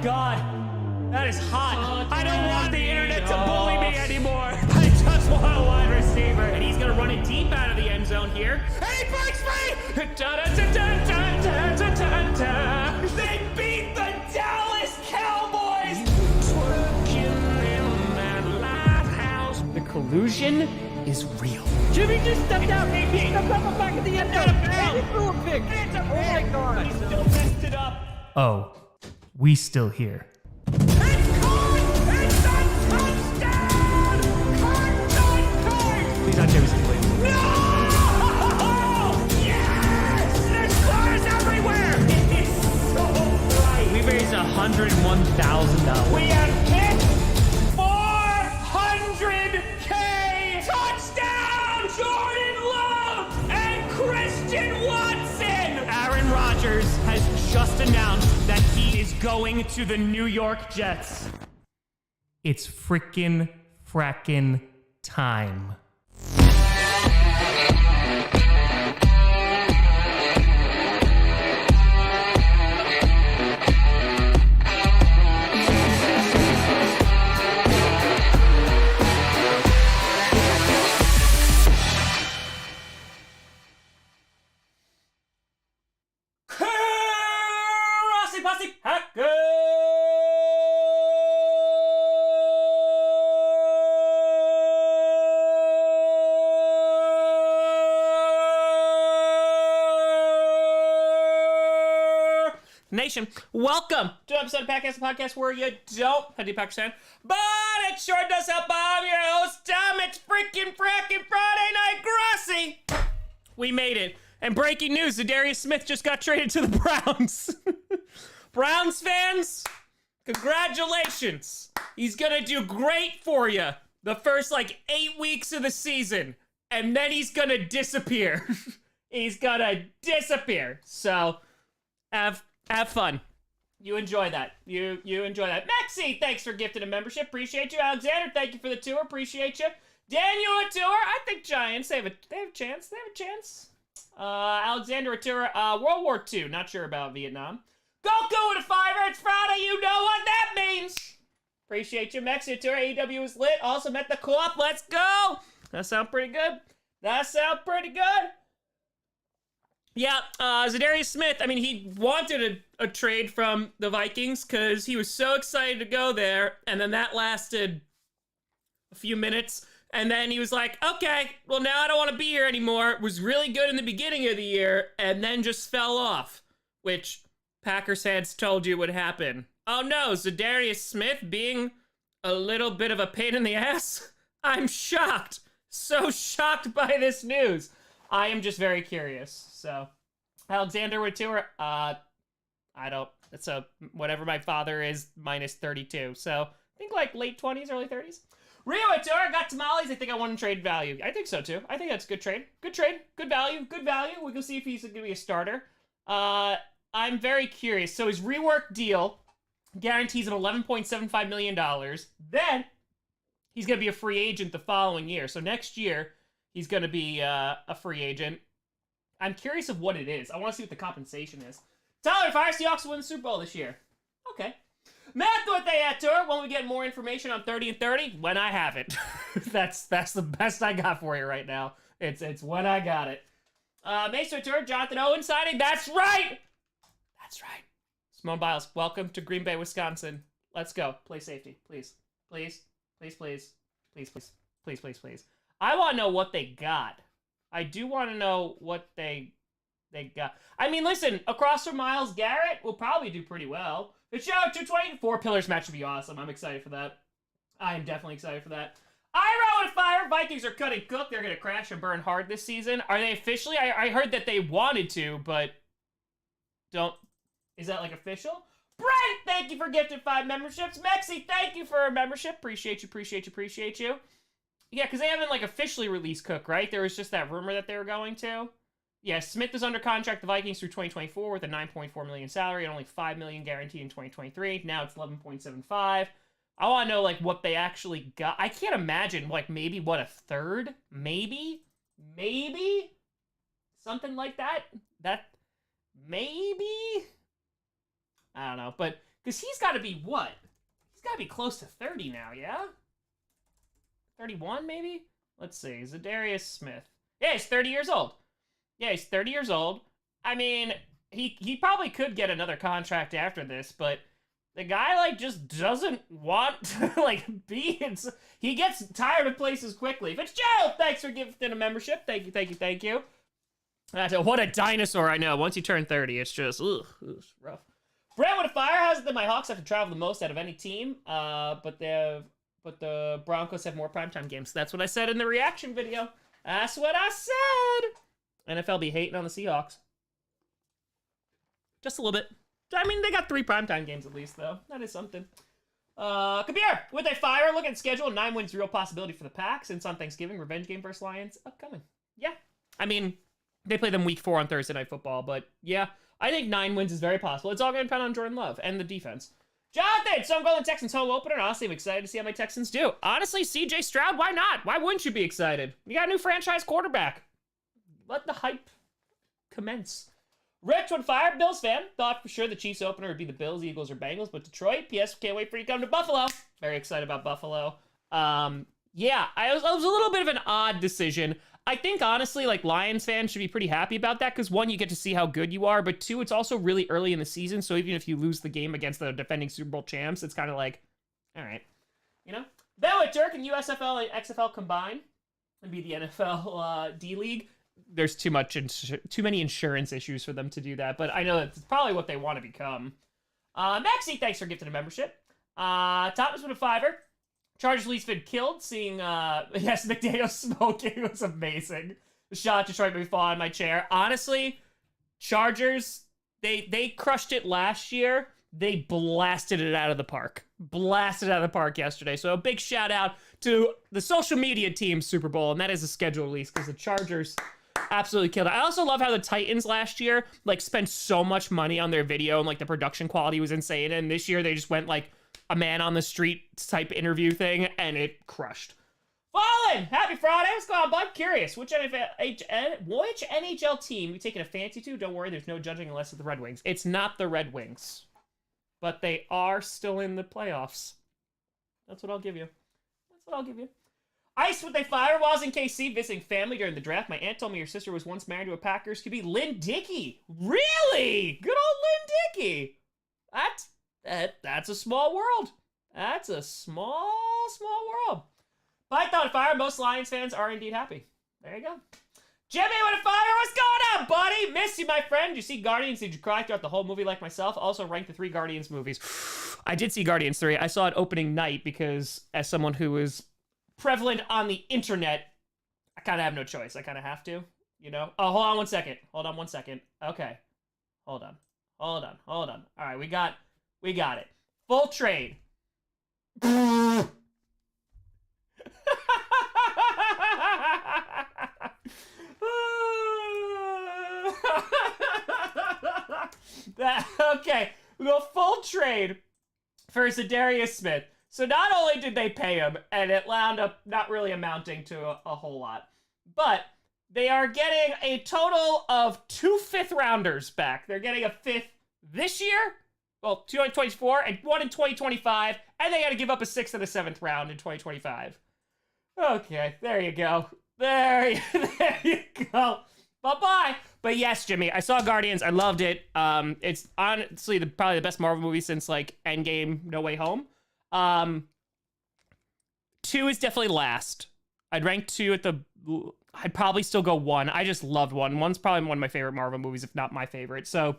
God. That is hot. I don't want the internet to bully me anymore. I just want a wide receiver. And he's going to run it deep out of the end zone here. And he breaks free. They beat the Dallas Cowboys. The collusion is real. Jimmy just stepped out. He stepped out back at the end zone. And he threw a pick. Oh my God. He still messed it up. Oh, we still here. It's caught! It's a touchdown! Cart! Please not Jefferson Valley. No! Yes! There's cars everywhere! It is so bright. We raised $101,000. We have hit 400K! Touchdown! Jordan Love and Christian Watson! Aaron Rodgers has just announced that he is going to the New York Jets. It's frackin' time. Grossi, posse, hacker! Nation, welcome to an episode of the podcast where you don't have to be a Packers fan, but it sure does help. I'm your host, Tom. It's frackin' Friday Night Grossi. We made it. And breaking news, Za'Darius Smith just got traded to the Browns. Browns fans, congratulations. He's gonna do great for you the first 8 weeks of the season, and then he's gonna disappear. He's gonna disappear. So have fun. You enjoy that. You enjoy that. Maxie, thanks for gifting a membership. Appreciate you. Alexander, thank you for the tour. Appreciate you. Daniel, a tour. I think Giants, they have a chance. They have a chance. Alexander, a tour. World War II. Not sure about Vietnam. Goku with a $5. It's Friday. You know what that means. Appreciate you. Maxie, a tour. AEW is lit. Also met the co-op. Let's go. That sound pretty good. Yeah, Za'Darius Smith, I mean, he wanted a trade from the Vikings because he was so excited to go there, and then that lasted a few minutes, and then he was like, okay, well, now I don't want to be here anymore. It was really good in the beginning of the year, and then just fell off, which Packers fans told you would happen. Oh no, Za'Darius Smith being a little bit of a pain in the ass? I'm shocked. So shocked by this news. I am just very curious. So, Alexander with tour. I don't. So whatever my father is minus 32. So I think late 20s, early 30s. Rio with tour. Got tamales. I think I want to trade value. I think so too. I think that's a good trade. Good value. We can see if he's going to be a starter. I'm very curious. So his rework deal guarantees an $11.75 million. Then he's going to be a free agent the following year. So next year he's going to be a free agent. I'm curious of what it is. I want to see what the compensation is. Tyler, if Seahawks win the Super Bowl this year. Okay. Matt, what they at tour. When we get more information on 30 and 30, when I have it. that's the best I got for you right now. It's when I got it. Mason tour, Jonathan Owen signing. That's right. Simone Biles, welcome to Green Bay, Wisconsin. Let's go. Play safety, please. Please. I want to know what they got. I do want to know what they got. I mean, listen, across from Myles Garrett will probably do pretty well. The show 220, 4 pillars match would be awesome. I'm excited for that. I am definitely excited for that. Iro and fire. Vikings are cutting cook. They're going to crash and burn hard this season. Are they officially? I heard that they wanted to, but don't. Is that official? Brent, thank you for gifting 5 memberships. Mexi, thank you for a membership. Appreciate you. Yeah, because they haven't officially released Cook, right? There was just that rumor that they were going to. Yeah, Smith is under contract the Vikings through 2024 with a $9.4 million salary and only $5 million guaranteed in 2023. Now it's 11.75. I want to know what they actually got. I can't imagine maybe a third, maybe something like that. Maybe. I don't know, but Because he's got to be what? He's got to be close to 30 now, yeah? 31, maybe? Let's see. Za'Darius Smith. Yeah, he's 30 years old. Yeah, he's 30 years old. I mean, he probably could get another contract after this, but the guy, like, just doesn't want to, like, be in... He gets tired of places quickly. Fitzgerald, thanks for gifting a membership. Thank you, thank you, thank you. What a dinosaur, I know. Once you turn 30, it's just, it's rough. Brentwood Fire has it that my Hawks have to travel the most out of any team, but the Broncos have more primetime games. That's what I said in the reaction video. That's what I said. NFL be hating on the Seahawks. Just a little bit. I mean, they got 3 primetime games at least, though. That is something. Kabir, with a fire, look at the schedule. 9 wins, real possibility for the Pack. Since on Thanksgiving, revenge game versus Lions, upcoming. Yeah. I mean, they play them week 4 on Thursday Night Football, but yeah, I think 9 wins is very possible. It's all going to depend on Jordan Love and the defense. Jonathan, so I'm going to Texans home opener. Honestly, I'm excited to see how my Texans do. Honestly, CJ Stroud, why not? Why wouldn't you be excited? You got a new franchise quarterback. Let the hype commence. Rich on fire, Bills fan. Thought for sure the Chiefs opener would be the Bills, Eagles, or Bengals, but Detroit. P.S. Can't wait for you to come to Buffalo. Very excited about Buffalo. Yeah, it was a little bit of an odd decision. I think, honestly, like, Lions fans should be pretty happy about that because, 1, you get to see how good you are, but 2, it's also really early in the season, so even if you lose the game against the defending Super Bowl champs, it's kind of like, all right, you know? Then with Dirk and USFL and XFL combine and be the NFL D-League, there's too many insurance issues for them to do that, but I know that's probably what they want to become. Maxie, thanks for gifting a membership. Thomas with a $5. Chargers least been killed. Seeing, yes, McDaniel smoking was amazing. The shot Detroit made me fall on my chair. Honestly, Chargers, they crushed it last year. They blasted it out of the park. Blasted it out of the park yesterday. So a big shout out to the social media team Super Bowl, and that is a schedule release because the Chargers absolutely killed it. I also love how the Titans last year, like, spent so much money on their video and, like, the production quality was insane. And this year they just went, like, a man on the street type interview thing, and it crushed. Fallen! Happy Friday! What's going on, bud? Curious, which NHL team you taking a fancy to? Don't worry, there's no judging unless it's the Red Wings. It's not the Red Wings. But they are still in the playoffs. That's what I'll give you. That's what I'll give you. Ice with a firewalls in KC visiting family during the draft. My aunt told me your sister was once married to a Packers. Could be Lynn Dickey. Really? Good old Lynn Dickey. That's a small world. That's a small world. Python Fire, most Lions fans are indeed happy. There you go. Jimmy with a fire, what's going on, buddy? Miss you, my friend. Did you see Guardians? Did you cry throughout the whole movie like myself? Also rank the 3 Guardians movies. I did see Guardians 3. I saw it opening night because as someone who is prevalent on the internet, I kind of have no choice. I kind of have to, you know? Oh, hold on one second. Okay. Hold on. All right, we got it. Full trade. Okay, the full trade for Za'Darius Smith. So not only did they pay him, and it wound up not really amounting to a whole lot, but they are getting a total of 2 5th-rounders back. They're getting a 5th this year, well, 2024, and 1 in 2025, and they got to give up a 6th and a 7th round in 2025. Okay, there you go. There you go. Bye-bye. But yes, Jimmy, I saw Guardians. I loved it. It's honestly probably the best Marvel movie since, like, Endgame, No Way Home. 2 is definitely last. I'd rank 2 at the... I'd probably still go 1. I just loved 1. 1's probably one of my favorite Marvel movies, if not my favorite. So,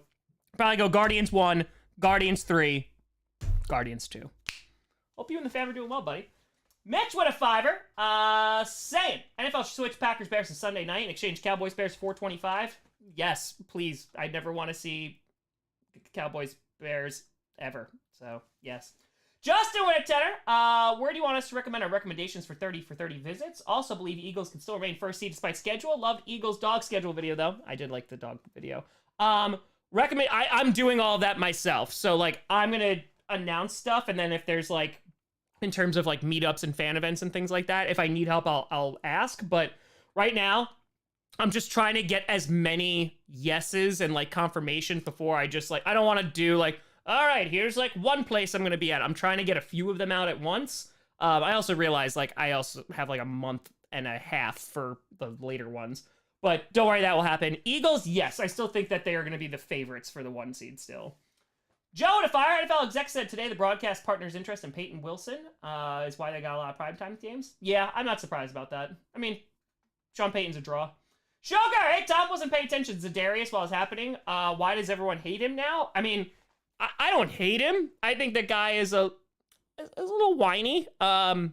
probably go Guardians 1, Guardians 3, Guardians 2. Hope you and the fam are doing well, buddy. Mitch with a $5. Saying NFL should switch Packers Bears to Sunday night and exchange Cowboys Bears $4.25. Yes, please. I never want to see Cowboys Bears ever. So yes. Justin with a tenner. Where do you want us to recommend our recommendations for 30 for 30 visits? Also believe Eagles can still remain first seed despite schedule. Loved Eagles dog schedule video though. I did like the dog video. Recommend. I'm doing all of that myself. So like I'm gonna announce stuff, and then if there's like, in terms of like meetups and fan events and things like that, if I need help, I'll ask. But right now, I'm just trying to get as many yeses and like confirmation before I just like, I don't want to do like, all right, here's like one place I'm gonna be at. I'm trying to get a few of them out at once. I also realized like I also have like a month and a half for the later ones. But don't worry, that will happen. Eagles, yes, I still think that they are going to be the favorites for the 1 seed still. Joe, the Fire NFL exec said today the broadcast partner's interest in Peyton Wilson is why they got a lot of primetime games. Yeah, I'm not surprised about that. I mean, Sean Payton's a draw. Sugar, hey, Tom wasn't paying attention to Za'Darius while it was happening. Why does everyone hate him now? I mean, I don't hate him. I think the guy is a little whiny. I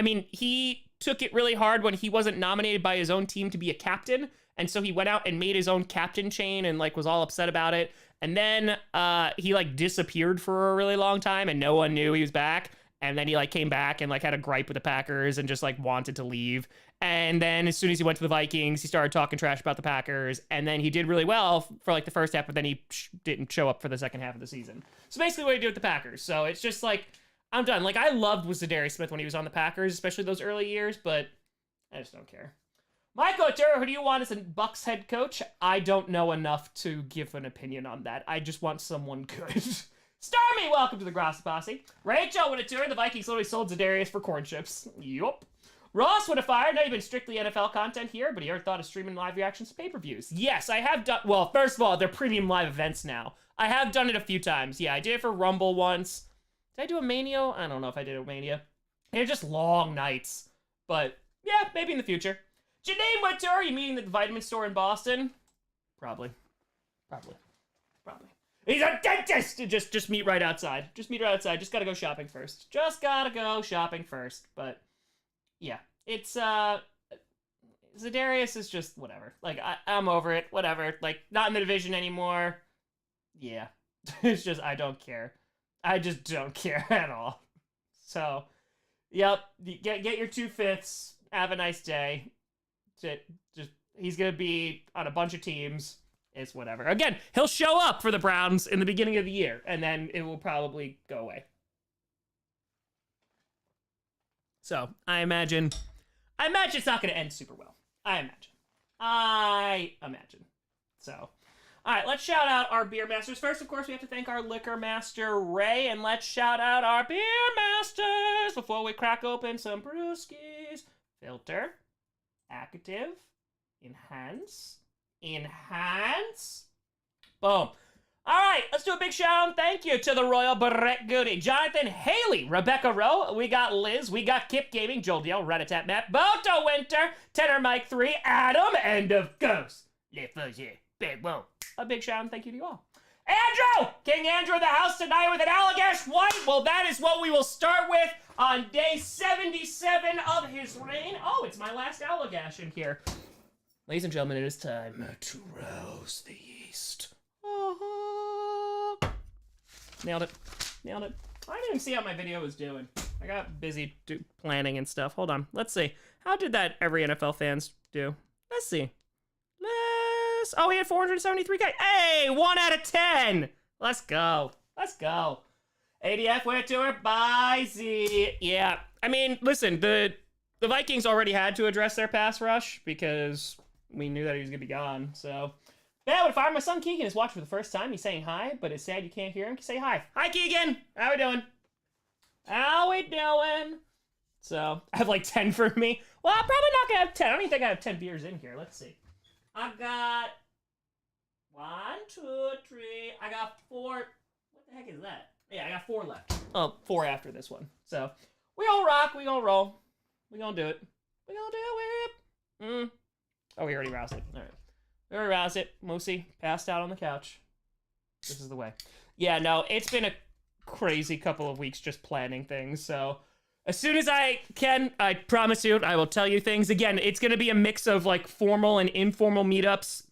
mean, he took it really hard when he wasn't nominated by his own team to be a captain, and so he went out and made his own captain chain and like was all upset about it. And then he like disappeared for a really long time and no one knew he was back. And then he like came back and like had a gripe with the Packers and just like wanted to leave. And then as soon as he went to the Vikings, he started talking trash about the Packers. And then he did really well for like the first half, but then he didn't show up for the second half of the season. So basically what he did with the Packers. So it's just like, I'm done. Like, I loved Za'Darius Smith when he was on the Packers, especially those early years, but I just don't care. Michael Otero, who do you want as a Bucs head coach? I don't know enough to give an opinion on that. I just want someone good. Starmy, welcome to the Grossi Posse. Rachel would have toured. The Vikings literally sold Za'Darius for corn chips. Yup. Ross would have fired. Not even strictly NFL content here, but he ever thought of streaming live reactions to pay-per-views. Yes, I have done. Well, first of all, they're premium live events now. I have done it a few times. Yeah, I did it for Rumble once. Did I do a Mania? I don't know if I did a Mania. They're just long nights. But, yeah, maybe in the future. Janine Winter, are you meeting at the vitamin store in Boston? Probably. He's a dentist! Just meet right outside. Just gotta go shopping first. But, yeah. It's, Za'Darius is just whatever. Like, I'm over it. Whatever. Like, not in the division anymore. Yeah. It's just, I don't care. I just don't care at all. So, yep, get your 2/5. Have a nice day. Just he's gonna be on a bunch of teams. It's whatever. Again, he'll show up for the Browns in the beginning of the year, and then it will probably go away. So I imagine it's not gonna end super well. I imagine. So. All right, let's shout out our beer masters. First, of course, we have to thank our liquor master, Ray, and let's shout out our beer masters before we crack open some brewskis. Filter, active, enhance. Boom. All right, let's do a big shout out and thank you to the Royal Brett Goody, Jonathan Haley, Rebecca Rowe, we got Liz, we got Kip Gaming, Joel Diel, Ratatat Matt, Boto Winter, Tenor Mike 3, Adam, and of course, Le Fuzzy, Big Whoa. A big shout out and thank you to you all. Andrew! King Andrew in the house tonight with an Allagash White. Well, that is what we will start with on day 77 of his reign. Oh, it's my last Allagash in here. Ladies and gentlemen, it is time to rouse the yeast. Nailed it. I didn't even see how my video was doing. I got busy planning and stuff. Hold on. Let's see. How did that every NFL fans do? Let's see. Oh, we had 473 guys. Hey, 1 out of 10. Let's go. ADF went to her. Bye, Z. Yeah. I mean, listen, the Vikings already had to address their pass rush because we knew that he was going to be gone. So, yeah, would fire. My son Keegan is watching for the first time. He's saying hi, but it's sad you can't hear him. Say hi. Hi, Keegan. How we doing? So, I have like 10 for me. Well, I'm probably not going to have 10. I don't even think I have 10 beers in here. Let's see. I got 1, 2, 3. I got 4. What the heck is that? Yeah, I got 4 left. Oh, 4 after this one. So, we gonna rock. We gonna roll. We gonna do it. Oh, we already roused it. All right. We already roused it. Moosey passed out on the couch. This is the way. Yeah, no, it's been a crazy couple of weeks just planning things. So, as soon as I can, I promise you, I will tell you things. Again, it's going to be a mix of, like, formal and informal meetups.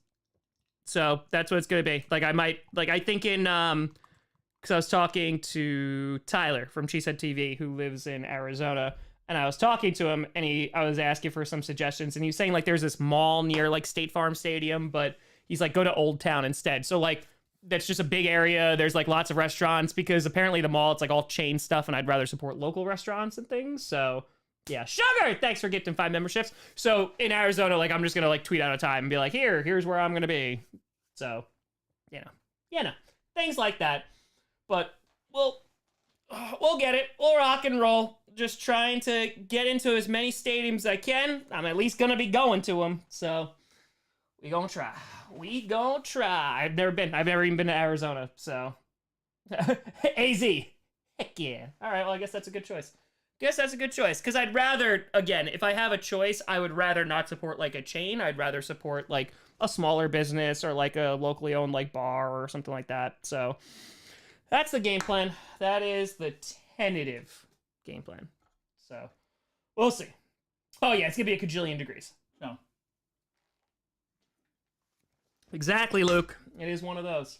So, that's what it's going to be. Like, I think in, because I was talking to Tyler from Cheesehead TV, who lives in Arizona, and I was talking to him, and I was asking for some suggestions, and he was saying, like, there's this mall near, like, State Farm Stadium, but he's like, go to Old Town instead. So, like, that's just a big area. There's like lots of restaurants because apparently the mall, it's like all chain stuff and I'd rather support local restaurants and things. So yeah, Sugar, thanks for gifting 5 memberships. So in Arizona, like I'm just going to like tweet out a time and be like, here's where I'm going to be. So, you know, things like that. but we'll get it. We'll rock and roll. Just trying to get into as many stadiums as I can. I'm at least gonna be going to them, so we gonna try. We gonna try. I've never even been to Arizona, so AZ. Heck yeah. All right, well, I guess that's a good choice. Because I'd rather, again, if I have a choice, I would rather not support, like, a chain. I'd rather support, like, a smaller business or, like, a locally owned, like, bar or something like that. So that's the game plan. That is the tentative game plan. So we'll see. Oh, yeah, it's going to be a cajillion degrees. So. Exactly, Luke. It is one of those.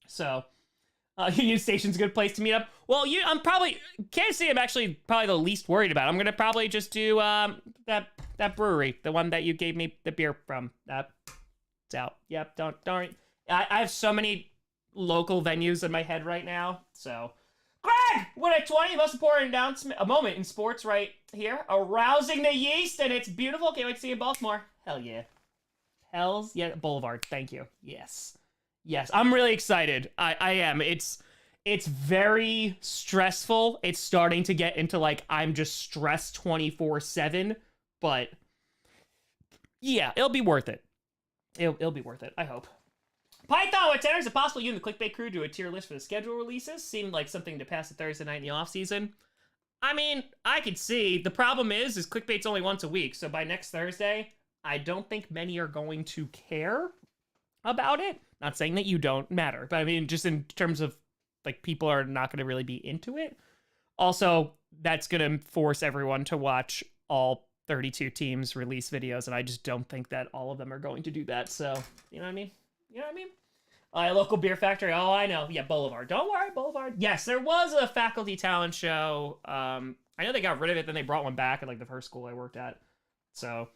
So... Union Station's a good place to meet up. Well, I'm probably Kansas City. I'm actually probably the least worried about. I'm gonna probably just do that brewery, the one that you gave me the beer from. That's out. Yep. Don't. I have so many local venues in my head right now. So, Greg, win a 20. Most important announcement, a moment in sports right here. Arousing the yeast, and it's beautiful. Can't wait to see you in Baltimore. Hell yeah. Hells yeah. Boulevard. Thank you. Yes. Yes, I'm really excited. I am. It's very stressful. It's starting to get into, like, I'm just stressed 24/7, but yeah, it'll be worth it. It'll be worth it, I hope. Python with 10. Is it possible you and the Clickbait crew do a tier list for the schedule releases? Seemed like something to pass a Thursday night in the off season. I mean, I could see. The problem is Clickbait's only once a week, so by next Thursday, I don't think many are going to care about it. Not saying that you don't matter, but I mean, just in terms of, like, people are not going to really be into it. Also, that's going to force everyone to watch all 32 teams release videos, and I just don't think that all of them are going to do that. So, you know what I mean? Local beer factory. Oh, I know. Yeah, Boulevard. Don't worry, Boulevard. Yes, there was a faculty talent show. I know they got rid of it, then they brought one back at, like, the first school I worked at. So,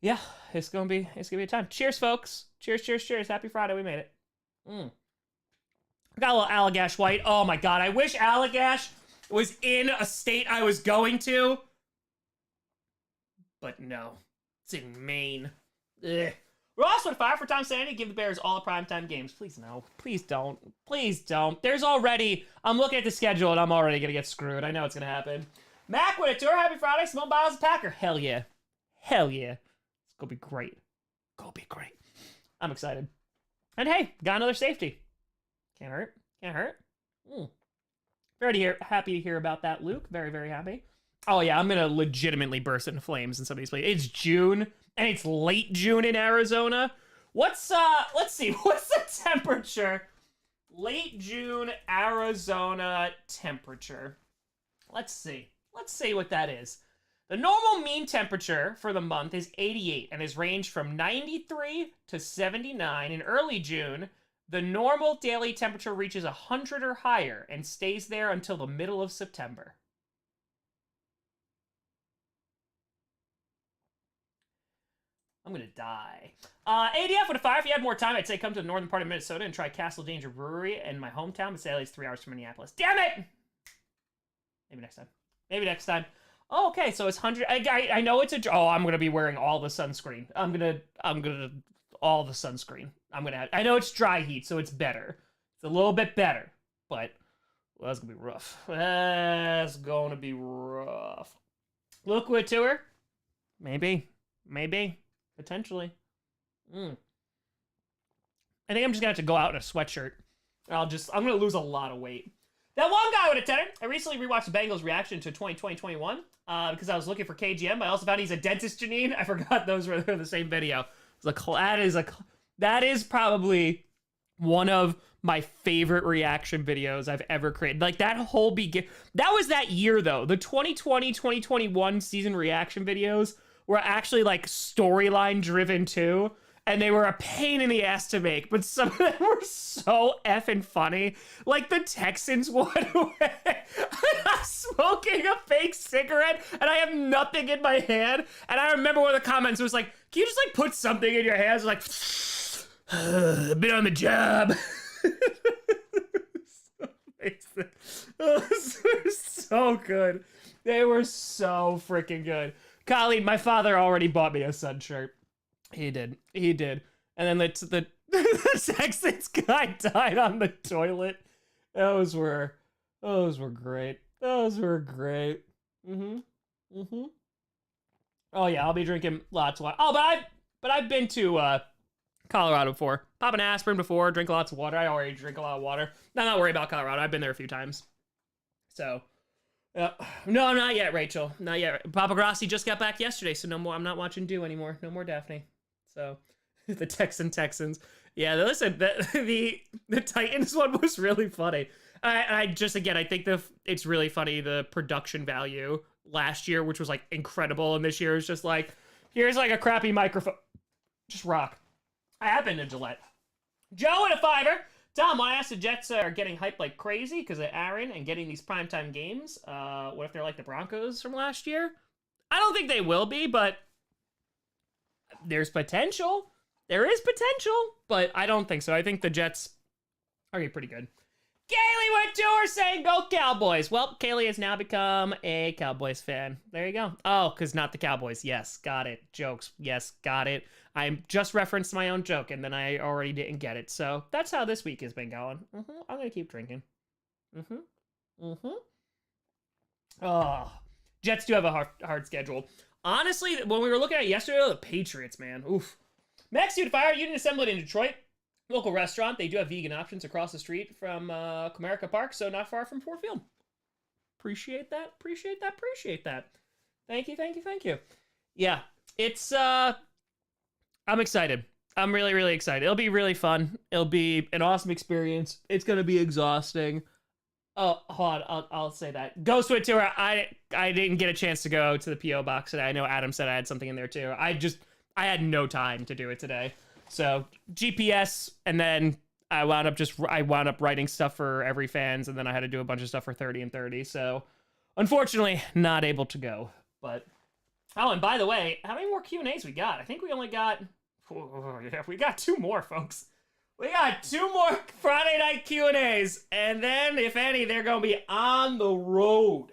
yeah, it's gonna be a time. Cheers, folks. Cheers. Happy Friday. We made it. Got a little Allagash White. Oh my god, I wish Allagash was in a state I was going to. But no. It's in Maine. Ugh. Ross would fire for Tom Sandy. Give the Bears all the primetime games. Please no. Please don't. There's already... I'm looking at the schedule and I'm already gonna get screwed. I know it's gonna happen. Mac with a tour. Happy Friday. Simone Biles a Packer. Hell yeah. It's gonna be great. I'm excited. And hey, got another safety. Can't hurt. Very happy to hear about that, Luke. Very, very happy. Oh yeah, I'm gonna legitimately burst into flames in some of these places. It's June, and it's late June in Arizona. Let's see, what's the temperature? Late June, Arizona temperature. Let's see what that is. The normal mean temperature for the month is 88 and has ranged from 93 to 79. In early June, the normal daily temperature reaches 100 or higher and stays there until the middle of September. I'm gonna die. ADF with a fire. If you had more time, I'd say come to the northern part of Minnesota and try Castle Danger Brewery in my hometown, but sadly it's 3 hours from Minneapolis. Damn it! Maybe next time. Oh, okay, so it's 100. I know it's I'm gonna be wearing all the sunscreen. I'm gonna all the sunscreen. I know it's dry heat, so it's better. It's a little bit better, but well, that's gonna be rough. Liquid tour, maybe, potentially. I think I'm just gonna have to go out in a sweatshirt. I'm gonna lose a lot of weight. That one guy with a tenor. I recently rewatched the Bengals' reaction to 2020-21 because I was looking for KGM, but I also found he's a dentist, Janine. I forgot those were the same video. That is probably one of my favorite reaction videos I've ever created. Like, that whole that was that year, though. The 2020-2021 season reaction videos were actually, like, storyline driven, too. And they were a pain in the ass to make, but some of them were so effing funny. Like the Texans one where I'm smoking a fake cigarette and I have nothing in my hand. And I remember one of the comments was like, can you just like put something in your hands? Like, been on the job. Those were so good. They were so freaking good. Colleen, my father already bought me a Sun shirt. He did. And then the The Texans guy died on the toilet. Those were great. Those were great. Oh yeah, I'll be drinking lots of water. Oh, but I've been to Colorado before. Pop an aspirin before, drink lots of water. I already drink a lot of water. I'm not worried about Colorado. I've been there a few times. So, no, not yet, Rachel. Not yet. Papa Grossi just got back yesterday, so no more. I'm not watching Dew anymore. No more Daphne. So, the Texans. Yeah, listen, the Titans one was really funny. I think it's really funny, the production value last year, which was like incredible, and this year is just like, here's like a crappy microphone. Just rock. I have been to Gillette. Joe and a $5. Tom, I asked the Jets are getting hyped like crazy because of Aaron and getting these primetime games. What if they're like the Broncos from last year? I don't think they will be, but there's potential. There is potential, but I don't think so. I think the Jets are getting pretty good. Kaylee went to her saying, go Cowboys. Well, Kaylee has now become a Cowboys fan. There you go. Oh, because not the Cowboys. Yes, got it. Jokes. Yes, got it. I just referenced my own joke, and then I already didn't get it. So that's how this week has been going. I'm going to keep drinking. Oh, Jets do have a hard schedule. Honestly, when we were looking at it yesterday, the Patriots, man. Oof. Max Dude Fire, you didn't assemble it in Detroit. Local restaurant. They do have vegan options across the street from Comerica Park, so not far from Ford Field. Appreciate that. Thank you. Yeah, it's, I'm excited. I'm really, really excited. It'll be really fun. It'll be an awesome experience. It's going to be exhausting. Oh, hold on. I'll say that. Ghost went to her. I didn't get a chance to go to the P.O. box today. I know Adam said I had something in there too. I had no time to do it today. So GPS, and then I wound up writing stuff for every fans, and then I had to do a bunch of stuff for 30 and 30. So unfortunately, not able to go. But oh, and by the way, how many more Q&As we got? I think we only got we got 2 more, folks. We got 2 more Friday night Q&As, and then if any, they're gonna be on the road.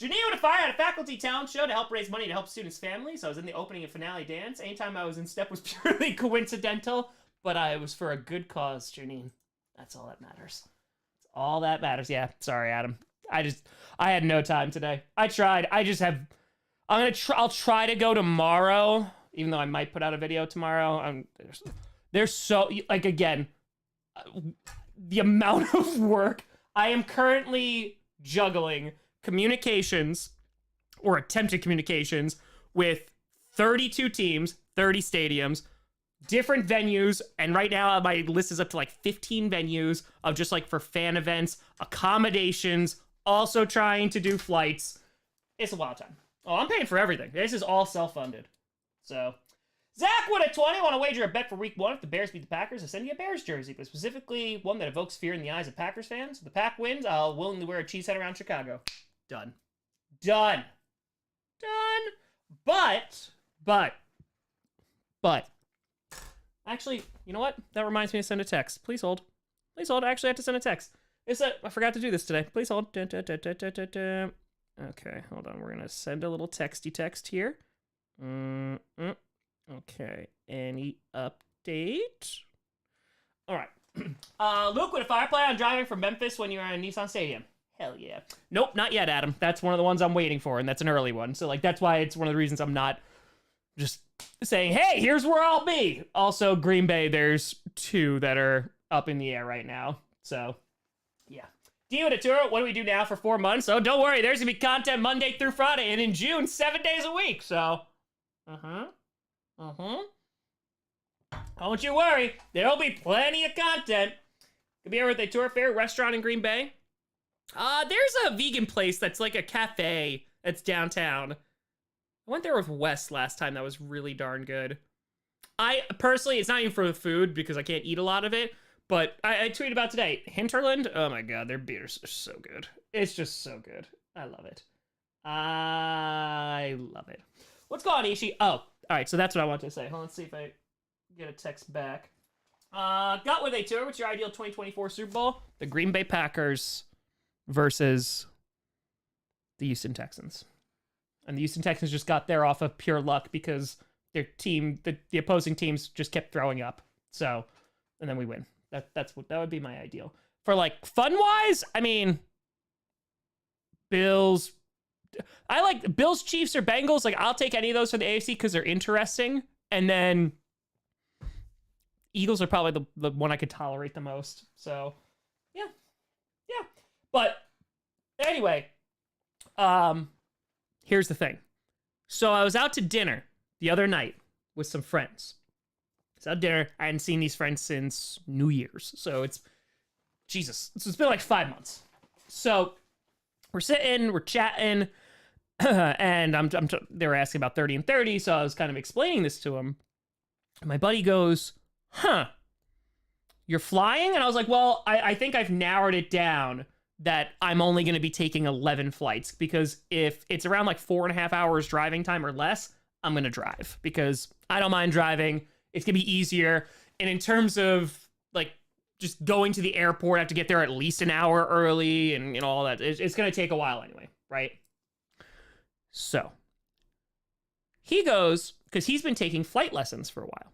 Janine with a Fire had a faculty talent show to help raise money to help students' families. I was in the opening and finale dance. Anytime I was in step was purely coincidental, but it was for a good cause, Janine. That's all that matters. That's all that matters. Yeah, sorry, Adam. I had no time today. I tried. I'll try to go tomorrow, even though I might put out a video tomorrow. There's so, like, again, the amount of work. I am currently juggling communications or attempted communications with 32 teams, 30 stadiums, different venues, and right now my list is up to like 15 venues of just like for fan events, accommodations, also trying to do flights. It's a wild time. Oh, I'm paying for everything. This is all self-funded. So, Zach would a 20 want to wager a bet for week 1 if the Bears beat the Packers. I send you a Bears jersey, but specifically one that evokes fear in the eyes of Packers fans. If the Pack wins, I'll willingly wear a cheesehead around Chicago. Done. But, actually, you know what? That reminds me to send a text. Please hold. I actually have to send a text. I forgot to do this today. Please hold. Okay, hold on. We're going to send a little texty text here. Okay, any update? All right. Luke, would a fire play on driving from Memphis when you're at Nissan Stadium? Hell yeah. Nope, not yet, Adam. That's one of the ones I'm waiting for, and that's an early one. So, like, that's why it's one of the reasons I'm not just saying, hey, here's where I'll be. Also, Green Bay, there's 2 that are up in the air right now. So, yeah. Dio to tour, what do we do now for 4 months? Oh, don't worry, there's going to be content Monday through Friday, and in June, 7 days a week. So, don't you worry, there'll be plenty of content. Could be over at the Tour Fair restaurant in Green Bay. There's a vegan place that's like a cafe that's downtown. I went there with Wes last time. That was really darn good. I personally, it's not even for the food because I can't eat a lot of it, but I tweeted about today. Hinterland, oh my god, their beers are so good. It's just so good. I love it. What's going on, Ishii? Oh, all right, so that's what I wanted to say. Hold on, let's see if I get a text back. Got with a tour. What's your ideal 2024 Super Bowl? The Green Bay Packers versus the Houston Texans. And the Houston Texans just got there off of pure luck because their team, the opposing teams just kept throwing up. So and then we win. That would be my ideal. For like fun wise, I mean, Bills. I like Bills, Chiefs, or Bengals. Like I'll take any of those for the AFC because they're interesting. And then Eagles are probably the one I could tolerate the most. So yeah. But anyway, here's the thing. So I was out to dinner the other night with some friends. I was out to dinner. I hadn't seen these friends since New Year's. So it's been like 5 months. So we're sitting, we're chatting, and they were asking about 30 and 30. So I was kind of explaining this to them. My buddy goes, "Huh, you're flying?" And I was like, well, I think I've narrowed it down that I'm only going to be taking 11 flights, because if it's around like 4.5 hours driving time or less, I'm going to drive because I don't mind driving. It's going to be easier. And in terms of like just going to the airport, I have to get there at least an hour early and all that. It's going to take a while anyway, right? So he goes, because he's been taking flight lessons for a while.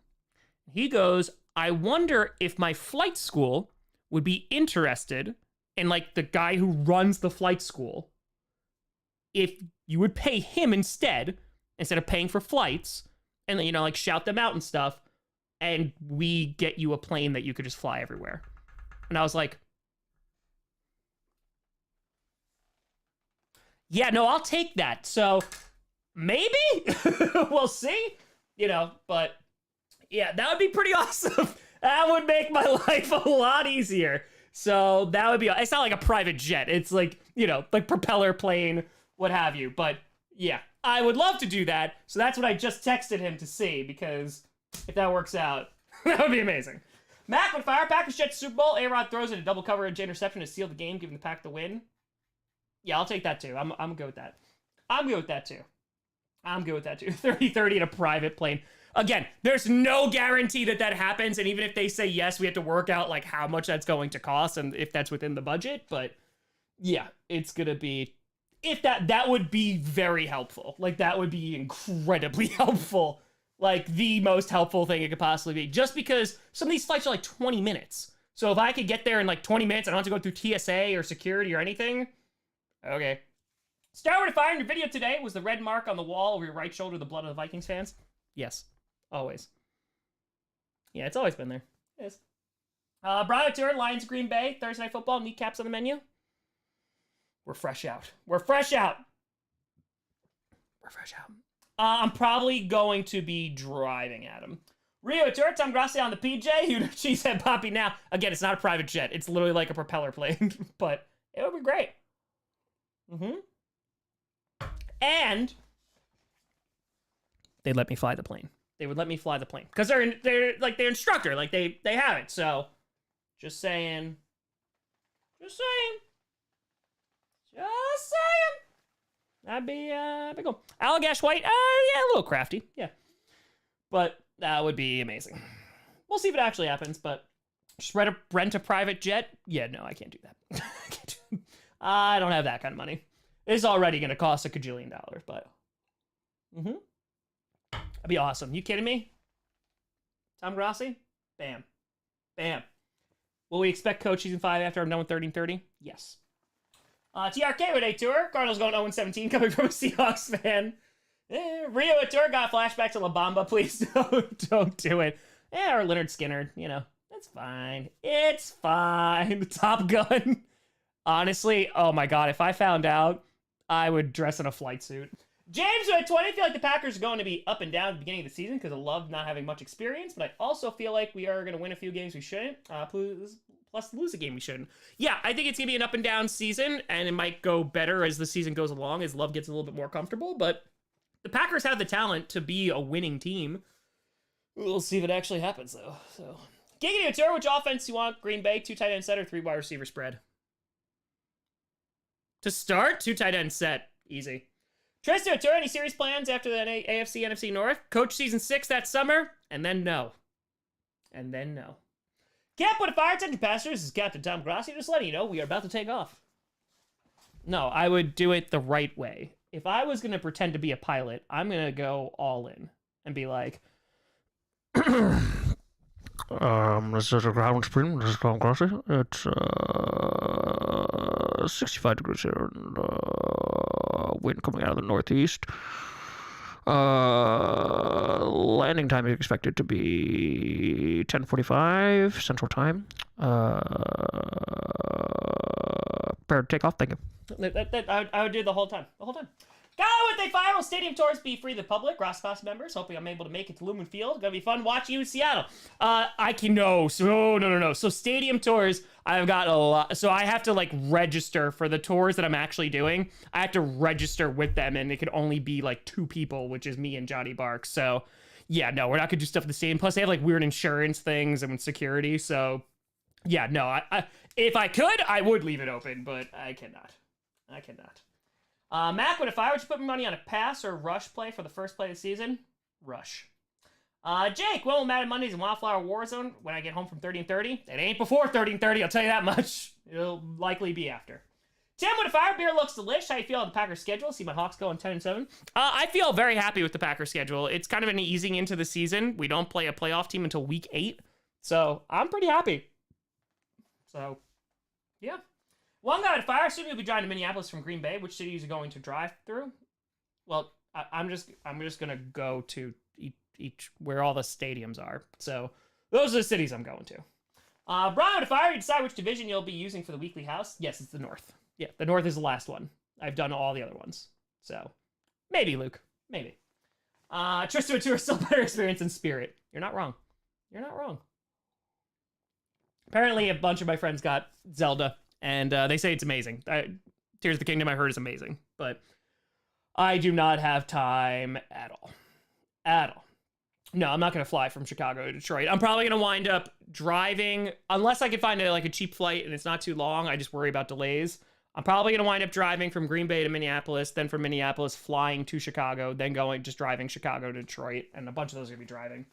He goes, I wonder if my flight school would be interested in like the guy who runs the flight school, if you would pay him instead of paying for flights, and then, like shout them out and stuff, and we get you a plane that you could just fly everywhere. And I was like, yeah, no, I'll take that. So maybe we'll see, but yeah, that would be pretty awesome. That would make my life a lot easier. So that would be, it's not like a private jet. It's like, like propeller plane, what have you. But yeah, I would love to do that. So that's what I just texted him to see, because if that works out, that would be amazing. Mac with Fire, Packers Jets Super Bowl. A-Rod throws in a double coverage interception to seal the game, giving the Pack the win. Yeah, I'll take that too. I'm good with that. I'm good with that too. 30-30 in a private plane. Again, there's no guarantee that happens, and even if they say yes, we have to work out like how much that's going to cost and if that's within the budget. But yeah, it's gonna be, if that would be very helpful. Like that would be incredibly helpful. Like the most helpful thing it could possibly be. Just because some of these flights are like 20 minutes. So if I could get there in like 20 minutes, I don't have to go through TSA or security or anything. Okay. Star with a fire in your video today. Was the red mark on the wall over your right shoulder the blood of the Vikings fans? Yes. Always. Yeah, it's always been there. It is. Brian Tour, Lions, Green Bay, Thursday Night Football, kneecaps on the menu. We're fresh out. I'm probably going to be driving at him. Rio Tour, Tom Grossi on the PJ. Cheesehead Poppy now. Again, it's not a private jet. It's literally like a propeller plane. But it would be great. And they'd let me fly the plane. They would let me fly the plane because they're like their instructor, like they have it. So, just saying. That'd be cool. Allagash White, yeah, a little crafty, yeah, but that would be amazing. We'll see if it actually happens. But just rent a private jet. Yeah, no, I can't do that. I don't have that kind of money. It's already gonna cost $1 kajillion, but. That'd be awesome. You kidding me? Tom Grossi? Bam. Will we expect Coach Season 5 after I'm done with 30 and 30? Yes. TRK with a tour. Cardinals going 0-17 coming from a Seahawks fan. Rio at tour got flashback to La Bamba. Please don't do it. Or Leonard Skinner. It's fine. It's fine. Top Gun. Honestly, oh my God. If I found out, I would dress in a flight suit. James at 20, I feel like the Packers are going to be up and down at the beginning of the season because I love not having much experience, but I also feel like we are going to win a few games we shouldn't, plus lose a game we shouldn't. Yeah, I think it's going to be an up and down season, and it might go better as the season goes along, as Love gets a little bit more comfortable, but the Packers have the talent to be a winning team. We'll see if it actually happens, though. So, Giggity Otura, which offense you want? Green Bay, 2 tight end set or 3 wide receiver spread? To start, 2 tight end set. Easy. Tristan Otura, any series plans after that AFC, NFC North? Coach Season 6 that summer, and then no. Can't put a fire attention pastors. This is Captain Tom Grossi. Just letting you know we are about to take off. No, I would do it the right way. If I was going to pretend to be a pilot, I'm going to go all in and be like, This is a ground spring. This is from Grossi. It's 65 degrees here, and wind coming out of the northeast. Landing time is expected to be 10:45 Central Time. Prepare to take off. Thank you. I would do the whole time. The whole time. Got with a final stadium tours be free to the public. Ross Class members. Hoping I'm able to make it to Lumen Field. Gonna be fun watching you in Seattle. I can no. So no. So stadium tours. I've got a lot. So I have to like register for the tours that I'm actually doing. I have to register with them, and it could only be like 2 people, which is me and Johnny Bark. So yeah, no, we're not gonna do stuff at the stadium. Plus, they have like weird insurance things and security. So yeah, no. I if I could, I would leave it open, but I cannot. Mac, if I were to put money on a pass or rush play for the first play of the season, rush. Jake, when will Madden Mondays and Wildflower Warzone when I get home from 30-30? It ain't before 30-30, I'll tell you that much. It'll likely be after. Tim, when a fire beer looks delish, how you feel on the Packers schedule? See my Hawks going 10-7. I feel very happy with the Packers schedule. It's kind of an easing into the season. We don't play a playoff team until week 8. So I'm pretty happy. So, yeah. One guy at fire, assuming you'll be driving to Minneapolis from Green Bay. Which cities are going to drive through? Well, I'm just gonna go to each where all the stadiums are. So those are the cities I'm going to. Brian, if I already decide which division you'll be using for the weekly house, yes, it's the North. Yeah, the North is the last one. I've done all the other ones. So maybe, Luke. Maybe. Tristan Tour still better experience in Spirit. You're not wrong. Apparently, a bunch of my friends got Zelda, and they say it's amazing. Tears of the Kingdom, I heard, is amazing. But I do not have time at all. No, I'm not going to fly from Chicago to Detroit. I'm probably going to wind up driving, unless I can find a cheap flight and it's not too long. I just worry about delays. I'm probably going to wind up driving from Green Bay to Minneapolis, then from Minneapolis flying to Chicago, then just driving Chicago to Detroit, and a bunch of those are going to be driving.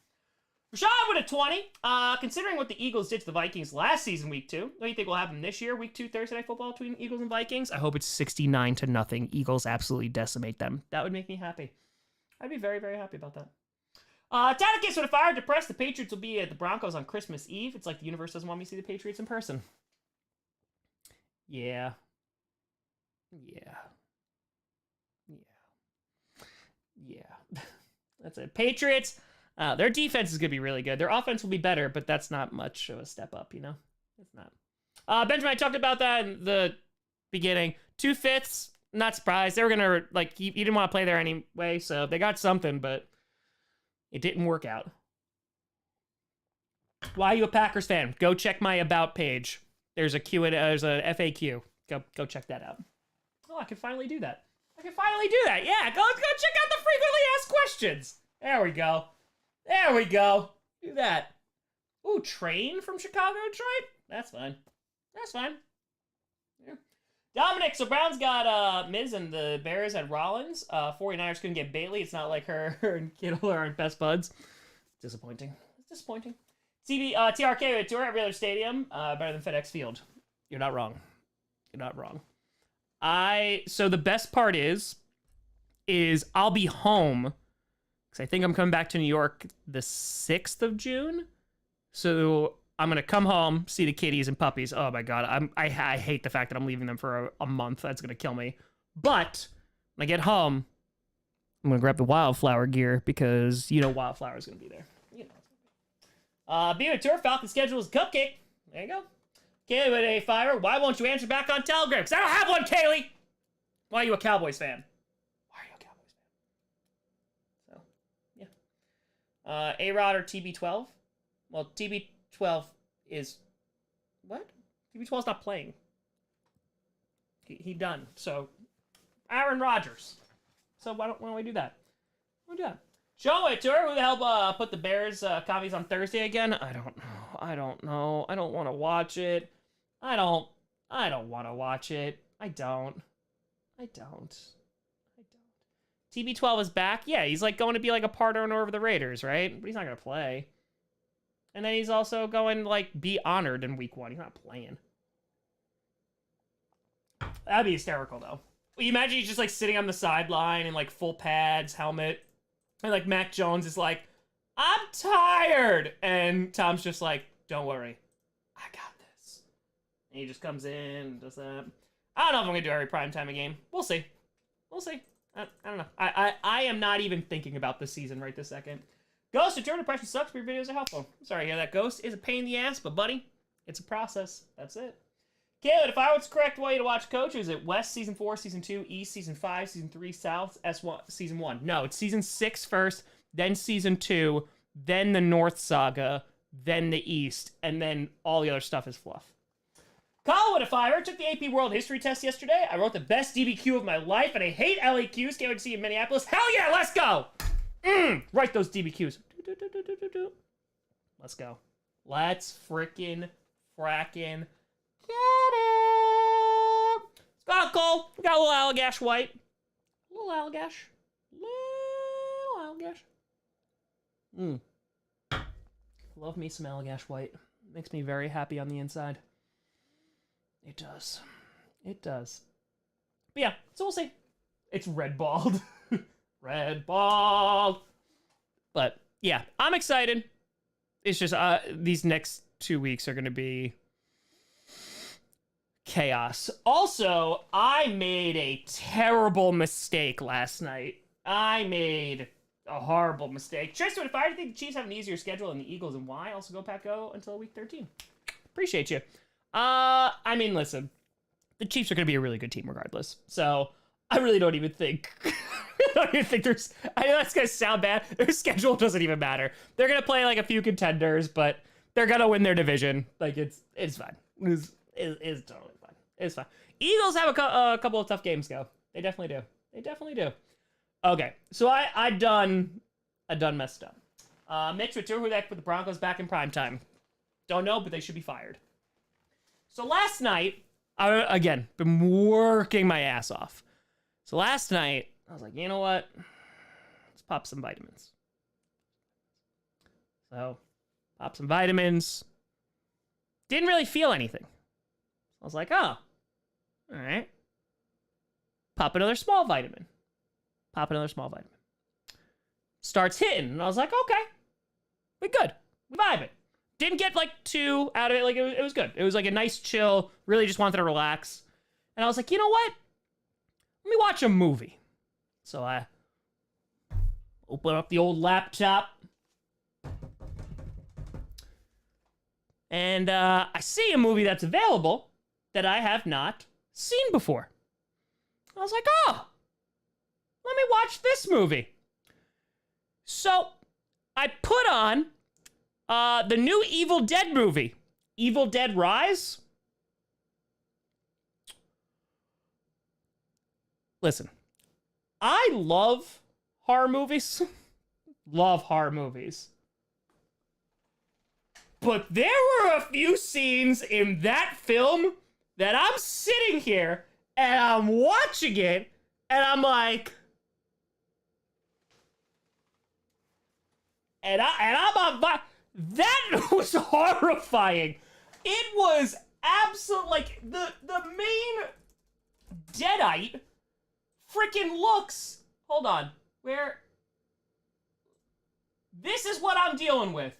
Rashad with a 20. Considering what the Eagles did to the Vikings last season, week 2, what do you think will happen this year, week 2 Thursday Night Football between Eagles and Vikings? I hope it's 69-0. Eagles absolutely decimate them. That would make me happy. I'd be very, very happy about that. Tadakis with a fire. Depressed. The Patriots will be at the Broncos on Christmas Eve. It's like the universe doesn't want me to see the Patriots in person. Yeah. That's it. Patriots. Their defense is going to be really good. Their offense will be better, but that's not much of a step up, you know? It's not. Benjamin, I talked about that in the beginning. 2/5, not surprised. They were going to, he didn't want to play there anyway, so they got something, but it didn't work out. Why are you a Packers fan? Go check my About page. There's a FAQ. Go check that out. Oh, I can finally do that. Yeah, go check out the frequently asked questions. There we go. Do that. Ooh, train from Chicago to Detroit? That's fine. Yeah. Dominic, so Browns got Miz and the Bears had Rollins. 49ers couldn't get Bailey. It's not like her and Kittle aren't best buds. Disappointing. TRK with tour every other stadium. Better than FedEx Field. You're not wrong. So the best part is I'll be home. I think I'm coming back to New York the 6th of June. So I'm going to come home, see the kitties and puppies. Oh my God. I hate the fact that I'm leaving them for a month. That's going to kill me. But when I get home, I'm going to grab the Wildflower gear because, Wildflower is going to be there. Being a tour, Falcon schedule is Cupcake. There you go. Kaylee with a fire. Why won't you answer back on Telegram? Because I don't have one, Kaylee. Why are you a Cowboys fan? A-Rod or TB12? Well, TB12 is... What? TB12's not playing. He done. So, Aaron Rodgers. So why don't we do that? Show it to her. Who the hell put the Bears copies on Thursday again? I don't know. I don't want to watch it. I don't want to watch it. I don't. TB12 is back. Yeah, he's going to be a part owner of the Raiders, right? But he's not going to play. And then he's also going to be honored in week 1. He's not playing. That'd be hysterical, though. You imagine he's just sitting on the sideline in full pads, helmet, and Mac Jones is I'm tired. And Tom's just like, don't worry. I got this. And he just comes in and does that. I don't know if I'm going to do every primetime game. We'll see. We'll see. I don't know. I am not even thinking about this season right this second. Ghost, your depression sucks, but your videos are helpful. I'm sorry to hear that, Ghost. Is a pain in the ass, but buddy, it's a process. That's it. Caleb, if I was correct way to watch Coach, is it West Season 4, Season 2, East Season 5, Season 3, South S1 Season 1? No, it's Season 6 first, then Season 2, then the North Saga, then the East, and then all the other stuff is fluff. Colin, if I ever took the AP World History test yesterday, I wrote the best DBQ of my life, and I hate LAQs. Can't wait to see you in Minneapolis. Hell yeah, let's go! Write those DBQs. Let's go. Let's frickin' frackin' get it! Scott Cole, we got a little Allagash white. A little Allagash. Little Allagash. Love me some Allagash white. Makes me very happy on the inside. It does. It does. But yeah, so we'll see. It's red balled. Red balled. But yeah, I'm excited. It's just these next 2 weeks are going to be chaos. Also, I made a terrible mistake last night. I made a horrible mistake. Tristan, if I think the Chiefs have an easier schedule than the Eagles, and why? Also go Pack Go until week 13. Appreciate you. I mean, listen, the Chiefs are going to be a really good team regardless. So I really don't even think, I don't even think there's, I know that's going to sound bad. Their schedule doesn't even matter. They're going to play like a few contenders, but they're going to win their division. Like it's fine. It's totally fine. It's fine. Eagles have a couple of tough games go. They definitely do. They definitely do. Okay. So I done messed up. Mitch with who that put the Broncos back in prime time. Don't know, but they should be fired. So last night, I, again, been working my ass off. So last night, I was like, you know what? Let's pop some vitamins. So, pop some vitamins. Didn't really feel anything. I was like, oh, all right. Pop another small vitamin. Pop another small vitamin. Starts hitting, and I was like, okay. We good. We vibing. Didn't get like too out of it. Like it was good. It was like a nice chill. Really just wanted to relax. And I was like, you know what? Let me watch a movie. So I open up the old laptop. And I see a movie that's available that I have not seen before. I was like, oh, let me watch this movie. So I put on the new Evil Dead movie, Evil Dead Rise. Listen, I love horror movies. Love horror movies. But there were a few scenes in that film that I'm sitting here and I'm watching it and I'm like, and I'm on fire. That was horrifying. It was absolute, like, the main Deadite freaking looks, hold on, where, this is what I'm dealing with.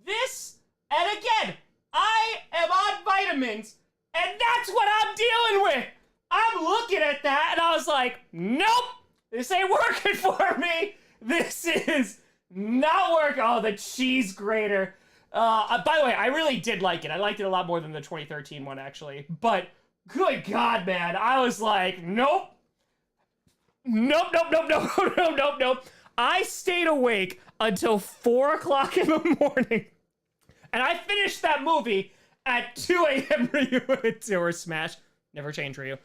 This, and again, I am on vitamins, and that's what I'm dealing with. I'm looking at that, and I was like, nope, this ain't working for me. This is not working. Oh, the cheese grater. By the way, I really did like it. I liked it a lot more than the 2013 one, actually. But, good God, man. I was like, nope. Nope. I stayed awake until 4 o'clock in the morning. And I finished that movie at 2 a.m. Ryu or Smash. Never change Ryu.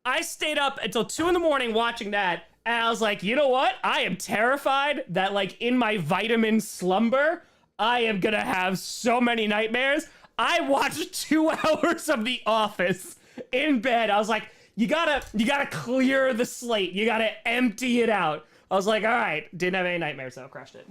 I stayed up until 2 in the morning watching that. And I was like, you know what? I am terrified that, like, in my vitamin slumber, I am gonna have so many nightmares. I watched 2 hours of The Office in bed. I was like, you gotta clear the slate. You gotta empty it out. I was like, all right. Didn't have any nightmares, though. Crushed it.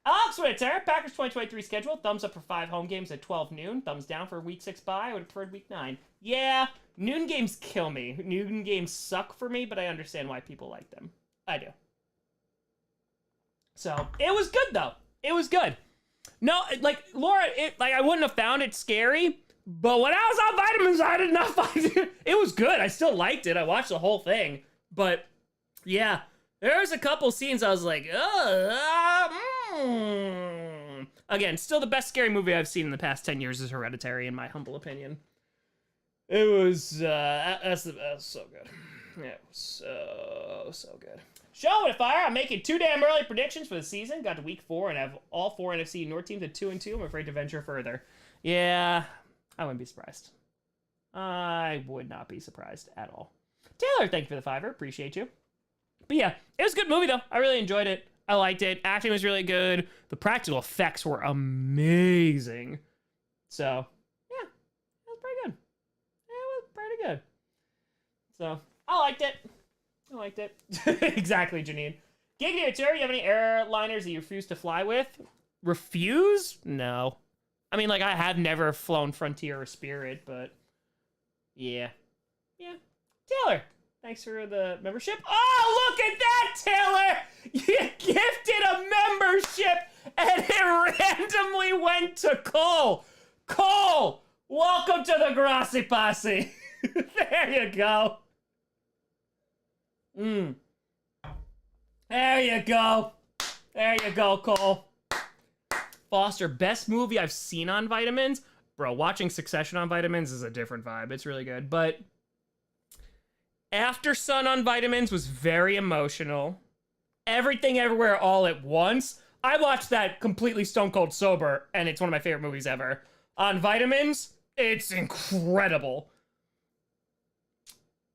Alex Witter, Packers 2023 schedule. Thumbs up for 5 home games at 12 noon. Thumbs down for week 6 bye. I would have preferred week 9. Yeah, noon games kill me. Noon games suck for me, but I understand why people like them. I do. So it was good though. It was good. No, like Laura, I wouldn't have found it scary, but when I was on vitamins, I did not find it. It was good. I still liked it. I watched the whole thing, but yeah, there was a couple scenes I was like, Again, still the best scary movie I've seen in the past 10 years is Hereditary, in my humble opinion. It was that's so good. Yeah, it was so good. Show it fire. I'm making 2 damn early predictions for the season. Got to week 4 and have all 4 NFC North teams at 2-2. I'm afraid to venture further. Yeah, I wouldn't be surprised. I would not be surprised at all. Taylor, thank you for the 5. Appreciate you. But yeah, it was a good movie though. I really enjoyed it. I liked it. Acting was really good. The practical effects were amazing. So yeah, it was pretty good. It was pretty good. So I liked it. Exactly, Janine. Giggity Tour, you have any airliners that you refuse to fly with? Refuse? No. I mean, like, I have never flown Frontier or Spirit, but yeah. Yeah. Taylor, thanks for the membership. Oh, look at that, Taylor! You gifted a membership, and it randomly went to Cole. Cole, welcome to the Grossi Posse. There you go. There you go. There you go, Cole. Foster, best movie I've seen on vitamins. Bro, watching Succession on vitamins is a different vibe. It's really good. But After Sun on vitamins was very emotional. Everything Everywhere All at Once. I watched that completely stone cold sober, and it's one of my favorite movies ever. On vitamins, it's incredible.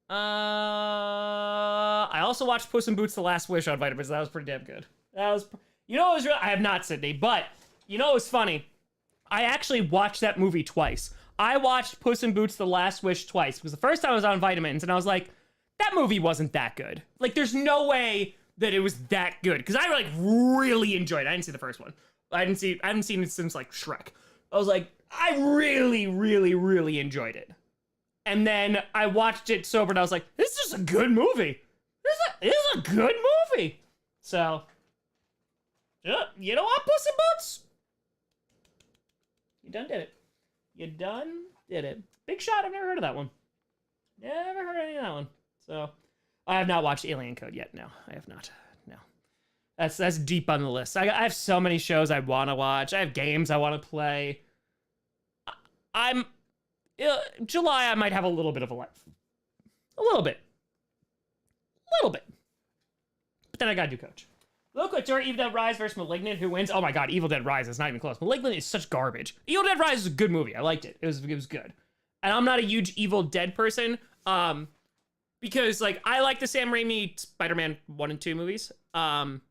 I also watched Puss in Boots: The Last Wish on vitamins. That was pretty damn good. You know, it was real. I have not, Sydney, but you know, it was funny. I actually watched that movie twice. I watched Puss in Boots: The Last Wish twice because the first time I was on vitamins and I was like, that movie wasn't that good. Like, there's no way that it was that good because I like really enjoyed it. I didn't see the first one. I haven't seen it since like Shrek. I was like, I really, really, really enjoyed it. And then I watched it sober and I was like, this is a good movie. This is a good movie. So, you know what, Puss in Boots? You done did it. Big Shot, I've never heard of that one. Never heard any of that one. So, I have not watched Alien Code yet. No, I have not. No. That's deep on the list. I have so many shows I want to watch. I have games I want to play. July, I might have a little bit of a life. A little bit. But then I gotta do Coach. Look at Evil Dead Rise versus Malignant. Who wins? Oh my god, Evil Dead Rise is not even close. Malignant is such garbage. Evil Dead Rise is a good movie. I liked it. It was good. And I'm not a huge Evil Dead person. Because like I like the Sam Raimi Spider-Man 1 and 2 movies. But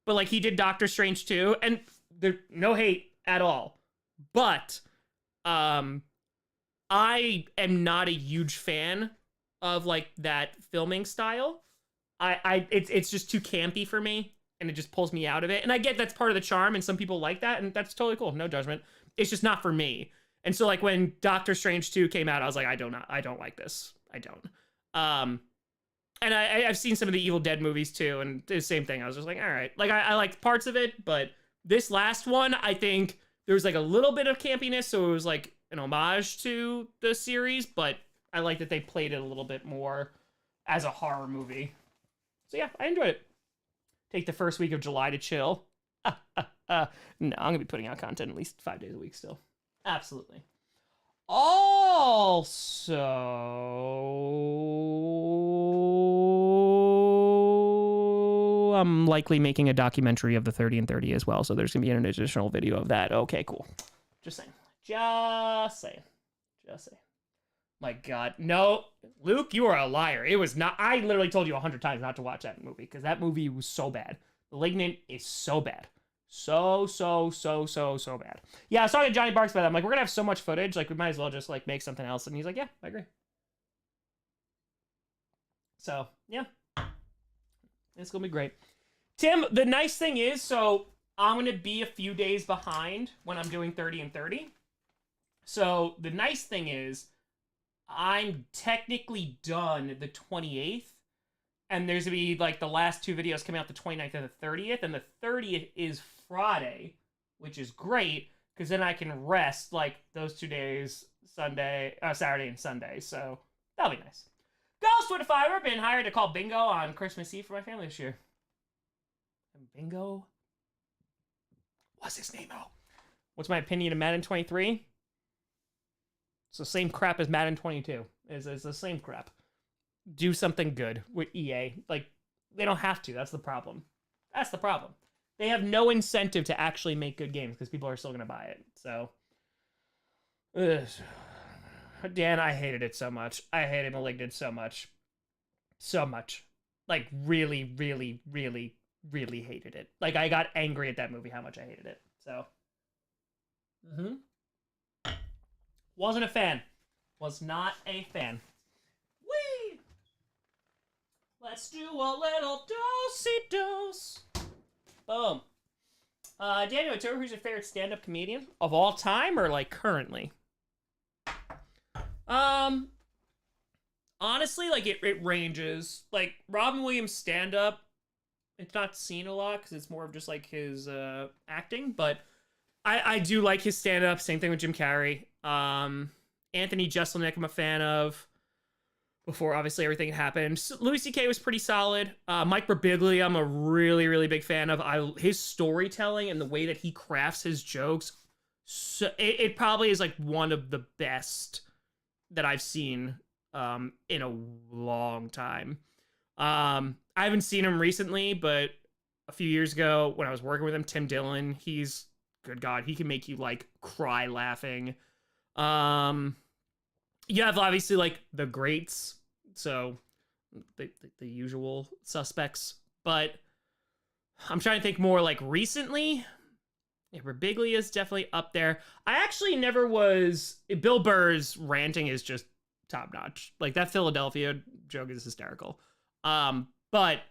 like he did Doctor Strange 2, and there no hate at all. But I am not a huge fan of like that filming style. It's just too campy for me, and it just pulls me out of it. And I get that's part of the charm, and some people like that, and that's totally cool. No judgment. It's just not for me. And so like when Doctor Strange 2 came out, I was like, I don't like this. I don't. And I've seen some of the Evil Dead movies too, and the same thing. I was just like, all right. Like I liked parts of it, but this last one, I think there was like a little bit of campiness, so it was like an homage to the series, but I like that they played it a little bit more as a horror movie. So yeah, I enjoyed it. Take the first week of July to chill. No, I'm gonna be putting out content at least 5 days a week still. Absolutely. Also, I'm likely making a documentary of the 30 and 30 as well, so there's gonna be an additional video of that. Okay, cool. Just saying. My God. No, Luke, you are a liar. It was not. I literally told you 100 times not to watch that movie because that movie was so bad. Malignant is so bad. So bad. Yeah, I was talking to Johnny Barks about that. I'm like, we're going to have so much footage. Like, we might as well just, like, make something else. And he's like, yeah, I agree. So, yeah. It's going to be great. Tim, the nice thing is, so I'm going to be a few days behind when I'm doing 30 and 30. So, the nice thing is, I'm technically done the 28th. and there's gonna be like the last 2 videos coming out the 29th and the 30th, and the 30th is Friday, which is great because then I can rest like those 2 days, Saturday and Sunday. So that'll be nice. Ghost with a fiver, been hired to call bingo on Christmas Eve for my family this year. And bingo. What's his name, though? What's my opinion of Madden 23? It's the same crap as Madden 22. It's the same crap. Do something good with EA. Like, they don't have to. That's the problem. That's the problem. They have no incentive to actually make good games because people are still going to buy it. So, ugh. Dan, I hated it so much. I hated Malignant so much. So much. Like, really, really, really, really hated it. Like, I got angry at that movie how much I hated it. So, wasn't a fan. Was not a fan. Whee! Let's do a little dosey-dose. Boom. Daniel Turner, who's your favorite stand-up comedian? Of all time or, like, currently? Honestly, like, it ranges. Like, Robin Williams stand-up, it's not seen a lot because it's more of just, like, his, acting, but I do like his stand-up. Same thing with Jim Carrey. Anthony Jeselnik, I'm a fan of. Before, obviously, everything happened. Louis C.K. was pretty solid. Mike Birbiglia, I'm a really, really big fan of. His storytelling and the way that he crafts his jokes, so it probably is, like, one of the best that I've seen in a long time. I haven't seen him recently, but a few years ago when I was working with him, Tim Dillon, he's, good God, he can make you, like, cry laughing. You have, obviously, like, the greats, so the usual suspects, but I'm trying to think more, like, recently. Yeah, Birbiglia is definitely up there. I actually never was... Bill Burr's ranting is just top-notch. Like, that Philadelphia joke is hysterical. But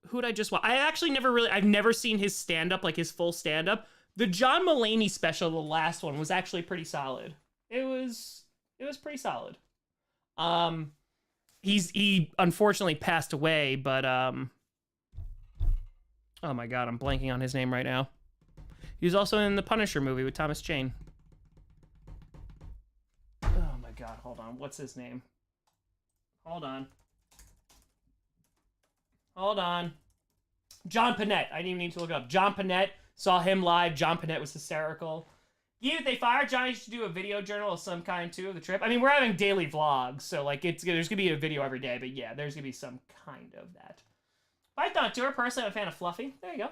who'd I just watch? I actually never really... I've never seen his stand-up, like, his full stand-up. The John Mulaney special, the last one, was actually pretty solid. It was pretty solid. He unfortunately passed away, but oh my God, I'm blanking on his name right now. He was also in the Punisher movie with Thomas Jane. Oh my God, hold on. What's his name? Hold on. John Panette. I didn't even need to look it up. John Panette. Saw him live. John Panette was hysterical. Yeah, they fired Johnny to do a video journal of some kind, too, of the trip. I mean, we're having daily vlogs, so, like, there's going to be a video every day, but yeah, there's going to be some kind of that. Python Tour, personally, I'm a fan of Fluffy. There you go.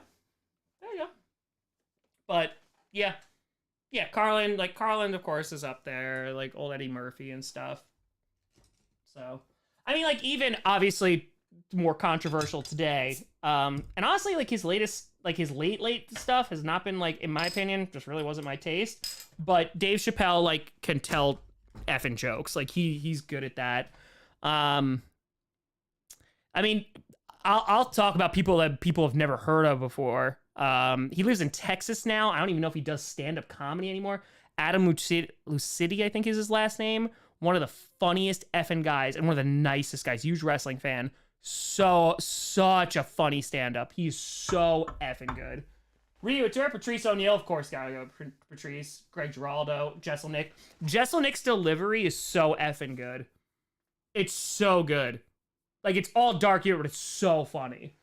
But, yeah. Yeah, Carlin, of course, is up there, like, old Eddie Murphy and stuff. So, I mean, like, even, obviously, more controversial today. And honestly, like, his latest... Like, his late stuff has not been, like, in my opinion, just really wasn't my taste. But Dave Chappelle, like, can tell effing jokes. Like, he's good at that. I mean, I'll talk about people that people have never heard of before. He lives in Texas now. I don't even know if he does stand-up comedy anymore. Adam Lucidi, I think is his last name. One of the funniest effing guys and one of the nicest guys. Huge wrestling fan. Such a funny stand-up. He's so effing good. Rio Tour, Patrice O'Neal, of course, gotta go. Patrice, Greg Giraldo, Jeselnik. Jeselnik's delivery is so effing good. It's so good. Like, it's all dark humor, but it's so funny.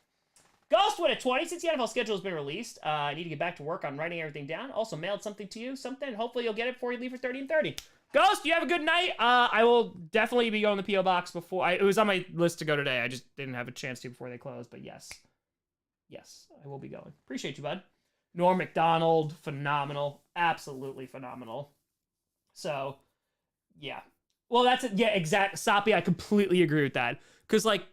Ghost with a 20. Since the NFL schedule has been released, I need to get back to work on writing everything down. Also mailed something to you. Hopefully you'll get it before you leave for 30 and 30. Ghost, you have a good night. I will definitely be going to the P.O. Box before... it was on my list to go today. I just didn't have a chance to before they closed, but yes. Yes, I will be going. Appreciate you, bud. Norm MacDonald, phenomenal. Absolutely phenomenal. So, yeah. Well, that's it. Yeah, exact. Soppy, I completely agree with that. Because, like,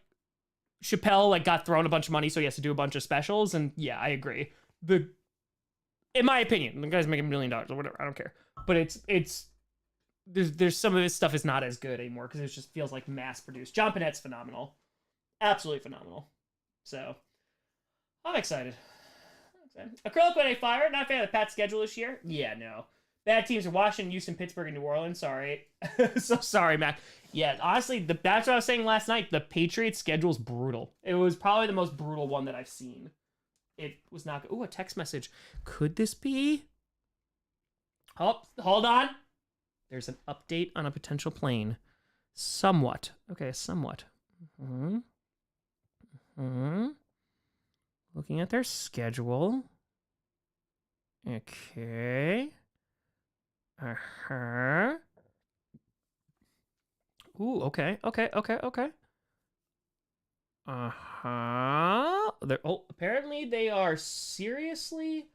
Chappelle, like, got thrown a bunch of money, so he has to do a bunch of specials, and yeah, I agree. In my opinion, the guy's making $1 million or whatever. I don't care. But it's... There's some of his stuff is not as good anymore because it just feels like mass produced. John Panette's phenomenal. Absolutely phenomenal. So, I'm excited. Acrylic when they fire. Not a fan of the Pat's schedule this year. Yeah, no. Bad teams are Washington, Houston, Pittsburgh, and New Orleans. Sorry. So sorry, Mac. Yeah, honestly, that's what I was saying last night. The Patriots' schedule is brutal. It was probably the most brutal one that I've seen. It was not good. Ooh, a text message. Could this be? Oh, hold on. There's an update on a potential plane. Somewhat. Okay, somewhat. Looking at their schedule. Okay. Ooh, okay. Apparently they are seriously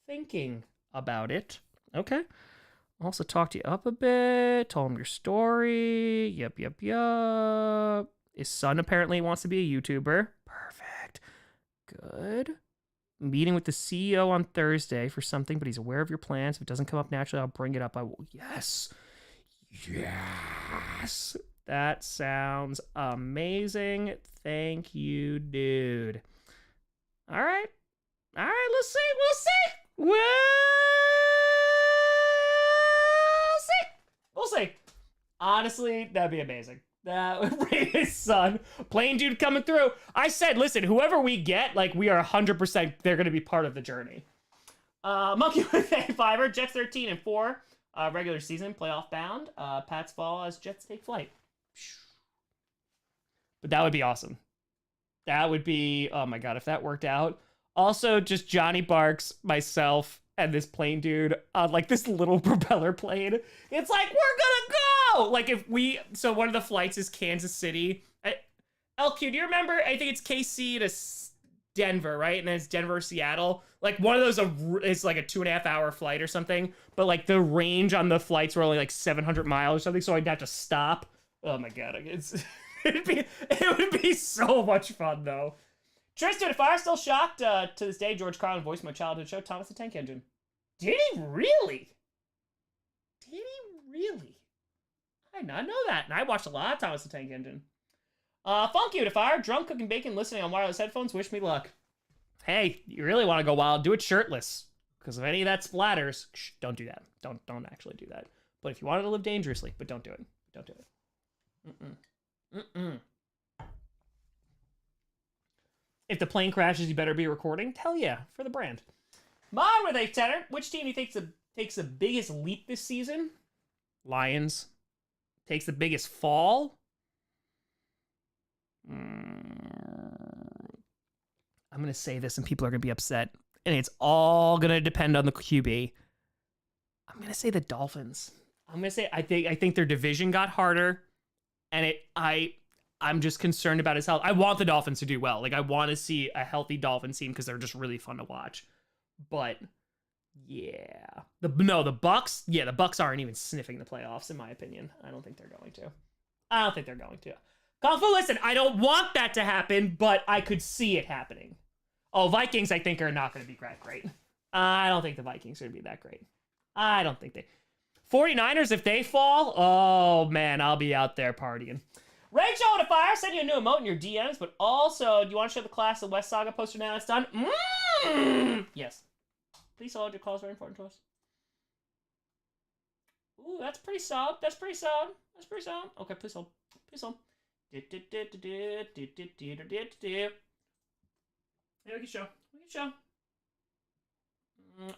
thinking about it. Okay. Also talked you up a bit, told him your story. Yep. His son apparently wants to be a YouTuber. Perfect. Good. Meeting with the CEO on Thursday for something, but he's aware of your plans. If it doesn't come up naturally, I'll bring it up. I will. Yes. That sounds amazing. Thank you, dude. All right. Let's see. We'll see. Honestly, that'd be amazing. That would bring his son. Plain dude coming through. I said, listen, whoever we get, like, we are 100%, they're going to be part of the journey. Monkey with a fiver. Jets 13-4. Regular season, playoff bound. Pats fall as Jets take flight. But that would be awesome. That would be, oh my God, if that worked out. Also, just Johnny Barks, myself, and this plane dude on like this little propeller plane. It's like, we're gonna go! Like so one of the flights is Kansas City. LQ, do you remember? I think it's KC to Denver, right? And then it's Denver, Seattle. Like one of those is like a 2.5 hour flight or something. But like the range on the flights were only like 700 miles or something. So I'd have to stop. Oh my God. It would be so much fun though. Tristan, if I'm still shocked to this day, George Carlin voiced my childhood show, Thomas the Tank Engine. Did he really? I did not know that. And I watched a lot of Thomas the Tank Engine. Funky to fire, drunk cooking bacon, listening on wireless headphones. Wish me luck. Hey, you really want to go wild? Do it shirtless. Because if any of that splatters, don't do that. Don't actually do that. But if you wanted to live dangerously, but don't do it. Don't do it. If the plane crashes, you better be recording. Hell yeah, for the brand. Mod with a tenor. Which team do you think takes the biggest leap this season? Lions. Takes the biggest fall? I'm going to say this and people are going to be upset. And it's all going to depend on the QB. I'm going to say the Dolphins. I'm going to say I think their division got harder. And I'm just concerned about his health. I want the Dolphins to do well. Like, I want to see a healthy Dolphins team because they're just really fun to watch. But, yeah. The Bucks? Yeah, the Bucks aren't even sniffing the playoffs, in my opinion. I don't think they're going to. Kung Fu, listen, I don't want that to happen, but I could see it happening. Oh, Vikings, I think, are not going to be great. I don't think the Vikings are going to be that great. I don't think they... 49ers, if they fall, oh, man, I'll be out there partying. Rachel with a fire, send you a new emote in your DMs, but also, do you want to show the class the West Saga poster now it's done? Yes. Please hold your calls, very important to us. Ooh, that's pretty solid. Okay, please hold. Yeah, we can show.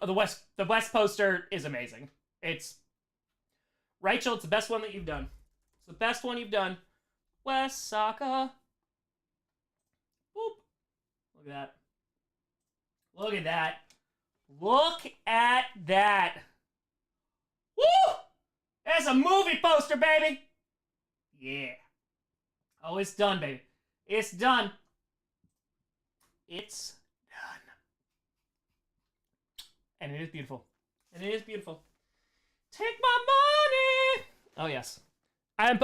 Oh, the West poster is amazing. Rachel, it's the best one that you've done. It's the best one you've done. West Saga. Boop. Look at that. Woo! That's a movie poster, baby. Yeah. Oh, it's done, baby. It's done. And it is beautiful. Take my money. Oh, yes.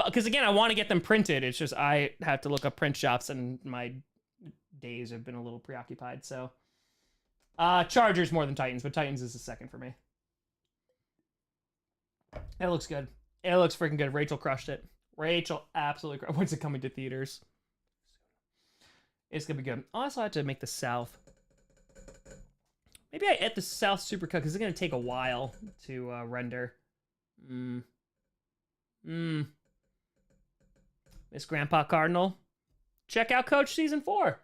Because, again, I want to get them printed. It's just I have to look up print shops, and my days have been a little preoccupied. So, Chargers more than Titans, but Titans is the second for me. It looks good. It looks freaking good. Rachel crushed it. Rachel absolutely crushed it. When's it coming to theaters? It's going to be good. I also had to make the South. Maybe I ate the South Supercut because it's going to take a while to render. Miss Grandpa Cardinal. Check out Coach Season 4.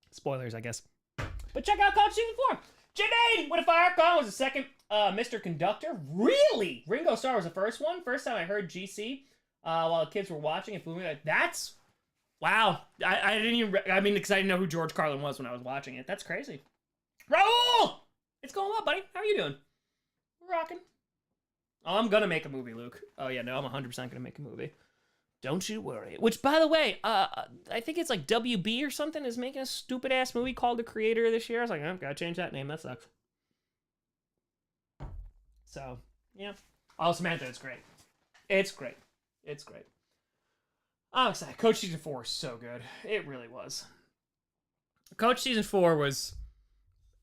Spoilers, I guess. But check out Coach Season 4. Janae with a fire call was the second Mr. Conductor. Really? Ringo Starr was the first one. First time I heard GC while the kids were watching it. Like, that's... Wow. I didn't even... I mean, because I didn't know who George Carlin was when I was watching it. That's crazy. Raul! It's going well, buddy. How are you doing? We're rocking. Oh, I'm gonna make a movie, Luke. Oh, yeah, no, I'm 100% gonna make a movie. Don't you worry. Which, by the way, I think it's like WB or something is making a stupid-ass movie called The Creator this year. I was like, oh, gotta change that name. That sucks. So, yeah. Oh, Samantha, it's great. It's great. It's great. I'm excited. Coach Season 4 is so good. It really was. Coach Season 4 was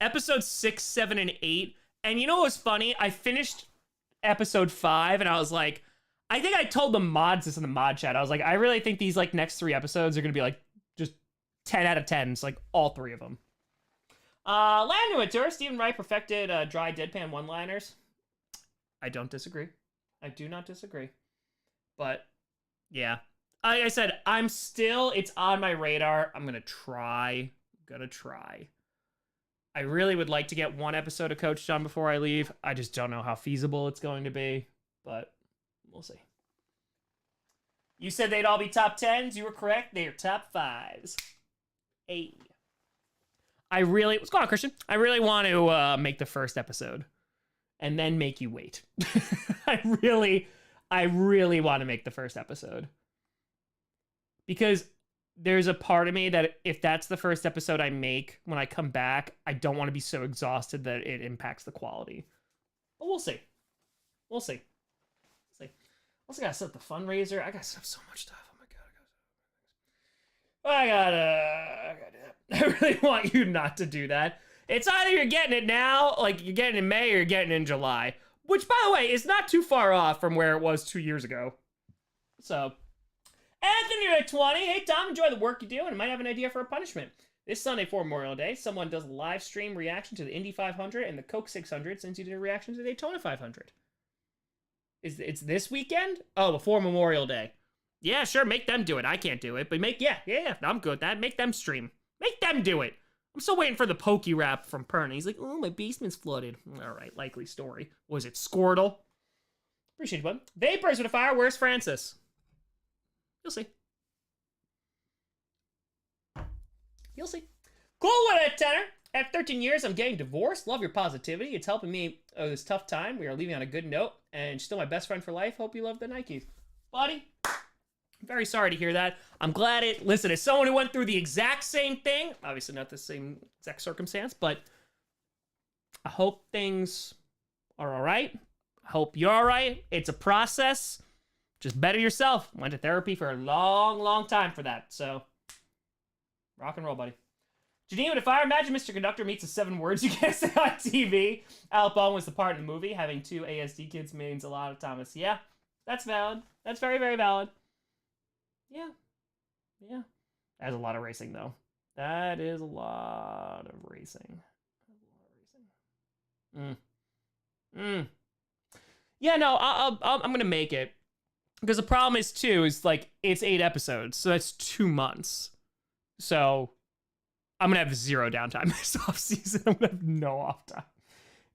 episodes 6, 7, and 8. And you know what was funny? I finished episode 5, and I was like, I think I told the mods this in the mod chat. I was like, I really think these like next 3 episodes are going to be like just 10 out of 10. It's like all 3 of them. Land to a tour. Stephen Wright perfected dry deadpan one-liners. I don't disagree. I do not disagree. But yeah, like I said, it's on my radar. I'm going to try. I really would like to get 1 episode of Coach done before I leave. I just don't know how feasible it's going to be, but we'll see. You said they'd all be top 10s. You were correct. They are top 5s. Hey. What's going on, Christian? I really want to make the first episode and then make you wait. I really want to make the first episode. Because there's a part of me that if that's the first episode I make when I come back, I don't want to be so exhausted that it impacts the quality. But we'll see. Also gotta set up the fundraiser. I gotta set up so much stuff. Oh my god, I gotta do that. I really want you not to do that. It's either you're getting it now, like you're getting it in May, or you're getting it in July. Which, by the way, is not too far off from where it was 2 years ago. So, Anthony at 20. Hey, Tom, enjoy the work you do, and might have an idea for a punishment. This Sunday for Memorial Day, someone does a live stream reaction to the Indy 500 and the Coke 600 since you did a reaction to the Daytona 500. It's this weekend? Oh, before Memorial Day. Yeah, sure, make them do it. I can't do it, but yeah, I'm good with that. Make them stream. Make them do it. I'm still waiting for the pokey rap from Pern. He's like, oh, my basement's flooded. All right, likely story. Was it Squirtle? Appreciate it, bud. Vapors with a fire. Where's Francis? You'll see. Cool with it, Tanner. At 13 years, I'm getting divorced. Love your positivity. It's helping me this tough time. We are leaving on a good note. And still my best friend for life. Hope you love the Nikes. Buddy, I'm very sorry to hear that. I'm glad listen, as someone who went through the exact same thing, obviously not the same exact circumstance, but I hope things are all right. I hope you're all right. It's a process. Just better yourself. Went to therapy for a long, long time for that. So, rock and roll, buddy. Janine, if I imagine Mr. Conductor meets the 7 words you can't say on TV. Alec Baldwin was the part in the movie. Having 2 ASD kids means a lot of Thomas. Yeah, that's valid. That's very, very valid. Yeah. That's a lot of racing, though. That is a lot of racing. Yeah, no, I'm gonna make it. Because the problem is, too, is like, it's 8 episodes, so that's 2 months. So I'm gonna have 0 downtime this offseason. I'm gonna have no off time.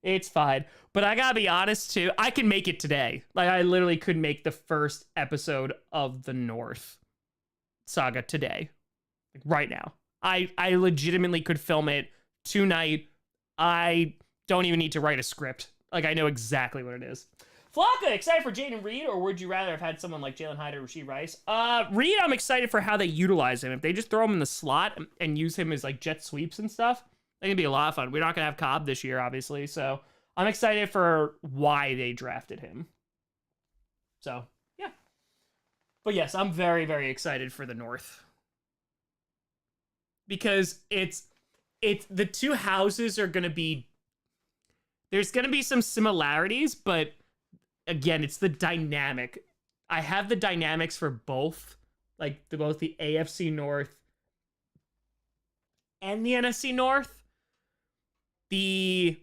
It's fine. But I gotta be honest, too. I can make it today. Like, I literally could make the first episode of the North saga today. Like, right now. I legitimately could film it tonight. I don't even need to write a script. Like, I know exactly what it is. Flocka, excited for Jaden Reed, or would you rather have had someone like Jalen Hyde or Rasheed Rice? Reed, I'm excited for how they utilize him. If they just throw him in the slot and use him as like jet sweeps and stuff, it's gonna be a lot of fun. We're not gonna have Cobb this year, obviously, so I'm excited for why they drafted him. So, yeah. But yes, I'm very, very excited for the North. Because it's the 2 houses are gonna be, there's gonna be some similarities, but again, it's the dynamic. I have the dynamics for both, like both the AFC North and the NFC North. The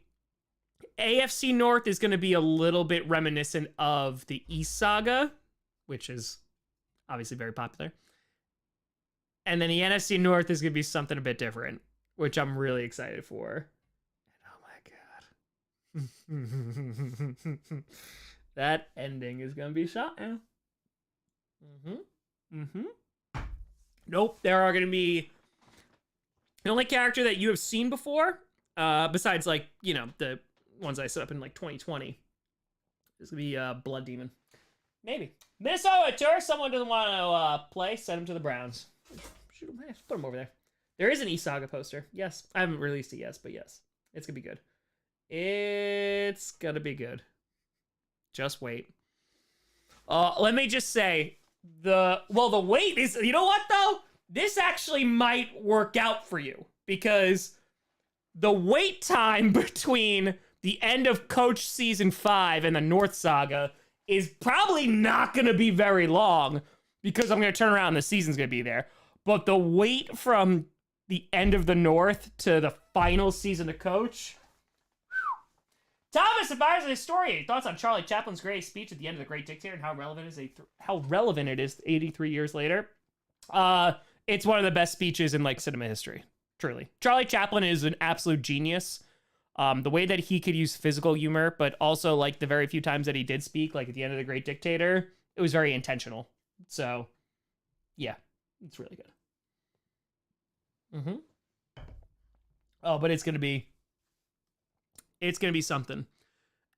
AFC North is going to be a little bit reminiscent of the East Saga, which is obviously very popular. And then the NFC North is going to be something a bit different, which I'm really excited for. And oh my god. That ending is going to be shot now. Nope, there are going to be the only character that you have seen before, besides like, you know, the ones I set up in like 2020, is going to be Blood Demon. Maybe. Minnesota tour, someone doesn't want to play, send him to the Browns. Shoot him, put him over there. There is an E-Saga poster. Yes, I haven't released it yet, but yes, it's going to be good. It's going to be good. Just wait. Let me just say, the wait is, you know what though? This actually might work out for you, because the wait time between the end of Coach Season 5 and the North Saga is probably not going to be very long, because I'm going to turn around and the season's going to be there. But the wait from the end of the North to the final season of Coach... Thomas, advisor, historian, thoughts on Charlie Chaplin's great speech at the end of The Great Dictator and how relevant it is 83 years later. It's one of the best speeches in like cinema history, truly. Charlie Chaplin is an absolute genius. The way that he could use physical humor, but also like the very few times that he did speak, like at the end of The Great Dictator, it was very intentional. So, yeah, it's really good. Oh, but it's gonna be something.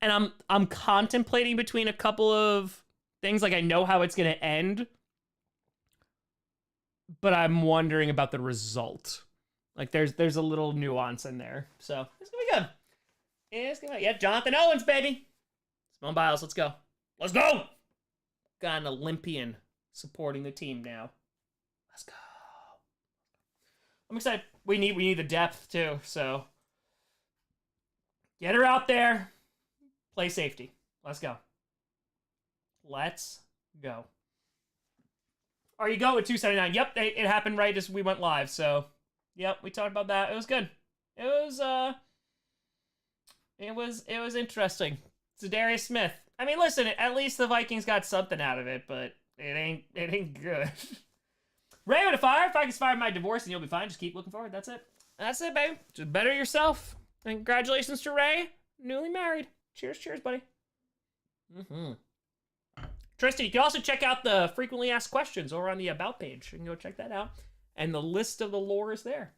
And I'm contemplating between a couple of things. Like, I know how it's gonna end, but I'm wondering about the result. Like, there's a little nuance in there. So it's gonna be good. It's gonna be, yeah, Jonathan Owens, baby. Simone Biles, let's go. Let's go! Got an Olympian supporting the team now. Let's go. I'm excited. We need the depth too, so get her out there. Play safety. Let's go. Let's go. Are you going with 279? Yep, it happened right as we went live, so yep, we talked about that. It was good. It was interesting. Za'Darius Smith. I mean, listen, at least the Vikings got something out of it, but it ain't good. Ray with a fire. If I can fire my divorce, and you'll be fine. Just keep looking forward. That's it. That's it, babe. Just better yourself. And congratulations to Ray, newly married. Cheers, buddy. Tristan, you can also check out the frequently asked questions over on the About page. You can go check that out. And the list of the lore is there.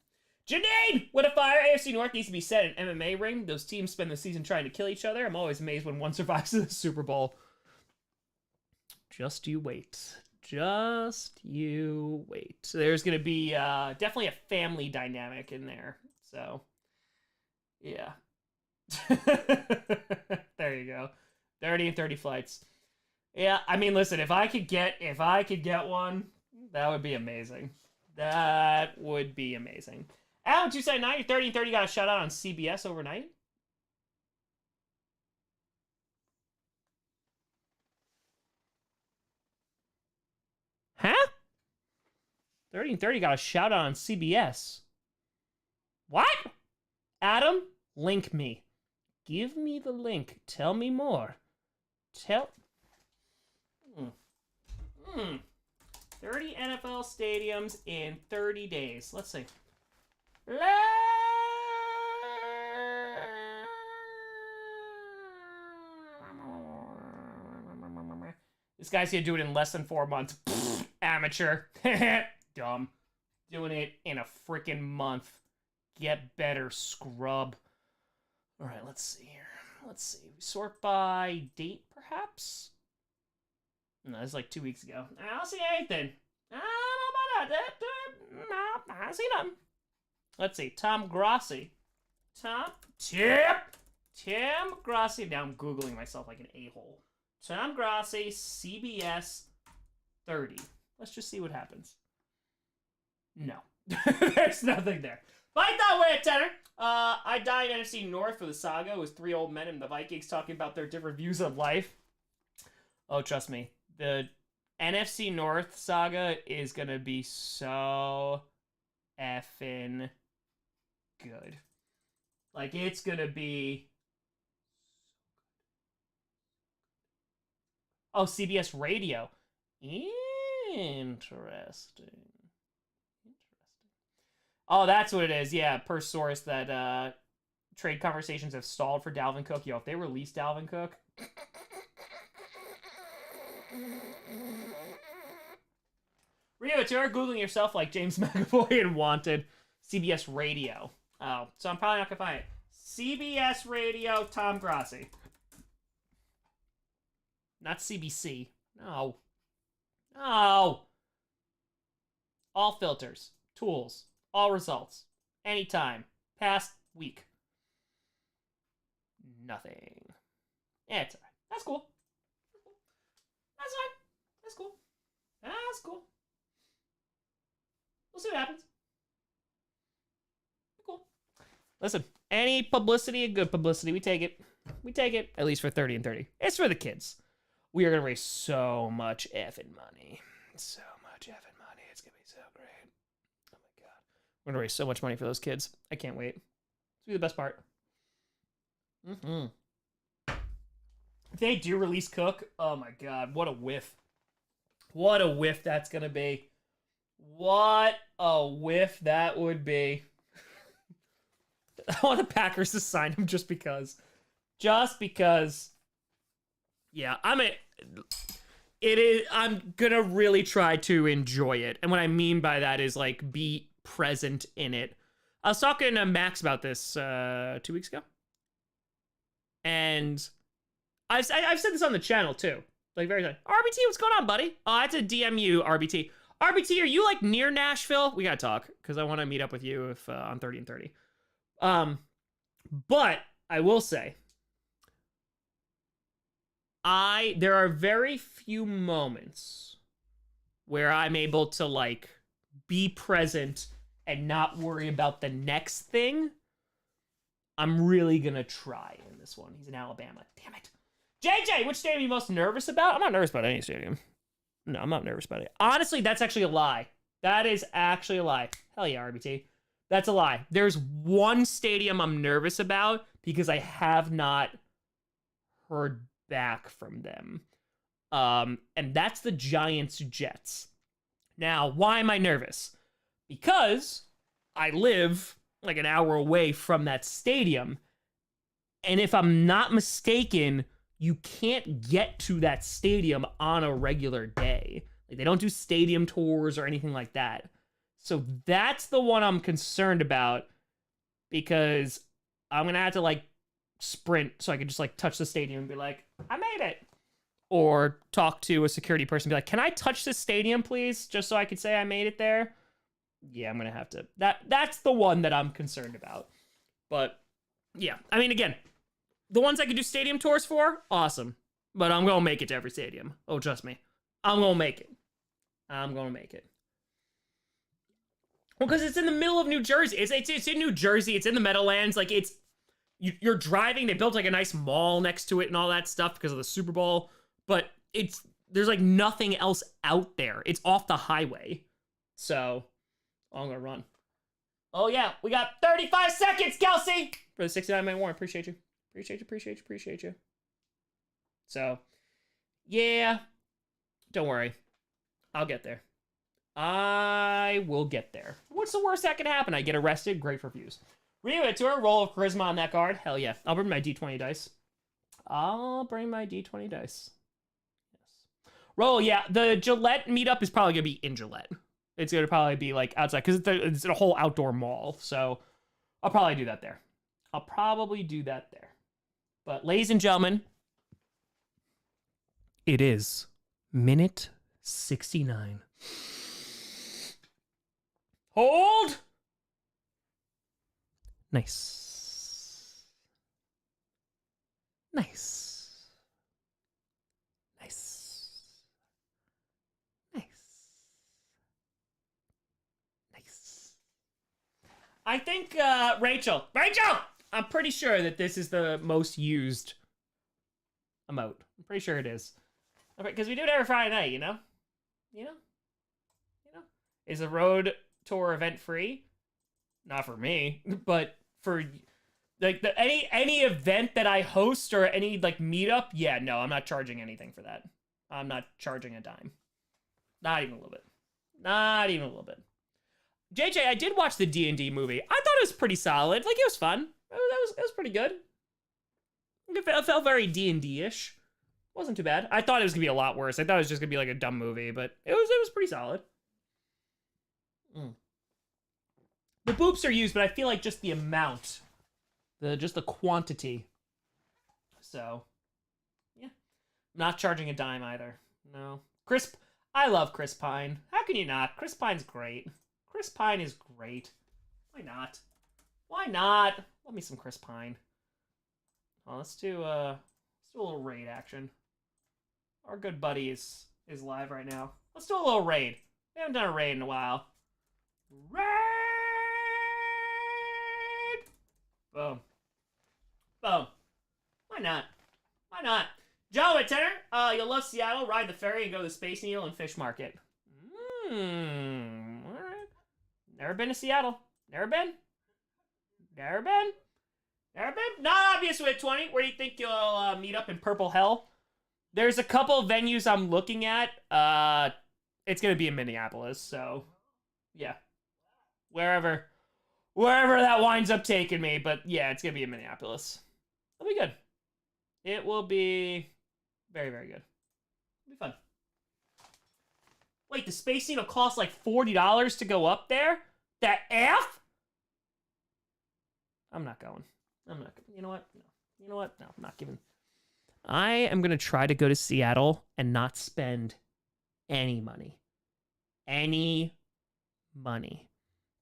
Janine! What a fire! AFC North needs to be set in MMA ring. Those teams spend the season trying to kill each other. I'm always amazed when one survives the Super Bowl. Just you wait. Just you wait. So there's going to be definitely a family dynamic in there. So, yeah. There you go. 30 and 30 flights. Yeah, I mean, listen, if I could get one, that would be amazing. That would be amazing. Alan, you say 90, 30 and 30 got a shout out on CBS overnight? Huh? 30 and 30 got a shout out on CBS. What? Adam, link me. Give me the link. Tell me more. 30 NFL stadiums in 30 days. Let's see. This guy's gonna do it in less than 4 months. Pfft, amateur. Dumb. Doing it in a freaking month. Get better, scrub. All right, let's see here. Let's see. We sort by date, perhaps? No, it's like 2 weeks ago. I don't see anything. I don't know about that. No, I don't see nothing. Let's see. Tom Grossi. Tim Grossi. Now I'm Googling myself like an a-hole. Tom Grossi, CBS 30. Let's just see what happens. No. There's nothing there. Fight that way, tenor. I died NFC North for the saga. It was 3 old men and the Vikings talking about their different views of life. Oh, trust me. The NFC North saga is going to be so effing good. Like, it's gonna be... Oh, CBS Radio. Interesting. Oh, that's what it is. Yeah, per source that trade conversations have stalled for Dalvin Cook. Yo, if they release Dalvin Cook... Rio, it's you're Googling yourself like James McAvoy and Wanted. CBS Radio. Oh, so I'm probably not going to find it. CBS Radio, Tom Grossi. Not CBC. No. No. All filters. Tools. All results. Anytime. Past week. Nothing. Yeah, it's alright. That's cool. That's fine. That's cool. That's cool. We'll see what happens. Cool. Listen, any publicity, good publicity, we take it. We take it, at least for 30 and 30. It's for the kids. We are going to raise so much effing money. So much effing money. It's going to be so great. Oh my God. We're going to raise so much money for those kids. I can't wait. It's going to be the best part. If they do release Cook, oh my God, what a whiff. What a whiff that's going to be. What a whiff that would be. I want the Packers to sign him just because. Just because. Yeah, I'm gonna really try to enjoy it. And what I mean by that is like be present in it. I was talking to Max about this 2 weeks ago. And I've said this on the channel too. Like very like, RBT, what's going on, buddy? Oh, I had to DM you, RBT. RBT, are you like near Nashville? We gotta talk because I want to meet up with you if on 30 and 30. But I will say, there are very few moments where I'm able to like be present and not worry about the next thing. I'm really gonna try in this one. He's in Alabama. Damn it. JJ, which stadium are you most nervous about? I'm not nervous about any stadium. No, I'm not nervous about it. Honestly, that's actually a lie. That is actually a lie. Hell yeah, RBT. That's a lie. There's one stadium I'm nervous about because I have not heard back from them. And that's the Giants-Jets. Now, why am I nervous? Because I live like an hour away from that stadium. And if I'm not mistaken, you can't get to that stadium on a regular day. Like, they don't do stadium tours or anything like that. So that's the one I'm concerned about because I'm going to have to like sprint so I can just like touch the stadium and be like, I made it. Or talk to a security person and be like, can I touch this stadium, please? Just so I could say I made it there. Yeah, I'm going to have to. That's the one that I'm concerned about. But yeah, I mean, again, the ones I could do stadium tours for, awesome. But I'm going to make it to every stadium. Oh, trust me. I'm going to make it. I'm going to make it. Well, because it's in the middle of New Jersey. It's in New Jersey. It's in the Meadowlands. Like, you're driving. They built like a nice mall next to it and all that stuff because of the Super Bowl. But there's like nothing else out there. It's off the highway. So, I'm going to run. Oh, yeah. We got 35 seconds, Kelsey, for the 69-man war. Appreciate you. Appreciate you. So, yeah. Don't worry. I'll get there. I will get there. What's the worst that can happen? I get arrested. Great for views. Rio, it's a roll of charisma on that card. Hell yeah. I'll bring my D20 dice. Yes. Roll, yeah. The Gillette meetup is probably going to be in Gillette. It's going to probably be like outside because it's a whole outdoor mall. So I'll probably do that there. But ladies and gentlemen, it is minute 69. Hold. Nice. I think Rachel, I'm pretty sure that this is the most used emote. I'm pretty sure it is. Because we do it every Friday night, you know? Is a road tour event free? Not for me, but for Like any event that I host or any like meetup, yeah, no, I'm not charging anything for that. I'm not charging a dime. Not even a little bit. Not even a little bit. JJ, I did watch the D&D movie. I thought it was pretty solid. Like, it was fun. It was pretty good. It felt very D&D-ish. Wasn't too bad. I thought it was gonna be a lot worse. I thought it was just gonna be like a dumb movie, but it was pretty solid. The boops are used, but I feel like just the amount, just the quantity. So, yeah, not charging a dime either. No, I love Chris Pine. How can you not? Chris Pine's great. Chris Pine is great. Why not? Why not? Love me some Chris Pine. Oh, let's do a little raid action. Our good buddy is live right now. Let's do a little raid. We haven't done a raid in a while. Raid! Boom. Boom. Why not? Why not? Joe Tenor, you'll love Seattle, ride the ferry, and go to the Space Needle and Fish Market. Alright. Never been to Seattle. Never been? Never been? Never been? Not obvious with 20. Where do you think you'll meet up in Purple Hell? There's a couple venues I'm looking at. It's gonna be in Minneapolis, so yeah. Wherever that winds up taking me, but yeah, it's gonna be in Minneapolis. It'll be good. It will be very, very good. It'll be fun. Wait, the Space Needle costs like $40 to go up there? That F? I'm not going. You know what? No. You know what? No, I'm not giving. I am going to try to go to Seattle and not spend any money. Any money.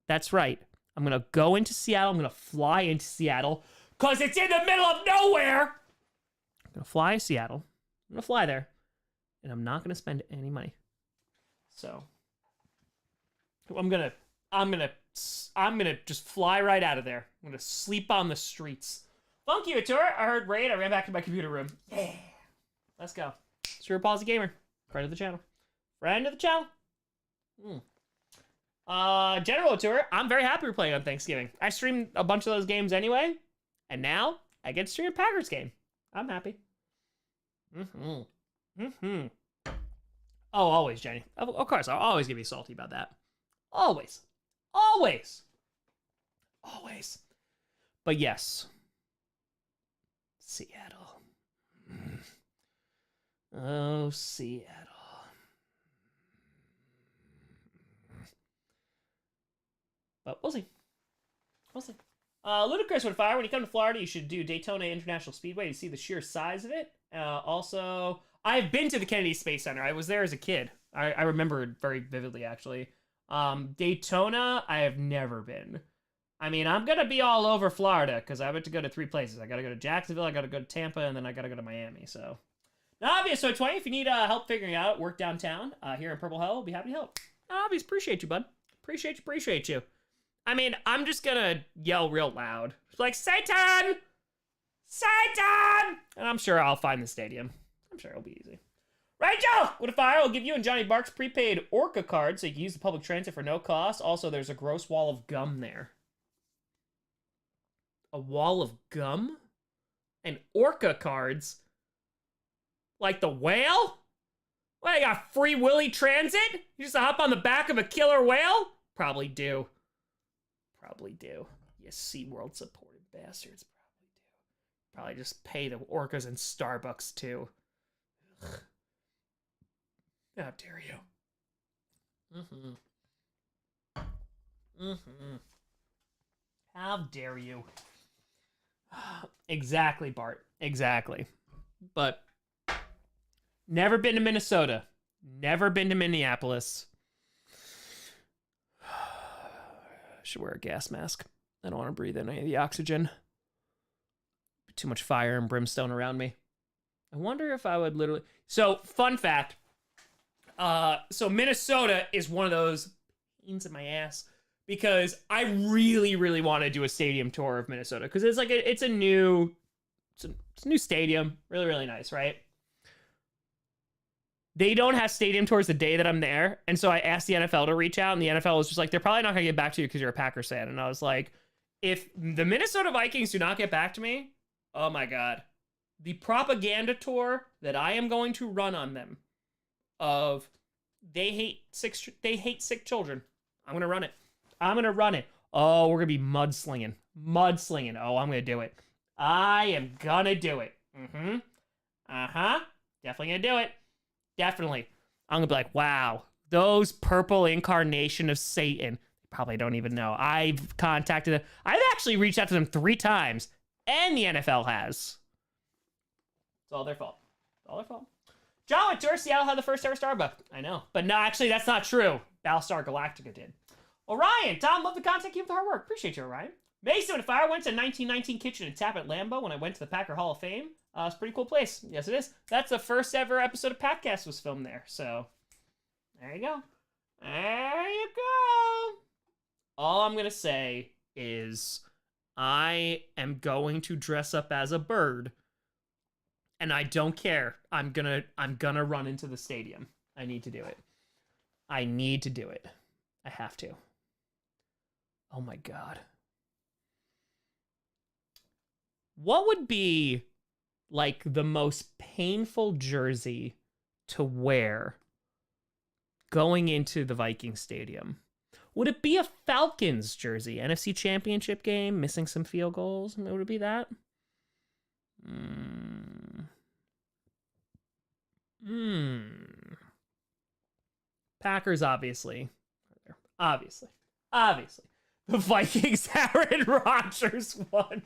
That's right. I'm going to go into Seattle. I'm going to fly into Seattle because it's in the middle of nowhere. I'm going to fly to Seattle. I'm going to fly there. And I'm not going to spend any money. So I'm going to just fly right out of there. I'm going to sleep on the streets. Funky Tour. I heard raid. I ran back to my computer room. Yeah. Let's go. Sure, Paul's a gamer. Friend of the channel. Friend of the channel. General Tour. I'm very happy we're playing on Thanksgiving. I streamed a bunch of those games anyway. And now I get to stream a Packers game. I'm happy. Oh, always, Jenny. Of course, I'll always give you salty about that. Always. Always. Always. But yes. Seattle. Oh, Seattle. But we'll see. We'll see. Ludacris would fire. When you come to Florida, you should do Daytona International Speedway to see the sheer size of it. Also, I've been to the Kennedy Space Center. I was there as a kid. I remember it very vividly, actually. Daytona, I have never been. I mean, I'm going to be all over Florida because I went to go to 3 places. I got to go to Jacksonville, I got to go to Tampa, and then I got to go to Miami. So, Obvious, so 20, if you need help figuring out work downtown here in Purple Hell, we'll be happy to help. Obvious, appreciate you, bud. Appreciate you. I mean, I'm just going to yell real loud. It's like, Satan! Satan! And I'm sure I'll find the stadium. I'm sure it'll be easy. Rachel! With a fire, I'll give you and Johnny Barks prepaid Orca card so you can use the public transit for no cost. Also, there's a gross wall of gum there. A wall of gum? And Orca cards? Like the whale? What, I got free Willy transit? You just hop on the back of a killer whale? Probably do. You SeaWorld supported bastards. Probably just pay the orcas in Starbucks too. Ugh. How dare you? How dare you? Exactly, Bart. Exactly. But never been to Minnesota. Never been to Minneapolis. Should wear a gas mask. I don't want to breathe in any of the oxygen. Too much fire and brimstone around me. I wonder if I would literally... So, fun fact. So Minnesota is one of those pains in my ass because I really, really want to do a stadium tour of Minnesota because it's like it's a new stadium, really, really nice, right? They don't have stadium tours the day that I'm there, and so I asked the NFL to reach out, and the NFL was just like, they're probably not gonna get back to you because you're a Packers fan, and I was like, if the Minnesota Vikings do not get back to me, oh my God. The propaganda tour that I am going to run on them of they hate sick children. I'm going to run it. I'm going to run it. Oh, we're going to be mudslinging. Mudslinging. Oh, I'm going to do it. I am going to do it. Mm-hmm. Uh-huh. Definitely going to do it. Definitely. I'm going to be like, wow, those purple incarnation of Satan. Probably don't even know. I've contacted them. I've actually reached out to them 3 times, and the NFL has. It's all their fault. It's all their fault. John went to Seattle had the first ever Starbucks. I know. But no, actually, that's not true. Battlestar Galactica did. Orion, Tom, love the content. Keep up the hard work. Appreciate you, Orion. Mason, if I went to 1919 Kitchen and Tap at Lambeau when I went to the Packer Hall of Fame, it's a pretty cool place. Yes, it is. That's the first ever episode of Patcast was filmed there. So, there you go. There you go. All I'm going to say is I am going to dress up as a bird. And I don't care. I'm gonna run into the stadium. I need to do it. I need to do it. I have to. Oh my God. What would be like the most painful jersey to wear going into the Vikings stadium? Would it be a Falcons jersey? NFC Championship game, missing some field goals? Would it be that? Packers, obviously. Obviously. The Vikings, Aaron Rodgers won.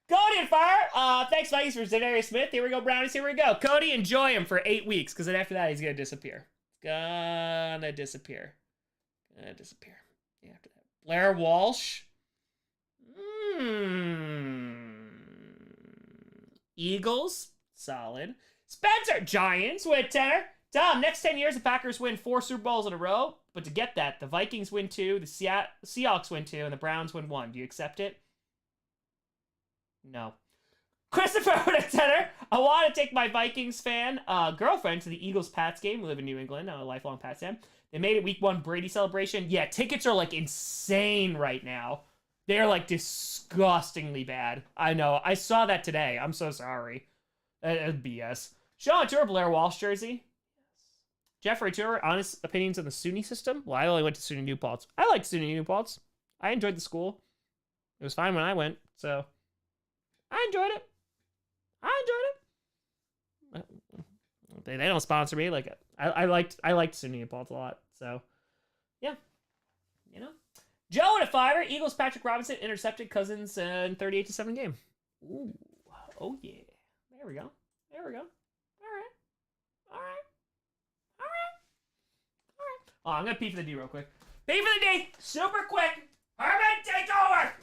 Cody and Fire. Thanks, Vikings, for Za'Darius Smith. Here we go, Brownies. Here we go. Cody, enjoy him for 8 weeks, because then after that, he's going to disappear. Gonna disappear. Yeah, after that. Blair Walsh. Eagles. Solid. Spencer. Giants with tenor. Tom, next 10 years, the Packers win 4 Super Bowls in a row. But to get that, the Vikings win 2, the Seahawks win 2, and the Browns win 1. Do you accept it? No. Christopher with a tenor. I want to take my Vikings fan girlfriend to the Eagles-Pats game. We live in New England. I'm a lifelong Pats fan. They made it week 1 Brady celebration. Yeah, tickets are like insane right now. They're like disgustingly bad. I know. I saw that today. I'm so sorry. BS. Sean Tour, Blair Walsh jersey. Jeffrey Tour, honest opinions on the SUNY system? Well, I only went to SUNY New Paltz. I liked SUNY New Paltz. I enjoyed the school. It was fine when I went, so I enjoyed it. They don't sponsor me. Like I liked SUNY New Paltz a lot. So yeah, you know. Joe and a 5er. Eagles Patrick Robinson intercepted Cousins in 38-7 game. Ooh, oh yeah. There we go. All right. Oh, I'm gonna pee for the D real quick. Pee for the D, super quick. Herman, take over.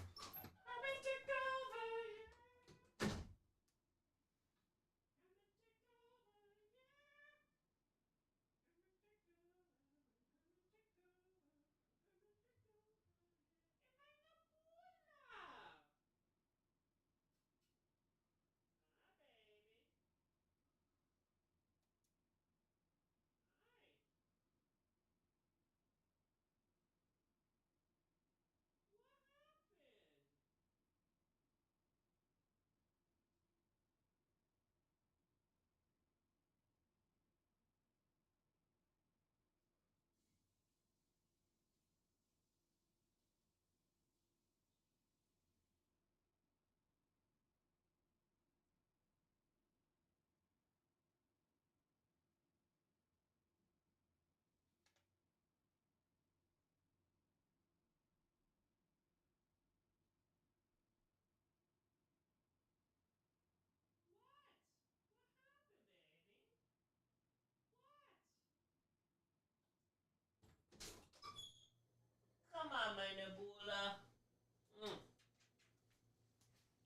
Come on, my Nabula.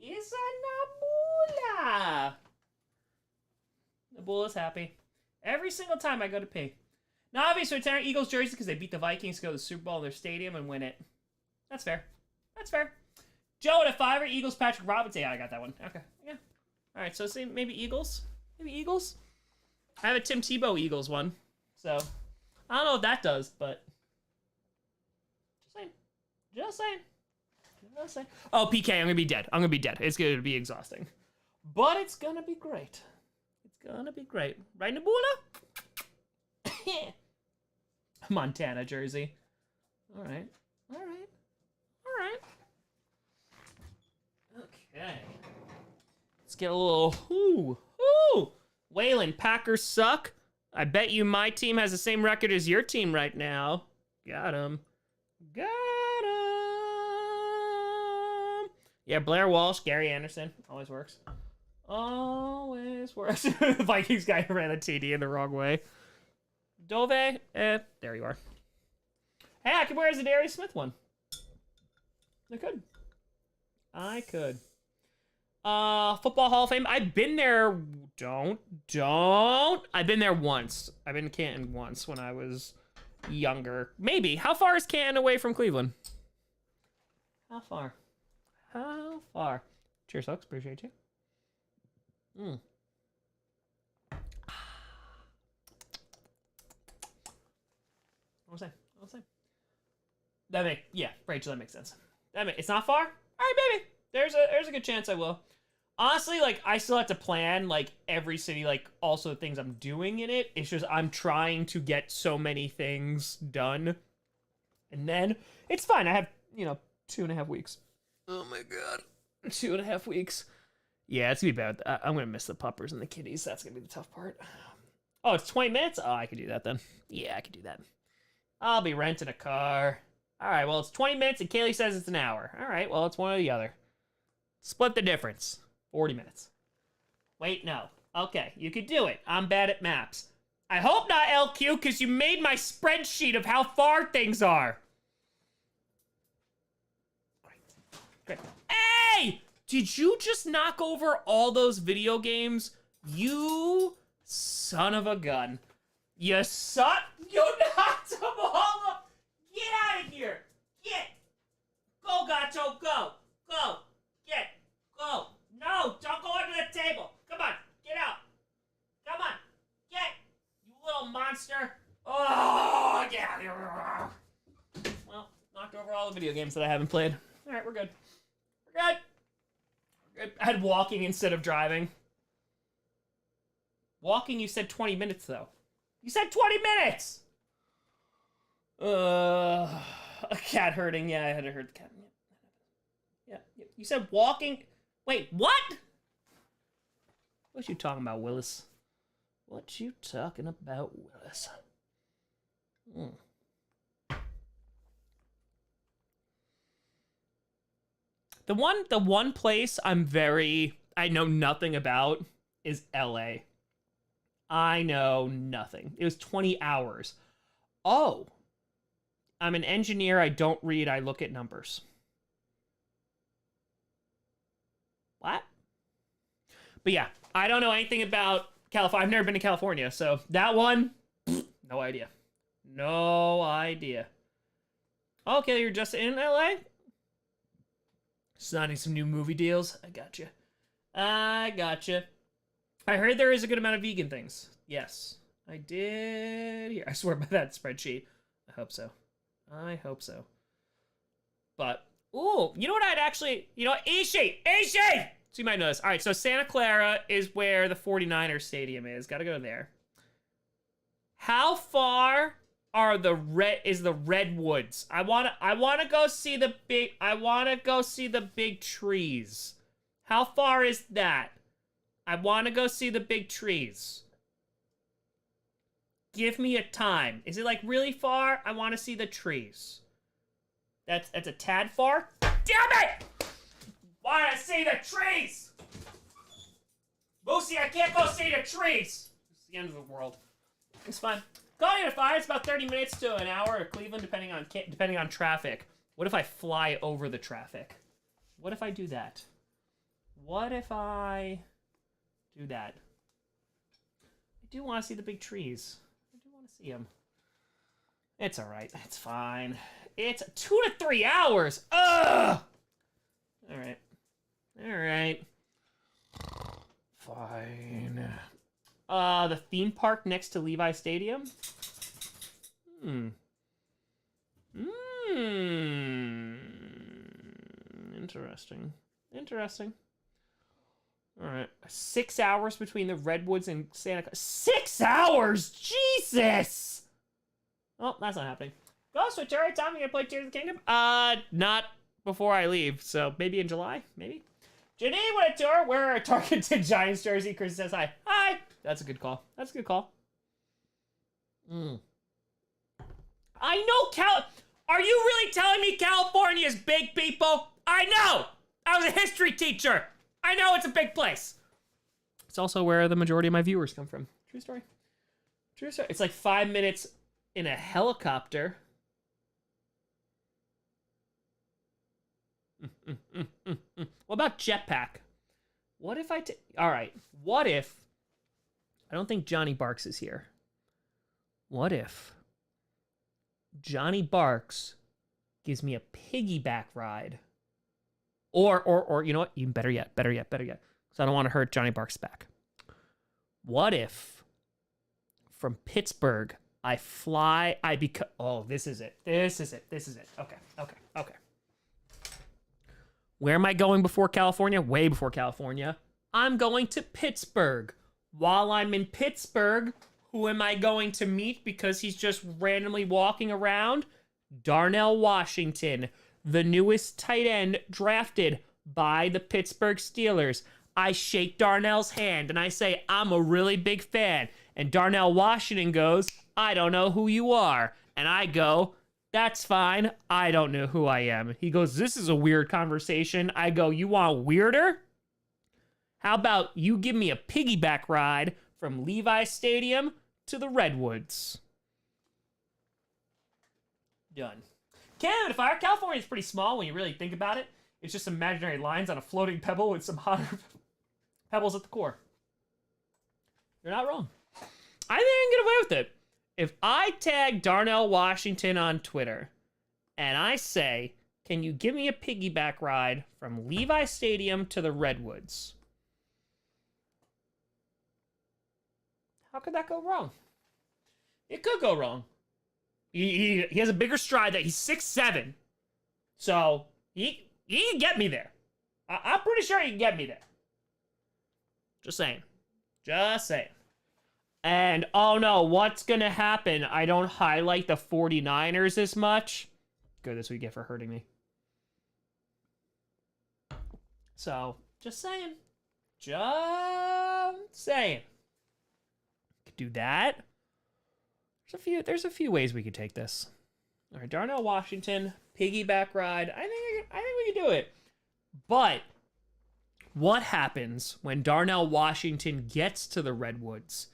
It's a Nabula. Nabula's happy. Every single time I go to pee. Now, obviously, it's our Eagles jersey because they beat the Vikings to go to the Super Bowl in their stadium and win it. That's fair. Joe at a 5er. Eagles Patrick Robinson. Yeah, I got that one. Okay. Yeah. All right, so say maybe Eagles. I have a Tim Tebow Eagles one. So, I don't know what that does, but... Just saying. I'll say. Oh, PK, I'm gonna be dead. I'm gonna be dead. It's gonna be exhausting. But it's gonna be great. It's gonna be great. Right, Nabula? Montana jersey. All right. All right. All right. Okay. Let's get a little. Ooh. Ooh. Waylon, Packers suck. I bet you my team has the same record as your team right now. Got him. Got him. Yeah, Blair Walsh, Gary Anderson. Always works. Always works. The Vikings guy ran a TD in the wrong way. Dove, there you are. Hey, I could wear a Za'Darius Smith one. I could. Football Hall of Fame. I've been there. Don't. I've been there once. I've been to Canton once when I was younger. Maybe. How far is Canton away from Cleveland? How far? Cheers, folks. Appreciate you. What was I? Rachel, that makes sense. It's not far? All right, baby. There's a good chance I will. Honestly, like, I still have to plan, like, every city, like, also things I'm doing in it. It's just I'm trying to get so many things done. And then, it's fine. I have, 2.5 weeks. Oh, my God. 2.5 weeks. Yeah, it's going to be bad. I'm going to miss the puppers and the kitties. That's going to be the tough part. Oh, it's 20 minutes? Oh, I could do that then. Yeah, I could do that. I'll be renting a car. All right, well, it's 20 minutes, and Kaylee says it's an hour. All right, well, it's one or the other. Split the difference. 40 minutes. Wait, no. Okay, you could do it. I'm bad at maps. I hope not, LQ, because you made my spreadsheet of how far things are. Great. Hey! Did you just knock over all those video games? You son of a gun. You knocked them all up. Get out of here. Get. Go, Gato. Go. Get. Go. No, don't go under the table. Come on. Get out. Come on. Get. You little monster. Oh, get out of here. Well, knocked over all the video games that I haven't played. All right, we're good. We're good. I had walking instead of driving. Walking, you said 20 minutes, though. You said 20 minutes! A cat herding. Yeah, I had to herd the cat. Yeah. You said walking. Wait, what? What you talking about, Willis? What you talking about, Willis? The one place I know nothing about is LA. I know nothing. It was 20 hours. Oh. I'm an engineer. I don't read. I look at numbers. What? But yeah, I don't know anything about California. I've never been to California, so that one, no idea. No idea. Okay, you're just in LA? Signing some new movie deals. I gotcha. I heard there is a good amount of vegan things. Yes, I did hear. I swear by that spreadsheet. I hope so. But, ooh, you know what I'd actually, Ishi! So you might know this. All right, so Santa Clara is where the 49ers stadium is. Gotta go there. How far are the redwoods? I wanna go see the big trees. How far is that? I wanna go see the big trees. Give me a time. Is it like really far? I wanna see the trees. That's a tad far. Damn it! Wanna see the trees! Moosey, I can't go see the trees! It's the end of the world. It's fine. Going to fire. It's about 30 minutes to an hour to Cleveland, depending on traffic. What if I fly over the traffic? What if I do that? I do want to see the big trees. I do want to see them. It's all right. It's fine. It's 2 to 3 hours. Ugh. All right. Fine. The theme park next to Levi Stadium. Interesting. All right. 6 hours between the Redwoods and Santa Clara. 6 hours? Jesus! Oh, that's not happening. Go switch every time you gonna play Tears of the Kingdom? Not before I leave, so maybe in July, maybe. Janine went a tour. Wear a Targeted Giants jersey. Chris says hi. Hi! That's a good call. I know Are you really telling me California is big, people? I know! I was a history teacher. I know it's a big place. It's also where the majority of my viewers come from. True story. It's like 5 minutes in a helicopter. What about jetpack? What if all right. What if, I don't think Johnny Barks is here. What if Johnny Barks gives me a piggyback ride? Or you know what? Even better yet. Because I don't want to hurt Johnny Barks' back. What if from Pittsburgh oh, this is it. Okay. Where am I going before California? Way before California. I'm going to Pittsburgh. While I'm in Pittsburgh, who am I going to meet because he's just randomly walking around? Darnell Washington, the newest tight end drafted by the Pittsburgh Steelers. I shake Darnell's hand and I say, I'm a really big fan. And Darnell Washington goes, I don't know who you are. And I go, that's fine. I don't know who I am. He goes, this is a weird conversation. I go, you want weirder? How about you give me a piggyback ride from Levi Stadium to the Redwoods? Done. Canada Fire. California is pretty small when you really think about it. It's just imaginary lines on a floating pebble with some hotter pebbles at the core. You're not wrong. I think I can get away with it. If I tag Darnell Washington on Twitter and I say, can you give me a piggyback ride from Levi Stadium to the Redwoods? How could that go wrong? It could go wrong. He has a bigger stride that he's 6'7". So he can get me there. I'm pretty sure he can get me there. Just saying. And, oh no, what's going to happen? I don't highlight the 49ers as much. Good, that's what you get for hurting me. So, just saying. Could do that. There's a few ways we could take this. All right, Darnell Washington, piggyback ride. I think we can do it. But what happens when Darnell Washington gets to the Redwoods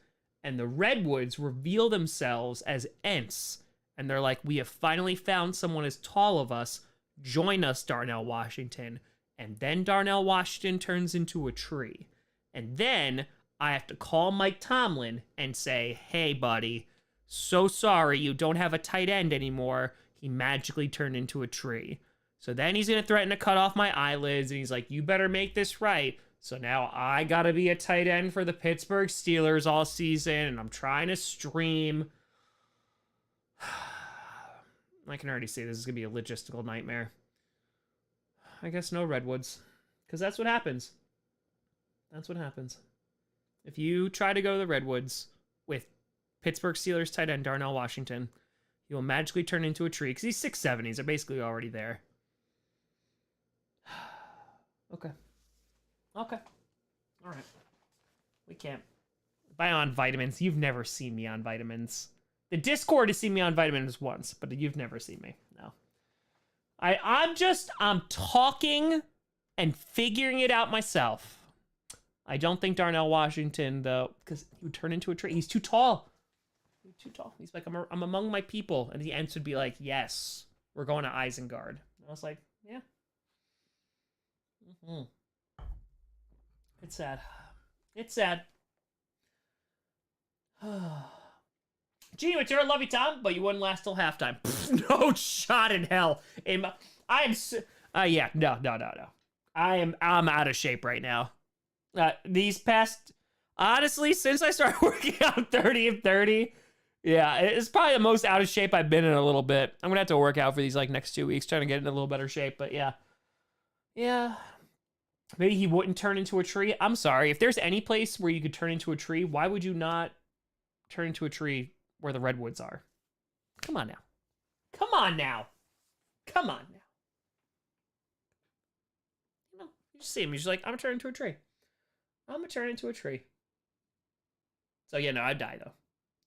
and the Redwoods reveal themselves as Ents, and they're like, we have finally found someone as tall of us. Join us, Darnell Washington. And then Darnell Washington turns into a tree. And then I have to call Mike Tomlin and say, hey, buddy, so sorry you don't have a tight end anymore. He magically turned into a tree. So then he's going to threaten to cut off my eyelids, and he's like, you better make this right. So now I got to be a tight end for the Pittsburgh Steelers all season, and I'm trying to stream. I can already see this is going to be a logistical nightmare. I guess no Redwoods, because that's what happens. If you try to go to the Redwoods with Pittsburgh Steelers tight end Darnell Washington, he will magically turn into a tree, because he's 6'7". He's basically already there. Okay. All right. We can't. Buy on vitamins. You've never seen me on vitamins. The Discord has seen me on vitamins once, but you've never seen me. No. I'm talking and figuring it out myself. I don't think Darnell Washington, though, because he would turn into a tree. He's too tall. He's like, I'm among my people. And the Ents would be like, yes, we're going to Isengard. And I was like, yeah. Mm-hmm. It's sad. Genie Mature, love you, Tom, but you wouldn't last till halftime. No shot in hell. No. I'm out of shape right now. Honestly, since I started working out 30 of 30, yeah, it's probably the most out of shape I've been in a little bit. I'm gonna have to work out for these next 2 weeks, trying to get in a little better shape, but yeah. Yeah. Maybe he wouldn't turn into a tree. I'm sorry. If there's any place where you could turn into a tree, why would you not turn into a tree where the redwoods are? Come on now. Come on now. Come on now. You know, you just see him. He's just like, I'm gonna turn into a tree. I'm gonna turn into a tree. So yeah, no, I'd die though.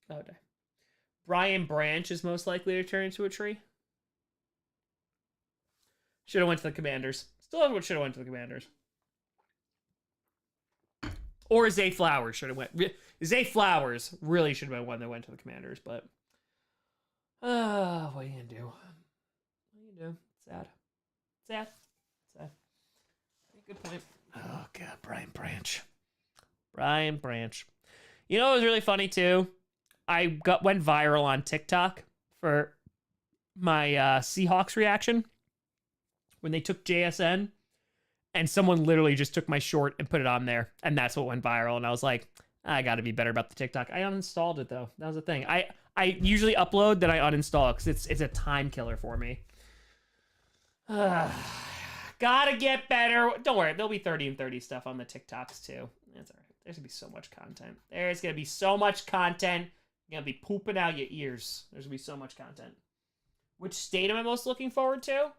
I would die. Brian Branch is most likely to turn into a tree. Should have went to the Commanders. Still should have went to the Commanders. Or Zay Flowers should have went. Zay Flowers really should have been one that went to the Commanders, but what are you gonna do? What are you gonna do? Sad. Sad. Sad. Good point. Oh god, Brian Branch. Brian Branch. You know what was really funny too? I went viral on TikTok for my Seahawks reaction when they took JSN, and someone literally just took my short and put it on there, and that's what went viral. And I was like, I got to be better about the TikTok. I uninstalled it though. That was the thing. I usually upload, then I uninstall because it's a time killer for me. Gotta get better. Don't worry, there'll be 30 and 30 stuff on the TikToks too. That's all right. There's gonna be so much content. There's gonna be so much content. You're gonna be pooping out your ears. There's gonna be so much content. Which state am I most looking forward to?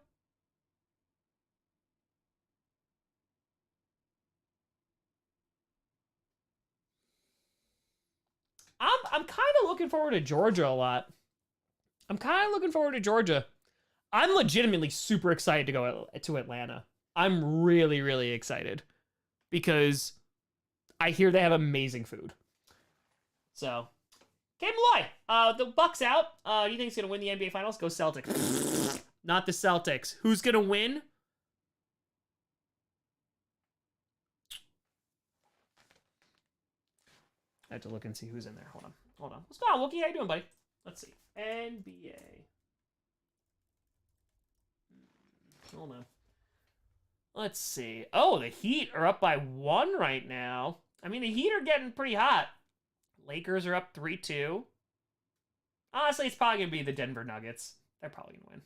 I'm kind of looking forward to Georgia a lot. I'm kind of looking forward to Georgia. I'm legitimately super excited to go to Atlanta. I'm really, really excited because I hear they have amazing food. So, Gabe Malloy, the Bucks out. Do you think he's going to win the NBA Finals? Go Celtics. Not the Celtics. Who's going to win? I have to look and see who's in there. Hold on. What's going on, Wookie? How you doing, buddy? Let's see. NBA. Hold on. Let's see. Oh, the Heat are up by 1 right now. I mean, the Heat are getting pretty hot. Lakers are up 3-2. Honestly, it's probably going to be the Denver Nuggets. They're probably going to win.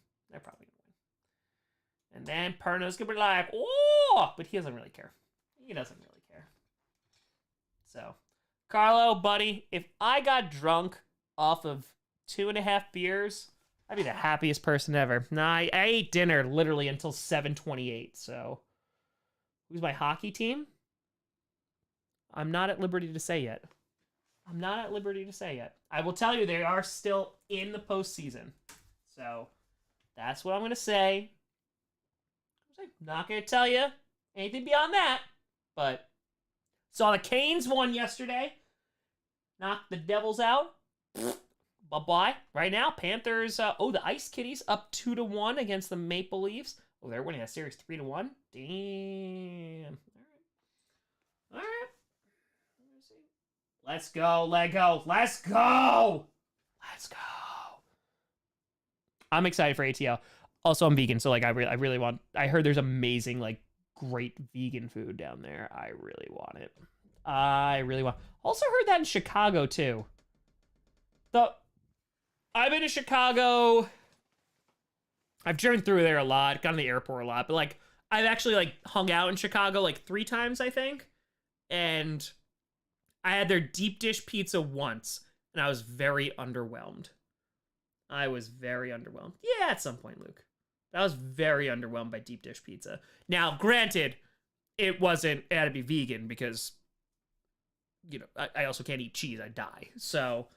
And then Perno's going to be like, oh! But he doesn't really care. So, Carlo, buddy, if I got drunk off of 2.5 beers, I'd be the happiest person ever. Nah, I ate dinner literally until 7:28, so... Who's my hockey team? I'm not at liberty to say yet. I will tell you, they are still in the postseason. So, that's what I'm going to say. I'm not going to tell you anything beyond that, but... Saw the Canes won yesterday. Knocked the Devils out. Bye-bye. Right now, Panthers... the Ice Kitties up 2-1 against the Maple Leafs. Oh, they're winning that series 3-1. Damn. All right. Let's go, Lego. Let's go. I'm excited for ATL. Also, I'm vegan, so like I really want... I heard there's amazing, like, great vegan food down there. I really want it. Also heard that in Chicago, too. I've been to Chicago. I've driven through there a lot, gone to the airport a lot, but like I've actually like hung out in Chicago like 3 times, I think. And I had their deep dish pizza once, and I was very underwhelmed. Yeah, at some point, Luke. I was very underwhelmed by deep dish pizza. Now, granted, it had to be vegan because, you know, I also can't eat cheese. I die. So,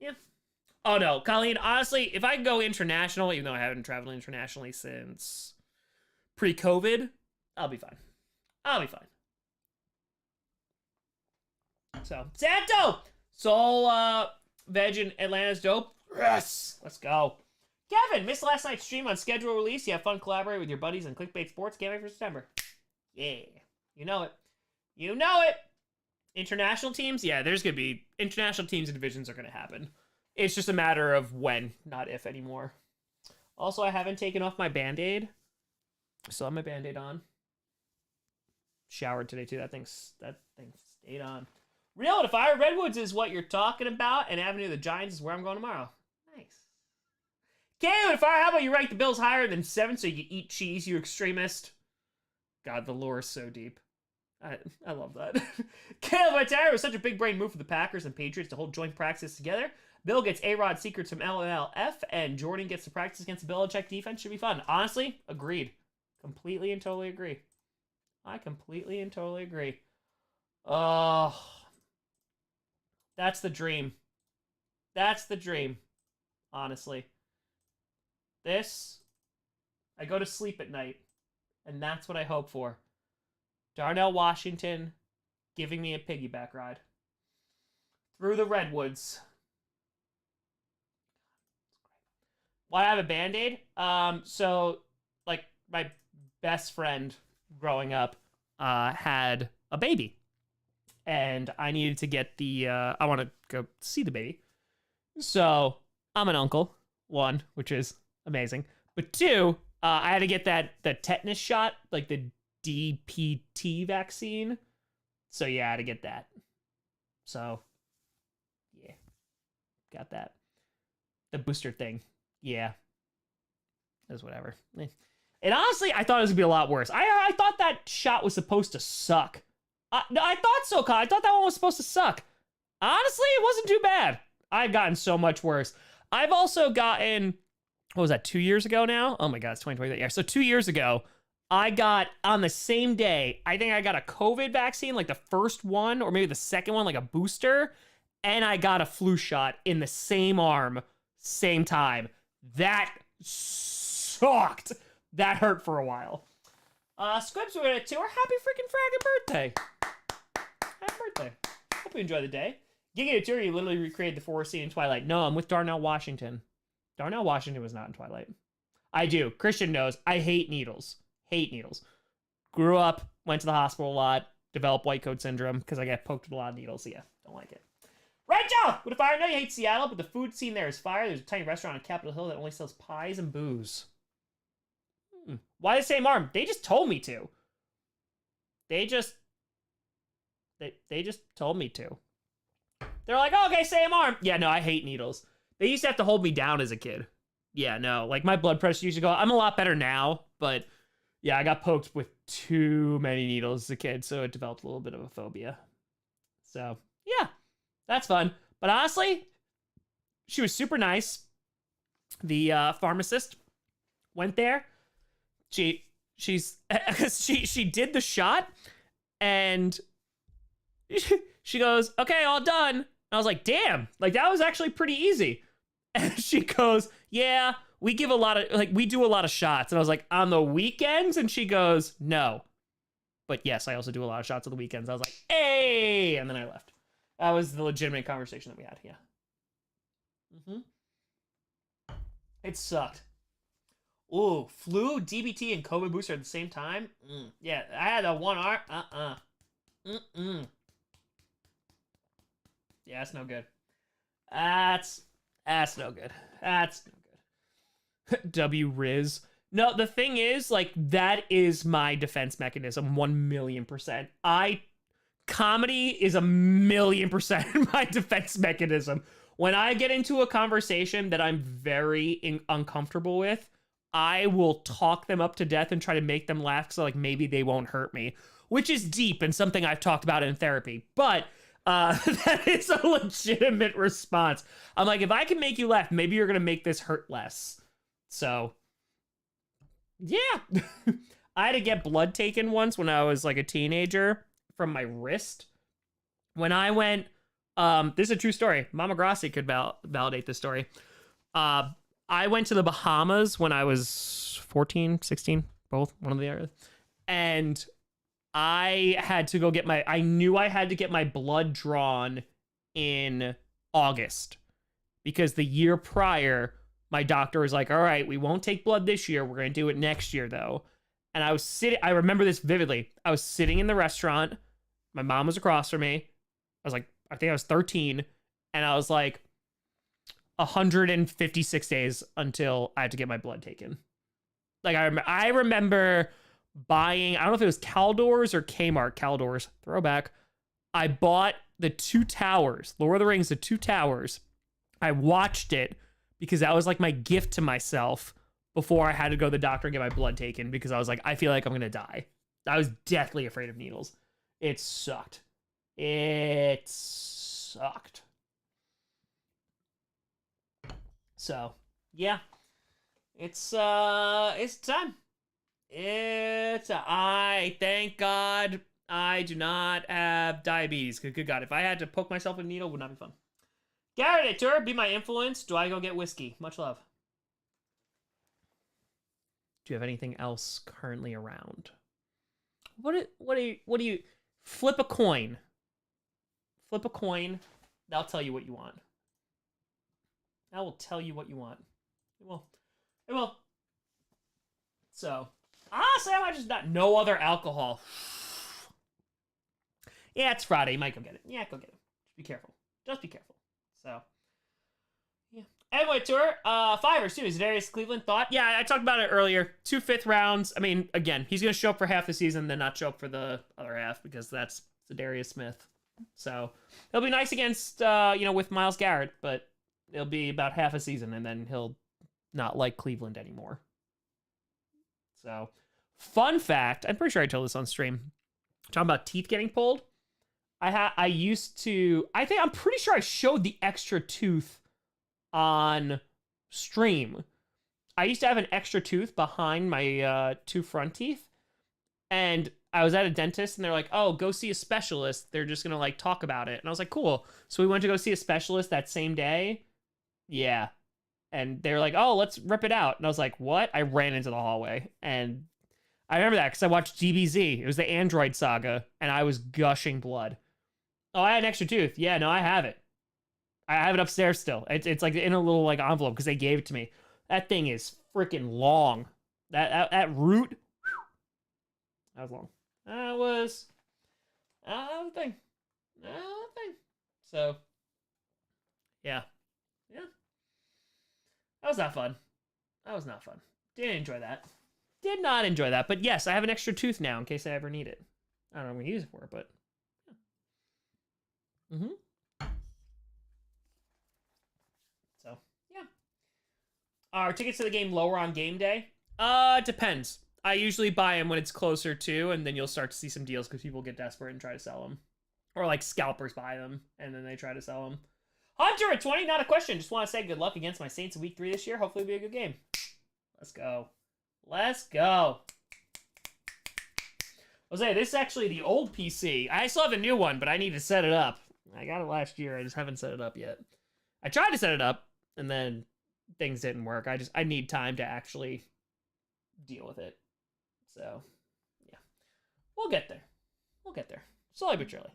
yeah. Oh, no. Colleen, honestly, if I could go international, even though I haven't traveled internationally since pre-COVID, I'll be fine. So, Santo! Soul, veg in Atlanta's dope. Yes! Let's go. Kevin, missed last night's stream on schedule release. You have fun collaborating with your buddies in Clickbait Sports. Can't wait for September. Yeah. You know it. International teams? Yeah, there's going to be... International teams and divisions are going to happen. It's just a matter of when, not if anymore. Also, I haven't taken off my Band-Aid. Still have my Band-Aid on. Showered today, too. That thing stayed on. Real, if Fire Redwoods is what you're talking about, and Avenue of the Giants is where I'm going tomorrow. Nice. Caleb, how about you rank the Bills higher than 7 so you eat cheese, you extremist? God, the lore is so deep. I love that. Caleb Vitale was such a big brain move for the Packers and Patriots to hold joint practice together. Bill gets A-Rod secrets from LLF, and Jordan gets to practice against the Belichick defense. Should be fun. Honestly, agreed. Completely and totally agree. I completely and totally agree. Oh, that's the dream. That's the dream, honestly. I go to sleep at night, and that's what I hope for. Darnell Washington giving me a piggyback ride through the redwoods. Why I have a Band-Aid? So, like, my best friend growing up had a baby. And I needed to get I want to go see the baby. So, I'm an uncle, 1, which is amazing. But 2, I had to get the tetanus shot, like the DPT vaccine. So yeah, I had to get that. So yeah, got that. The booster thing, yeah, that's whatever. And honestly, I thought it was gonna be a lot worse. I thought that shot was supposed to suck. I thought so, Kyle. I thought that one was supposed to suck. Honestly, it wasn't too bad. I've gotten so much worse. I've also gotten, what was that, 2 years ago now? Oh my God, it's 2020. Yeah, so 2 years ago, I got, on the same day, I think I got a COVID vaccine, like the first one, or maybe the second one, like a booster, and I got a flu shot in the same arm, same time. That sucked. That hurt for a while. Squibs were at 2. Happy freaking fragging birthday. Happy birthday. Hope you enjoy the day. Giga at 2, you literally recreated the forest scene in Twilight. No, I'm with Darnell Washington. Darnell Washington was not in Twilight. I do. Christian knows. I hate needles. Hate needles. Grew up, went to the hospital a lot, developed white coat syndrome because I got poked with a lot of needles. So yeah, don't like it. Rachel! With a fire, I know you hate Seattle, but the food scene there is fire. There's a tiny restaurant on Capitol Hill that only sells pies and booze. Why the same arm? They just told me to. They just told me to. They're like, oh, okay, same arm. Yeah, no, I hate needles. They used to have to hold me down as a kid. Yeah, no, like my blood pressure used to go. I'm a lot better now, but yeah, I got poked with too many needles as a kid, so it developed a little bit of a phobia. So yeah, that's fun. But honestly, she was super nice. The pharmacist went there. She did the shot, and she goes, okay, all done. And I was like, damn, like that was actually pretty easy. And she goes, yeah, we do a lot of shots. And I was like, on the weekends? And she goes, no. But yes, I also do a lot of shots on the weekends. I was like, hey, and then I left. That was the legitimate conversation that we had, yeah. It sucked. Ooh, flu, DBT, and COVID booster at the same time? Yeah, I had a 1 arm. Yeah, that's no good. That's no good. That's no good. W Riz. No, the thing is, like, that is my defense mechanism, 1,000,000%. Comedy is 1,000,000% my defense mechanism. When I get into a conversation that I'm very uncomfortable with, I will talk them up to death and try to make them laugh so, like, maybe they won't hurt me, which is deep and something I've talked about in therapy. But that is a legitimate response. I'm like, if I can make you laugh, maybe you're going to make this hurt less. So, yeah. I had to get blood taken once when I was, like, a teenager from my wrist. When I went, this is a true story. Mama Grossi could validate this story. I went to the Bahamas when I was 14, 16, both, one of the other. And I had to go get I knew I had to get my blood drawn in August because the year prior, my doctor was like, all right, we won't take blood this year. We're going to do it next year though. And I remember this vividly. I was sitting in the restaurant. My mom was across from me. I think I was 13. And I was like, 156 days until I had to get my blood taken. Like I remember buying, I don't know if it was Caldors or Kmart. Caldors, throwback. I bought the Two Towers, Lord of the Rings, the Two Towers. I watched it because that was like my gift to myself before I had to go to the doctor and get my blood taken because I was like, I feel like I'm gonna die. I was deathly afraid of needles. It sucked. It sucked. So yeah, it's time. I thank God I do not have diabetes. Good God, if I had to poke myself with a needle, it would not be fun. Garrett, Tour, be my influence. Do I go get whiskey? Much love. Do you have anything else currently around? What do you flip a coin? Flip a coin. That'll tell you what you want. That will tell you what you want. It will. It will. So, honestly, I might just not. No other alcohol. Yeah, it's Friday. You might go get it. Yeah, go get it. Just be careful. Just be careful. So, yeah. Anyway, Tour, Fivers too. Za'Darius Cleveland thought. Yeah, I talked about it earlier. 2 5th rounds. I mean, again, he's gonna show up for half the season, then not show up for the other half because that's Za'Darius Smith. So it'll be nice against with Myles Garrett, but it'll be about half a season, and then he'll not like Cleveland anymore. So, fun fact, I'm pretty sure I told this on stream. Talking about teeth getting pulled. I'm pretty sure I showed the extra tooth on stream. I used to have an extra tooth behind my 2 front teeth, and I was at a dentist, and they're like, "Oh, go see a specialist. They're just gonna like talk about it." And I was like, "Cool." So we went to go see a specialist that same day. Yeah. And they were like, "Oh, let's rip it out." And I was like, "What?" I ran into the hallway. And I remember that because I watched DBZ. It was the Android saga, and I was gushing blood. Oh, I had an extra tooth. Yeah, no, I have it. I have it upstairs still. It's like in a little like envelope because they gave it to me. That thing is freaking long. That root, whew, that was long. That was the thing. So, yeah. That was not fun. Didn't enjoy that. Did not enjoy that. But yes, I have an extra tooth now in case I ever need it. I don't know what I'm going to use it for, but... yeah. So, yeah. Are tickets to the game lower on game day? Depends. I usually buy them when it's closer to, and then you'll start to see some deals because people get desperate and try to sell them. Or like scalpers buy them, and then they try to sell them. Hunter at 20, not a question. Just want to say good luck against my Saints in week 3 this year. Hopefully it'll be a good game. Let's go. Let's go. Jose, this is actually the old PC. I still have a new one, but I need to set it up. I got it last year. I just haven't set it up yet. I tried to set it up, and then things didn't work. I need time to actually deal with it. So, yeah. We'll get there. Slowly but surely.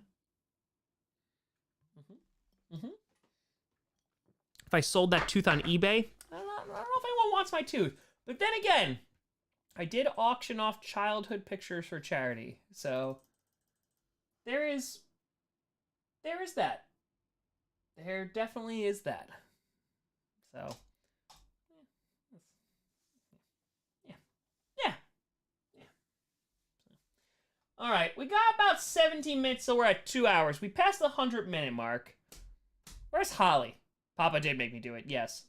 If I sold that tooth on eBay, I don't know if anyone wants my tooth. But then again, I did auction off childhood pictures for charity. So there is that. There definitely is that. So yeah. All right, we got about 17 minutes, so we're at 2 hours. We passed the 100-minute mark. Where's Holly? Papa did make me do it, yes.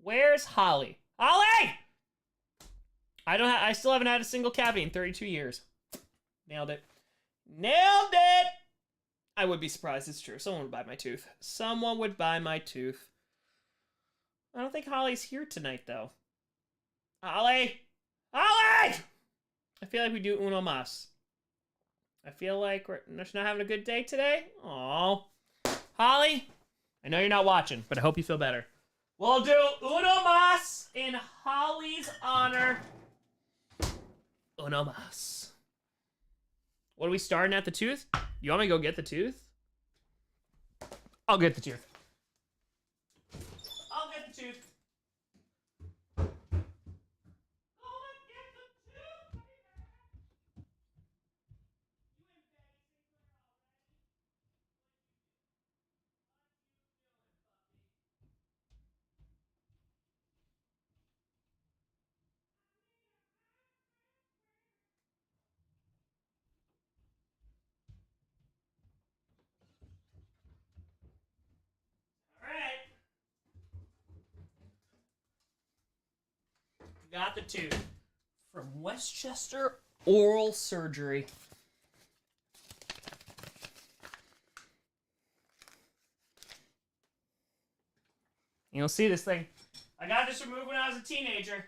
Where's Holly? Holly! I still haven't had a single cavity in 32 years. Nailed it. I would be surprised, it's true. Someone would buy my tooth. I don't think Holly's here tonight, though. Holly! I feel like we do uno mas. I feel like we're just not having a good day today. Aww. Holly, I know you're not watching, but I hope you feel better. We'll do uno mas in Holly's honor. Uno mas. What are we starting at the tooth? You want me to go get the tooth? I'll get the tooth. got the tooth from Westchester Oral Surgery. You'll see this thing. I got this removed when I was a teenager.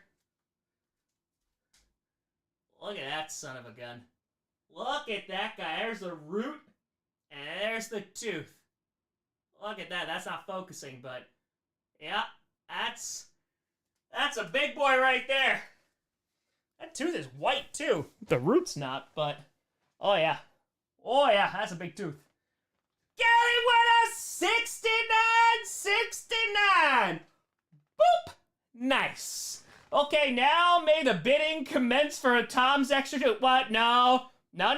Look at that son of a gun. Look at that guy. There's the root, and there's the tooth. Look at that. That's not focusing, but yeah, that's a big boy right there. That tooth is white too. The root's not, but oh yeah, that's a big tooth. Kelly with a 69. Boop. Nice. Okay, now may the bidding commence for Tom's extra tooth. What? No, we're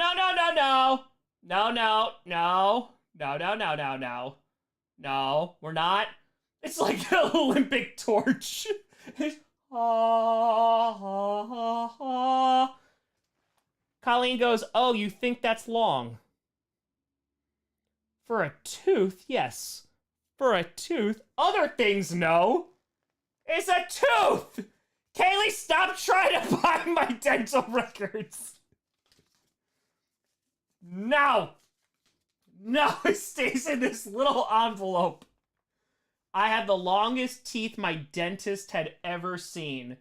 not. It's like an Olympic torch. Colleen goes, oh, you think that's long? For a tooth, yes. For a tooth. Other things, no. It's a tooth! Kaylee, stop trying to buy my dental records. No, it stays in this little envelope. I have the longest teeth my dentist had ever seen.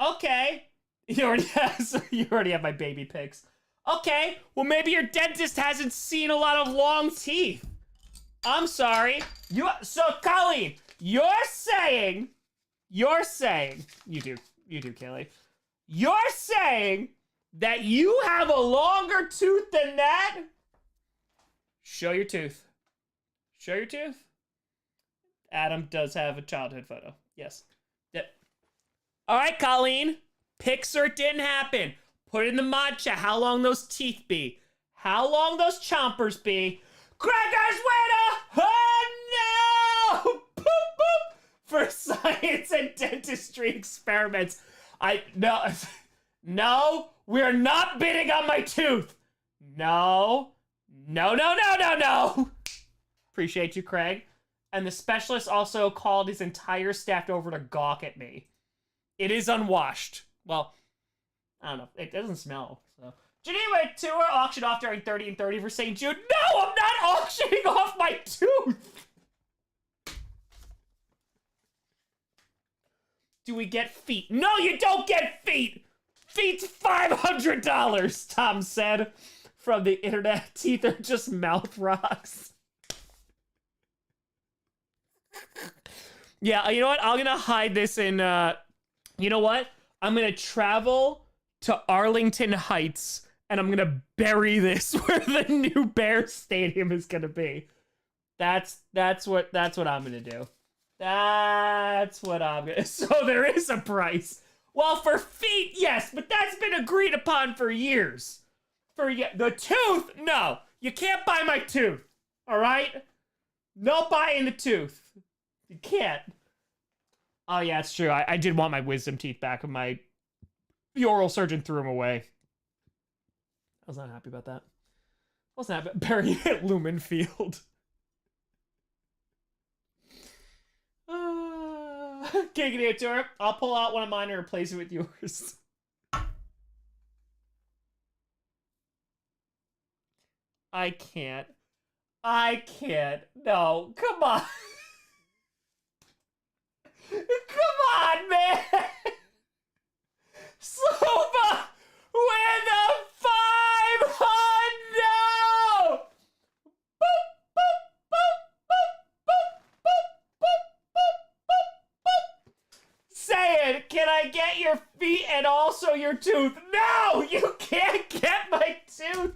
Okay. You already have my baby pics. Okay, well maybe your dentist hasn't seen a lot of long teeth. I'm sorry. So Colleen, you're saying, you do, Kaylee. You're saying that you have a longer tooth than that? Show your tooth. Adam does have a childhood photo. Yes. All right, Colleen. Pics or it didn't happen. Put it in the mod chat how long those teeth be. How long those chompers be. Crackers winner! Oh no! Boop, boop. For science and dentistry experiments. No, we're not bidding on my tooth. No. Appreciate you, Craig. And the specialist also called his entire staff over to gawk at me. It is unwashed. Well, I don't know. It doesn't smell, so. Geneva Tour auctioned off during 30 and 30 for St. Jude. No, I'm not auctioning off my tooth! Do we get feet? No, you don't get feet! Feet's $500, Tom said from the internet. Teeth are just mouth rocks. Yeah, you know what? I'm gonna hide this in, you know what? I'm gonna travel to Arlington Heights and I'm gonna bury this where the new Bears Stadium is gonna be. That's what I'm gonna do. So there is a price. Well, for feet, yes, but that's been agreed upon for years. The tooth, no. You can't buy my tooth, all right? No buying the tooth. You can't. Oh, yeah, it's true. I did want my wisdom teeth back, and the oral surgeon threw them away. I was not happy about that. Wasn't happy. Burying it at Lumen Field. Giggity Tour. I'll pull out one of mine and replace it with yours. I can't. No, come on. Come on, man. Slova with a 500. No. Boop, boop, boop, boop, boop, boop, boop, boop, boop, boop. Saying, can I get your feet and also your tooth? No, you can't get my tooth.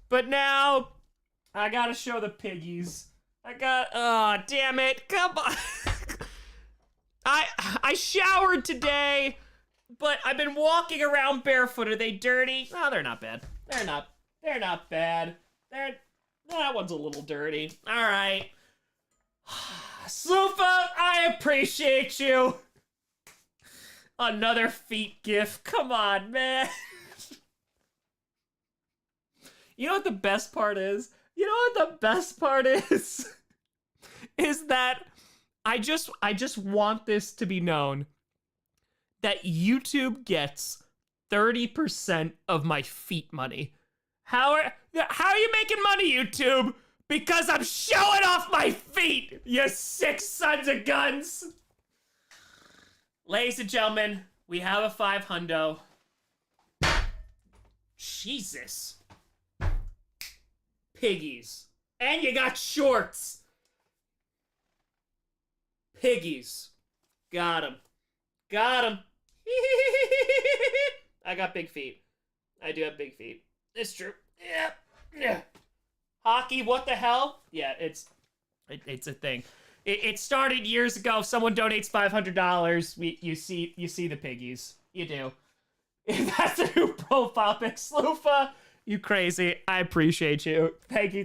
But now, I gotta show the piggies. Oh, damn it. Come on. I showered today, but I've been walking around barefoot. Are they dirty? No, they're not bad. They're not bad. That one's a little dirty. All right. Slufa, I appreciate you. Another feet gift. Come on, man. You know what the best part is? Is that I just want this to be known that YouTube gets 30% of my feet money. How are you making money, YouTube? Because I'm showing off my feet, you sick sons of guns. Ladies and gentlemen, we have a 500. Jesus. Piggies. And you got shorts. Piggies. Got him. Got him. I got big feet. I do have big feet. It's true. Yeah. Hockey, what the hell? Yeah, it's a thing. It started years ago. If someone donates $500, you see the piggies. You do. If that's a new profile pic, Sloofa, you crazy. I appreciate you. Thank you.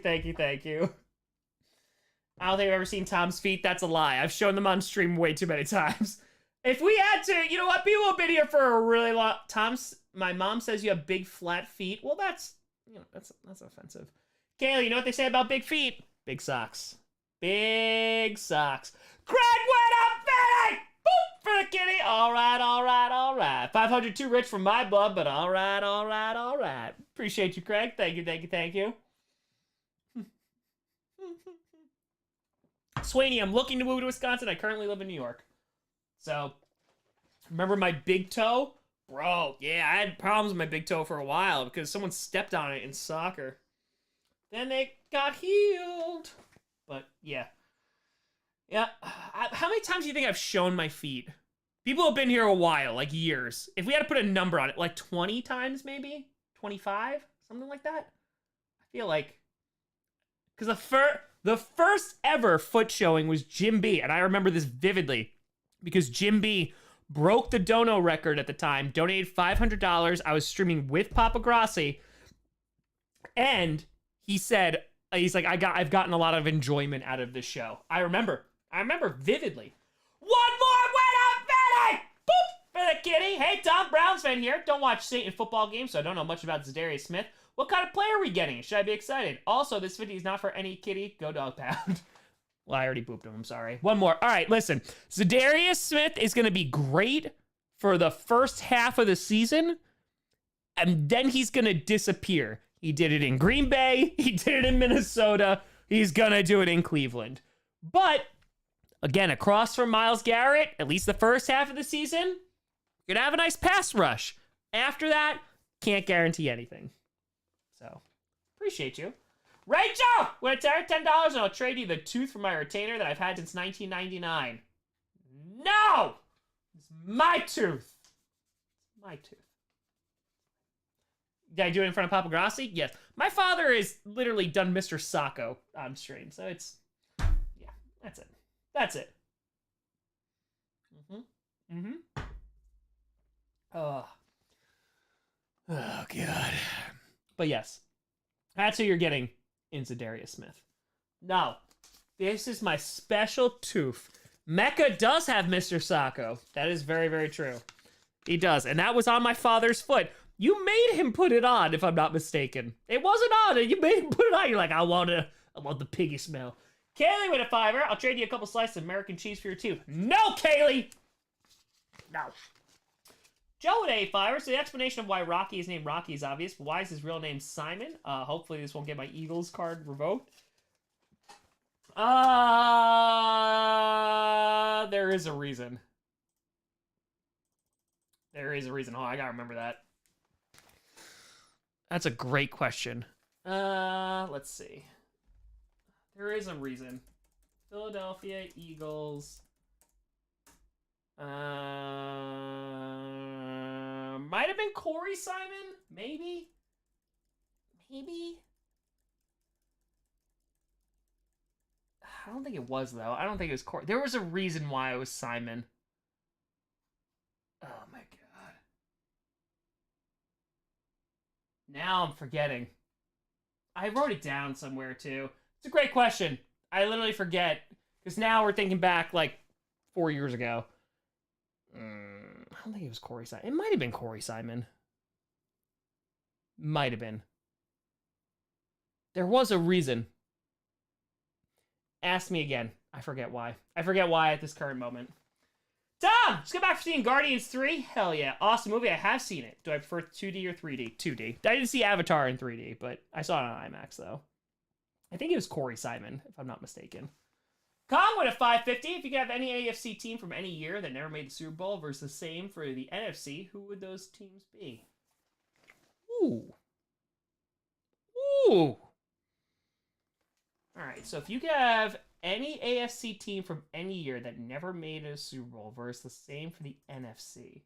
I don't think I've ever seen Tom's feet. That's a lie. I've shown them on stream way too many times. If we had to, you know what? People have been here for a really long time. My mom says you have big flat feet. Well, that's offensive. Kayla, you know what they say about big feet? Big socks. Big socks. Craig went up fitting! Boop for the kitty. All right. 500 too rich for my blood, but all right. Appreciate you, Craig. Thank you. Swaney, I'm looking to move to Wisconsin. I currently live in New York. So, remember my big toe? Bro, yeah, I had problems with my big toe for a while because someone stepped on it in soccer. Then they got healed. But, yeah. Yeah, how many times do you think I've shown my feet? People have been here a while, like years. If we had to put a number on it, like 20 times maybe? 25? Something like that? I feel like... Because the first ever foot showing was Jim B, and I remember this vividly. Because Jim B broke the dono record at the time, donated $500. I was streaming with Papa Grossi, and he said, he's like, I've gotten a lot of enjoyment out of this show. I remember vividly. One more win up, Vinny! Boop for the kitty. Hey, Tom, Browns fan here. Don't watch Satan football games, so I don't know much about Za'Darius Smith. What kind of player are we getting? Should I be excited? Also, this video is not for any kitty. Go dog pound. Well, I already booped him. I'm sorry. One more. All right, listen. Za'Darius Smith is going to be great for the first half of the season, and then he's going to disappear. He did it in Green Bay. He did it in Minnesota. He's going to do it in Cleveland. But, again, across from Myles Garrett, at least the first half of the season, you're going to have a nice pass rush. After that, can't guarantee anything. So, appreciate you. Rachel! When it's $10 and I'll trade you the tooth for my retainer that I've had since 1999. No! It's my tooth. It's my tooth. Did I do it in front of Papa Grossi? Yes. My father has literally done Mr. Sacco on stream, so it's... Yeah, that's it. That's it. Oh, God. But yes, that's who you're getting in Za'Darius Smith. Now, this is my special tooth. Mecca does have Mr. Sacco. That is very, very true. He does. And that was on my father's foot. You made him put it on, if I'm not mistaken. It wasn't on. You made him put it on. You're like, I want the piggy smell. Kaylee with a $5. I'll trade you a couple slices of American cheese for your tooth. No, Kaylee! No. Joe with a $5. So the explanation of why Rocky is named Rocky is obvious. But why is his real name Simon? Hopefully this won't get my Eagles card revoked. There is a reason. There is a reason. Oh, I gotta remember that. That's a great question. Let's see. There is a reason. Philadelphia Eagles. Might have been Corey Simon? Maybe? I don't think it was, though. I don't think it was Corey. There was a reason why it was Simon. Oh, my God. Now I'm forgetting. I wrote it down somewhere, too. It's a great question. I literally forget. Because now we're thinking back, like, 4 years ago. I don't think it was Corey Simon. It might have been Corey Simon. Might have been. There was a reason. Ask me again. I forget why. I forget why at this current moment. Tom, let's go back for seeing Guardians 3. Hell yeah. Awesome movie. I have seen it. Do I prefer 2D or 3D? 2D. I didn't see Avatar in 3D, but I saw it on IMAX, though. I think it was Corey Simon, if I'm not mistaken. Kong with a 550. If you could have any AFC team from any year that never made the Super Bowl versus the same for the NFC, who would those teams be? Ooh. Ooh. All right, so if you could have any AFC team from any year that never made a Super Bowl versus the same for the NFC.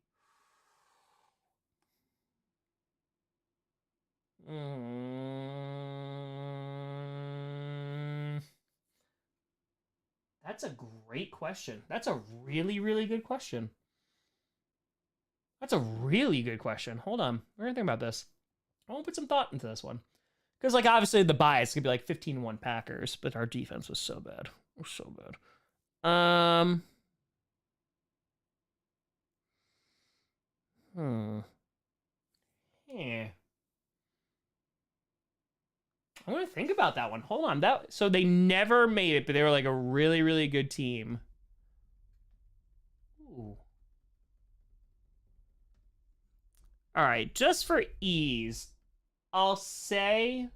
That's a great question. That's a really, really good question. That's a really good question. Hold on. We're going to think about this. I want to put some thought into this one. Because, like, obviously the bias could be like 15-1 Packers, but our defense was so bad. We're so bad. Yeah. I'm going to think about that one. Hold on. So they never made it, but they were like a really, really good team. Ooh. All right. Just for ease, I'll say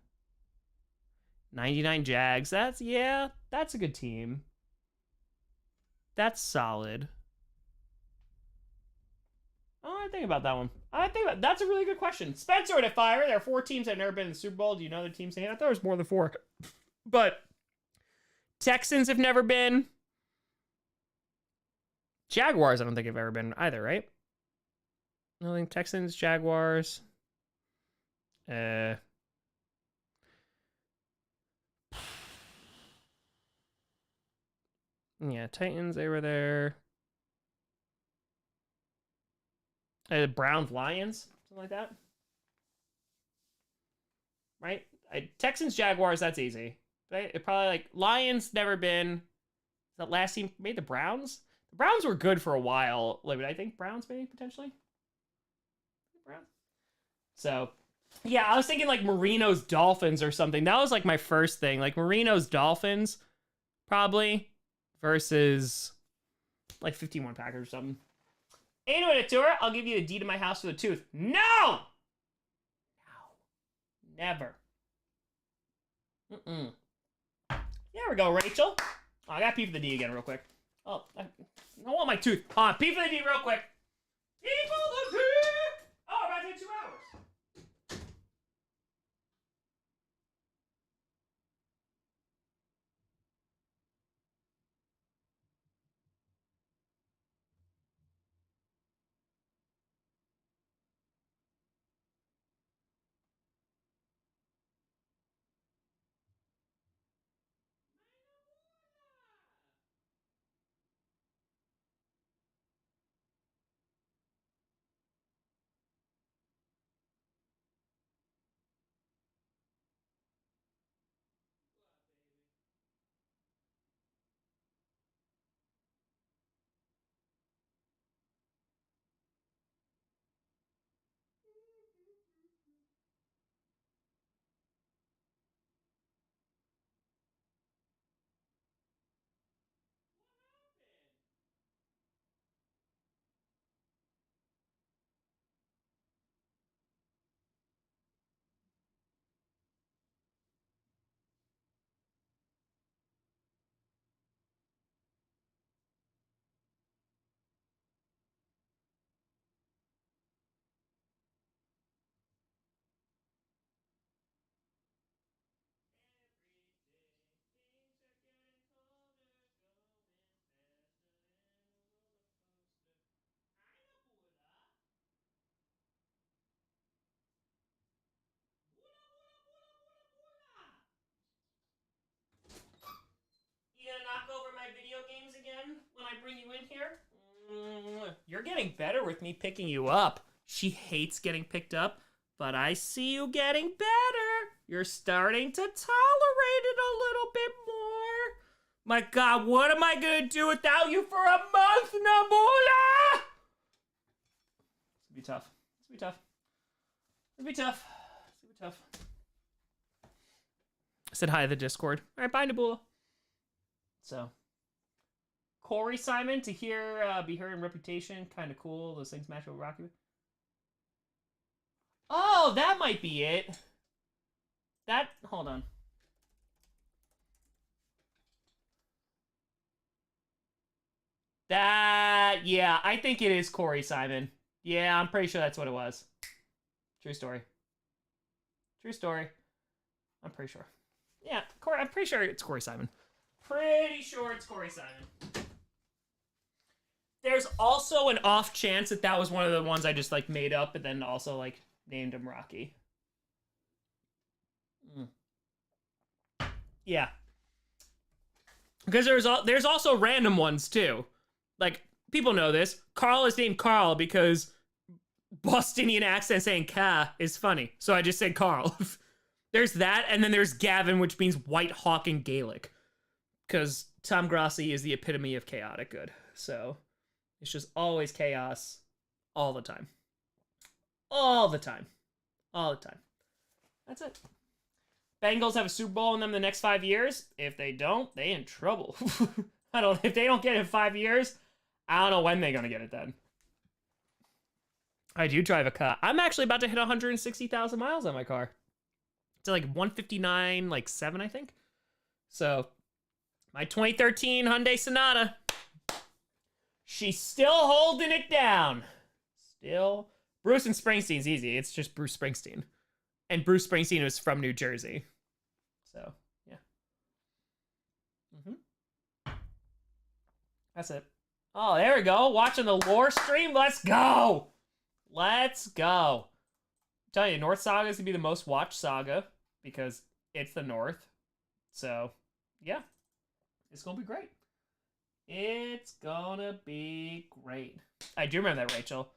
99 Jags. That's a good team. That's solid. Oh, I think about that one. That's a really good question. Spencer at Fire. There are 4 teams that have never been in the Super Bowl. Do you know the teams? I thought there was more than 4. But Texans have never been. Jaguars, I don't think have ever been either, right? I think Texans, Jaguars. Yeah, Titans, they were there. Browns, Lions, something like that. Right? Texans, Jaguars, that's easy. Right? It probably like Lions never been. That last team made the Browns. The Browns were good for a while. Like, I think Browns maybe potentially. Browns. So, yeah, I was thinking like Marino's Dolphins or something. That was like my first thing. Like Marino's Dolphins, probably, versus like 15-1 Packers or something. Anyway, a tour. I'll give you the deed to my house for the tooth. No! No. Never. There we go, Rachel. Oh, I got pee for the D again real quick. Oh, I want my tooth. Pee for the D real quick. Pee for the D! Oh, about to hit 2 hours. You gonna knock over my video games again when I bring you in here? You're getting better with me picking you up. She hates getting picked up, but I see you getting better. You're starting to tolerate it a little bit more. My God, what am I gonna do without you for a month, Nabula? It's gonna be tough. It's gonna be tough. It's gonna be tough. It's gonna be tough. I said hi to the Discord. All right, bye, Nabula. So, Corey Simon to be heard in Reputation. Kind of cool. Those things match with Rocky. Oh, that might be it. Hold on. Yeah, I think it is Corey Simon. Yeah, I'm pretty sure that's what it was. True story. True story. I'm pretty sure. Yeah, I'm pretty sure it's Corey Simon. Pretty sure it's Corey Simon. There's also an off chance that was one of the ones I just like made up and then also like named him Rocky. Yeah. Because there's also random ones too. Like, people know this. Carl is named Carl because Bostonian accent saying "ka" is funny. So I just said Carl. There's that, and then there's Gavin, which means White Hawk in Gaelic. Because Tom Grossi is the epitome of chaotic good. So it's just always chaos all the time. All the time. All the time. That's it. Bengals have a Super Bowl in them the next 5 years. If they don't, they in trouble. If they don't get it in 5 years, I don't know when they're gonna get it then. I do drive a car. I'm actually about to hit 160,000 miles on my car. It's like 159, like 7, I think. So my 2013 Hyundai Sonata, she's still holding it down. Still. Bruce and Springsteen's easy. It's just Bruce Springsteen. And Bruce Springsteen was from New Jersey. So, yeah. That's it. Oh, there we go. Watching the lore stream. Let's go. Let's go. I'm telling you, North Saga is going to be the most watched saga because it's the North. So, yeah. It's going to be great. It's going to be great. I do remember that, Rachel.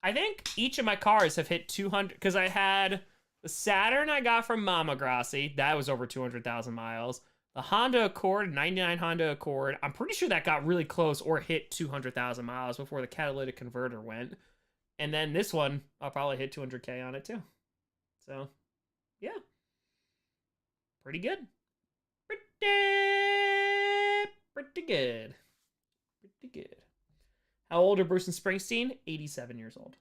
I think each of my cars have hit 200 because I had the Saturn I got from Mama Grossi. That was over 200,000 miles. The Honda Accord, 99 Honda Accord, I'm pretty sure that got really close or hit 200,000 miles before the catalytic converter went. And then this one, I'll probably hit 200K on it too. So, yeah. Pretty good. Pretty good. Pretty good. How old are Bruce and Springsteen? 87 years old.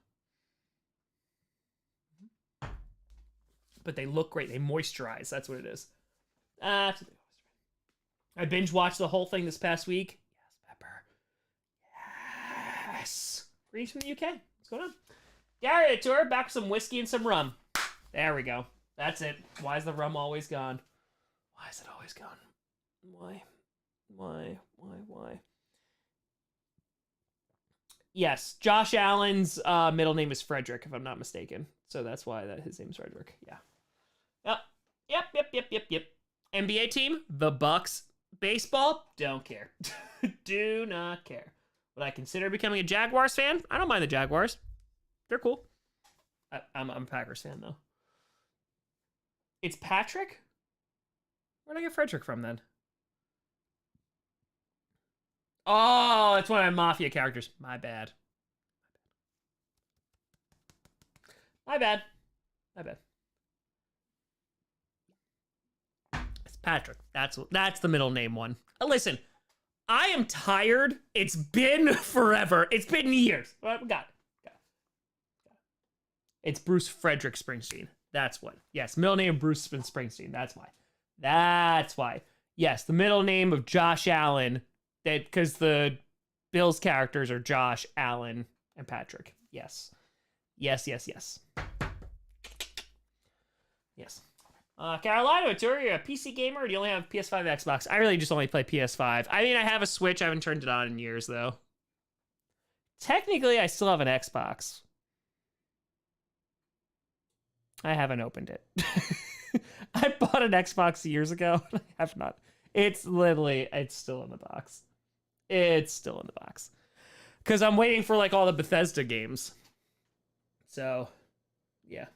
But they look great. They moisturize. That's what it is. I binge watched the whole thing this past week. Yes, Pepper. Yes. Greetings from the UK. What's going on? Gary Tour, back with some whiskey and some rum. There we go. That's it. Why is the rum always gone? Why is it always gone? Why? Yes, Josh Allen's middle name is Frederick, if I'm not mistaken. So that's why his name's Frederick. Yeah. Yep. NBA team, the Bucks. Baseball, don't care. Do not care. Would I consider becoming a Jaguars fan? I don't mind the Jaguars. They're cool. I'm a Packers fan, though. It's Patrick? Where'd I get Frederick from, then? Oh, it's one of my Mafia characters. My bad. It's Patrick. That's the middle name one. Listen, I am tired. It's been forever. It's been years. Got it. It's Bruce Frederick Springsteen. That's what. Yes, middle name Bruce Springsteen. That's why. Yes, the middle name of Josh Allen. Because the Bills characters are Josh, Allen, and Patrick. Yes. Carolina, Tour, you're a PC gamer or do you only have PS5 Xbox? I really just only play PS5. I mean, I have a Switch. I haven't turned it on in years, though. Technically, I still have an Xbox. I haven't opened it. I bought an Xbox years ago. I have not. It's still in the box. Because I'm waiting for, like, all the Bethesda games. So, yeah.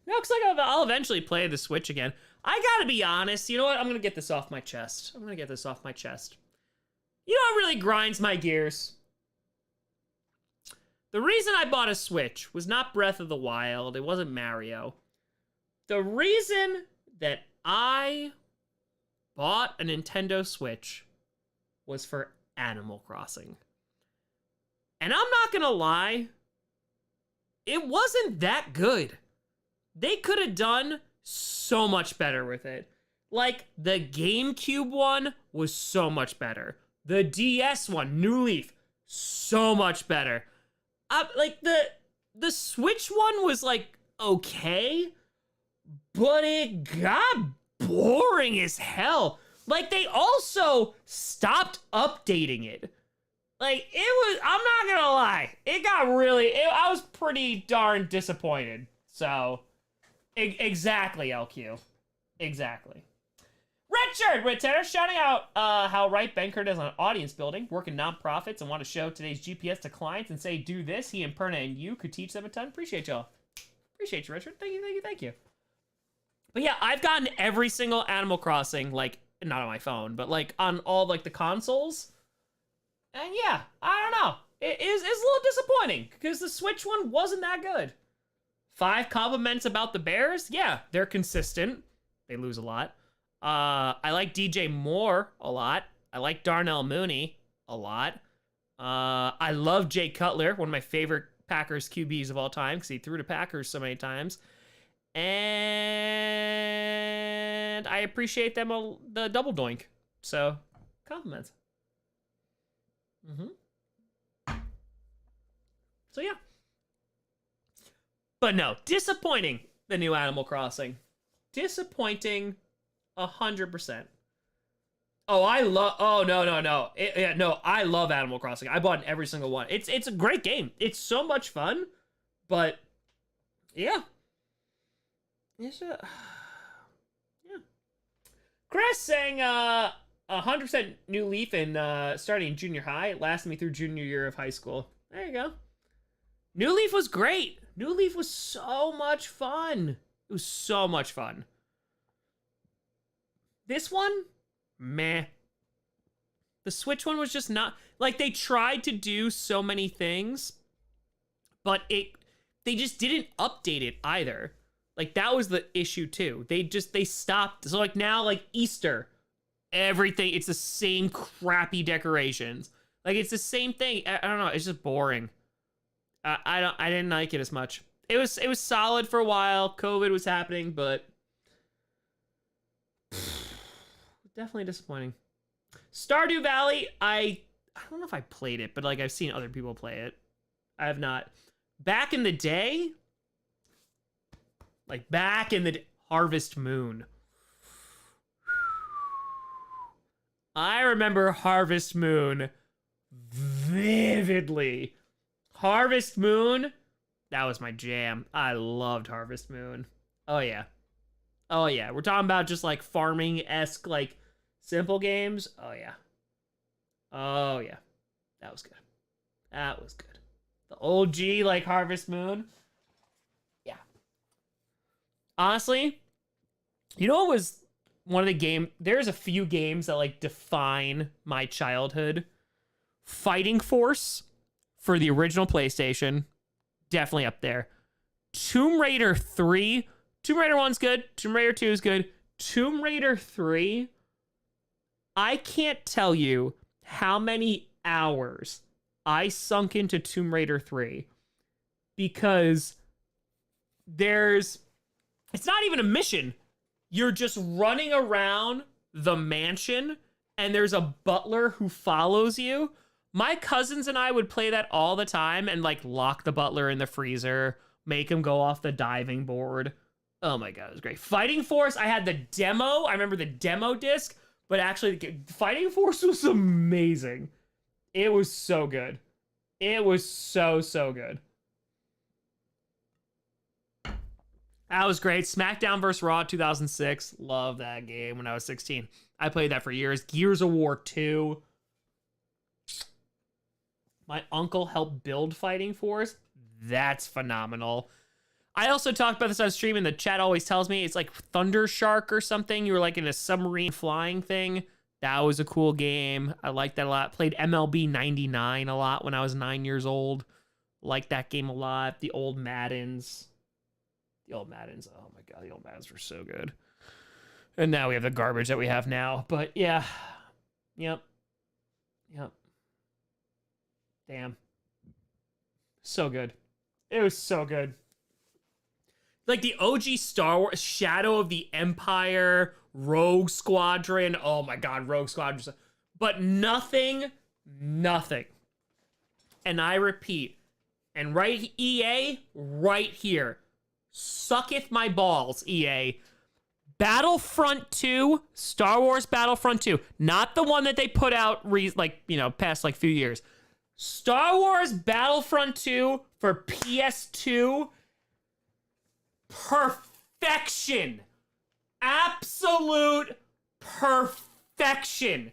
No, because I'll eventually play the Switch again. I gotta be honest. You know what? I'm gonna get this off my chest. You know what really grinds my gears? The reason I bought a Switch was not Breath of the Wild. It wasn't Mario. The reason that I bought a Nintendo Switch was for Animal Crossing. And I'm not gonna lie, it wasn't that good. They could have done so much better with it. Like, the GameCube one was so much better. The DS one, New Leaf, so much better. Like, the Switch one was, like, okay, but it got boring as hell. Like, they also stopped updating it. Like, it was, I'm not gonna lie, it got really, I was pretty darn disappointed. So, exactly, LQ. Exactly. Richard Ritter shouting out how right Benkert is on audience building, working nonprofits, and want to show today's GPS to clients and say, do this. He and Perna and you could teach them a ton. Appreciate y'all. Appreciate you, Richard. Thank you, thank you, thank you. But yeah, I've gotten every single Animal Crossing, like, not on my phone, but like on all like the consoles. And yeah, I don't know. It's a little disappointing because the Switch one wasn't that good. 5 compliments about the Bears. Yeah, they're consistent. They lose a lot. I like DJ Moore a lot. I like Darnell Mooney a lot. I love Jay Cutler, one of my favorite Packers QBs of all time because he threw to Packers so many times. And I appreciate them the double doink. So, compliments. So yeah. But no, disappointing, the new Animal Crossing. Disappointing 100%. Oh, I love, oh, no. No, I love Animal Crossing. I bought every single one. It's a great game. It's so much fun, but yeah. It's yeah. Chris saying 100% New Leaf and starting in junior high. It lasted me through junior year of high school. There you go. New Leaf was great. New Leaf was so much fun. It was so much fun. This one, meh. The Switch one was just not, like, they tried to do so many things, but they just didn't update it either. Like, that was the issue too. They stopped. So like now, like Easter, everything, it's the same crappy decorations. Like, it's the same thing. I don't know. It's just boring. I didn't like it as much. It was solid for a while. COVID was happening, but definitely disappointing. Stardew Valley, I don't know if I played it, but like I've seen other people play it. I have not. Back in the day, Harvest Moon. I remember Harvest Moon vividly. Harvest Moon, that was my jam. I loved Harvest Moon. Oh yeah. Oh yeah. We're talking about just like farming-esque, like simple games. Oh yeah. Oh yeah. That was good. That was good. The OG like Harvest Moon. Yeah. Honestly, you know what was one of the there's a few games that like define my childhood. Fighting Force for the original PlayStation, definitely up there. Tomb Raider 3, Tomb Raider 1's good, Tomb Raider 2 is good. Tomb Raider 3, I can't tell you how many hours I sunk into Tomb Raider 3 because it's not even a mission. You're just running around the mansion and there's a butler who follows you. My cousins and I would play that all the time and like lock the butler in the freezer, make him go off the diving board. Oh my God, it was great. Fighting Force, I had the demo. I remember the demo disc, but actually Fighting Force was amazing. It was so good. It was so good. That was great. SmackDown vs. Raw 2006. Love that game when I was 16. I played that for years. Gears of War 2. My uncle helped build Fighting Force. That's phenomenal. I also talked about this on stream, and the chat always tells me it's like Thunder Shark or something. You were like in a submarine flying thing. That was a cool game. I liked that a lot. Played MLB 99 a lot when I was 9 years old. Liked that game a lot. The old Maddens. Oh my God, the old Maddens were so good. And now we have the garbage that we have now. But yeah. Yep. Damn. So good. It was so good. Like the OG Star Wars, Shadow of the Empire, Rogue Squadron. Oh my God, Rogue Squadron. But nothing. And I repeat, and right, EA, right here, sucketh my balls, EA. Battlefront 2, Star Wars Battlefront 2, not the one that they put out past few years. Star Wars Battlefront 2 for PS2, perfection. Absolute perfection.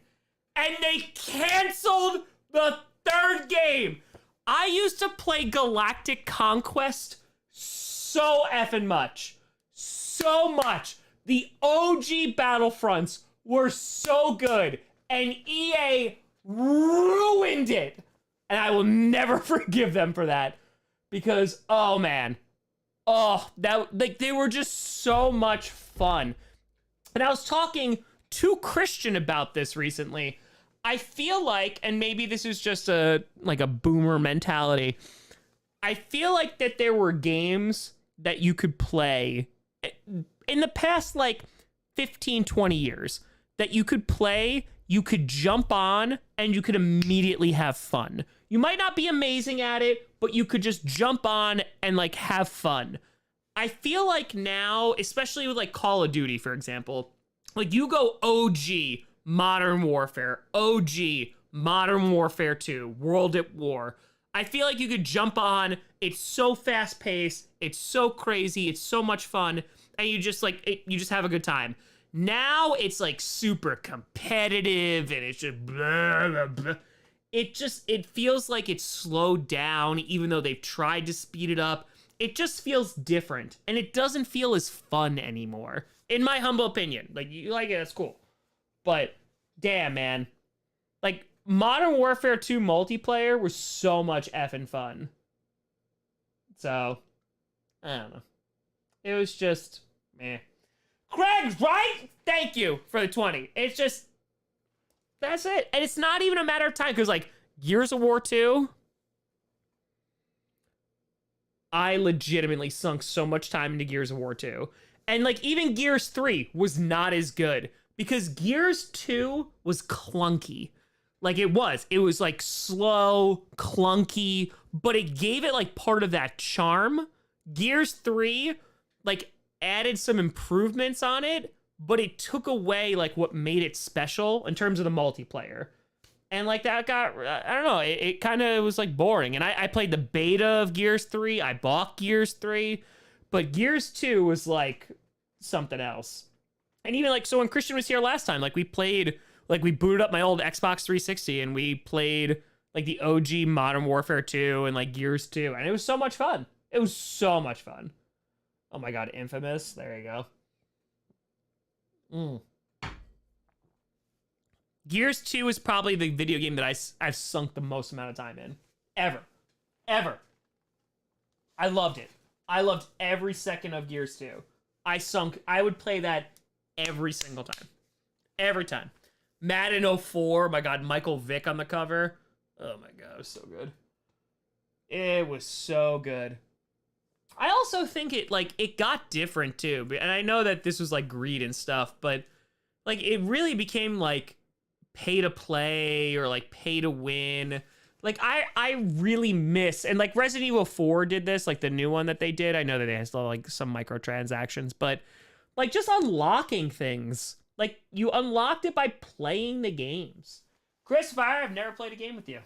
And they canceled the third game. I used to play Galactic Conquest so effing much. So much. The OG Battlefronts were so good, and EA ruined it. And I will never forgive them for that. Because, oh man. They were just so much fun. And I was talking to Christian about this recently. I feel like, and maybe this is just a boomer mentality, I feel like that there were games that you could play in the past 15, 20 years that you could play, you could jump on, and you could immediately have fun. You might not be amazing at it, but you could just jump on and have fun. I feel like now, especially with Call of Duty, for example, you go OG Modern Warfare, OG Modern Warfare 2, World at War. I feel like you could jump on. It's so fast paced. It's so crazy. It's so much fun. And you just you just have a good time. Now it's super competitive and it's just blah, blah, blah. It feels like it's slowed down, even though they've tried to speed it up. It just feels different, and it doesn't feel as fun anymore, in my humble opinion. You like it, that's cool. But, damn, man. Modern Warfare 2 multiplayer was so much effing fun. So, I don't know. It was just, meh. Craig's right? Thank you for the 20. It's just, that's it. And it's not even a matter of time, because, Gears of War 2, I legitimately sunk so much time into Gears of War 2. And, even Gears 3 was not as good, because Gears 2 was clunky. It was slow, clunky, but it gave it part of that charm. Gears 3, added some improvements on it, but it took away what made it special in terms of the multiplayer. And that got, I don't know, it kind of was boring. And I played the beta of Gears 3. I bought Gears 3, but Gears 2 was something else. And even so when Christian was here last time, we played, we booted up my old Xbox 360 and we played the OG Modern Warfare 2 and Gears 2. And it was so much fun. It was so much fun. Oh my God, Infamous. There you go. Gears 2 is probably the video game that I've sunk the most amount of time in. Ever. I loved it. I loved every second of Gears 2. I would play that every single time. Every time. Madden 04, my God, Michael Vick on the cover. Oh my God, it was so good. It was so good. I also think it got different too. And I know that this was greed and stuff, but it really became pay to play or pay to win. I really miss, and Resident Evil 4 did this, the new one that they did. I know that they have still some microtransactions, but just unlocking things. You unlocked it by playing the games. Chris Fire, I've never played a game with you.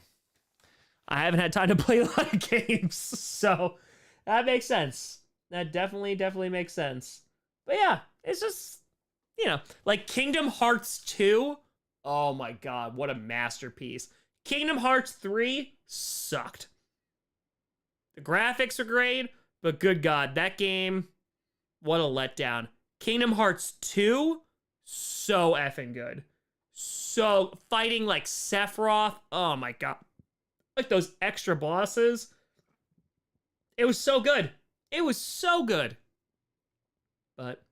I haven't had time to play a lot of games, so that makes sense. That definitely makes sense. But yeah, it's just, Kingdom Hearts 2. Oh my God, what a masterpiece. Kingdom Hearts 3 sucked. The graphics are great, but good God, that game, what a letdown. Kingdom Hearts 2, so effing good. So, fighting Sephiroth, oh my God. Those extra bosses. It was so good. It was so good. But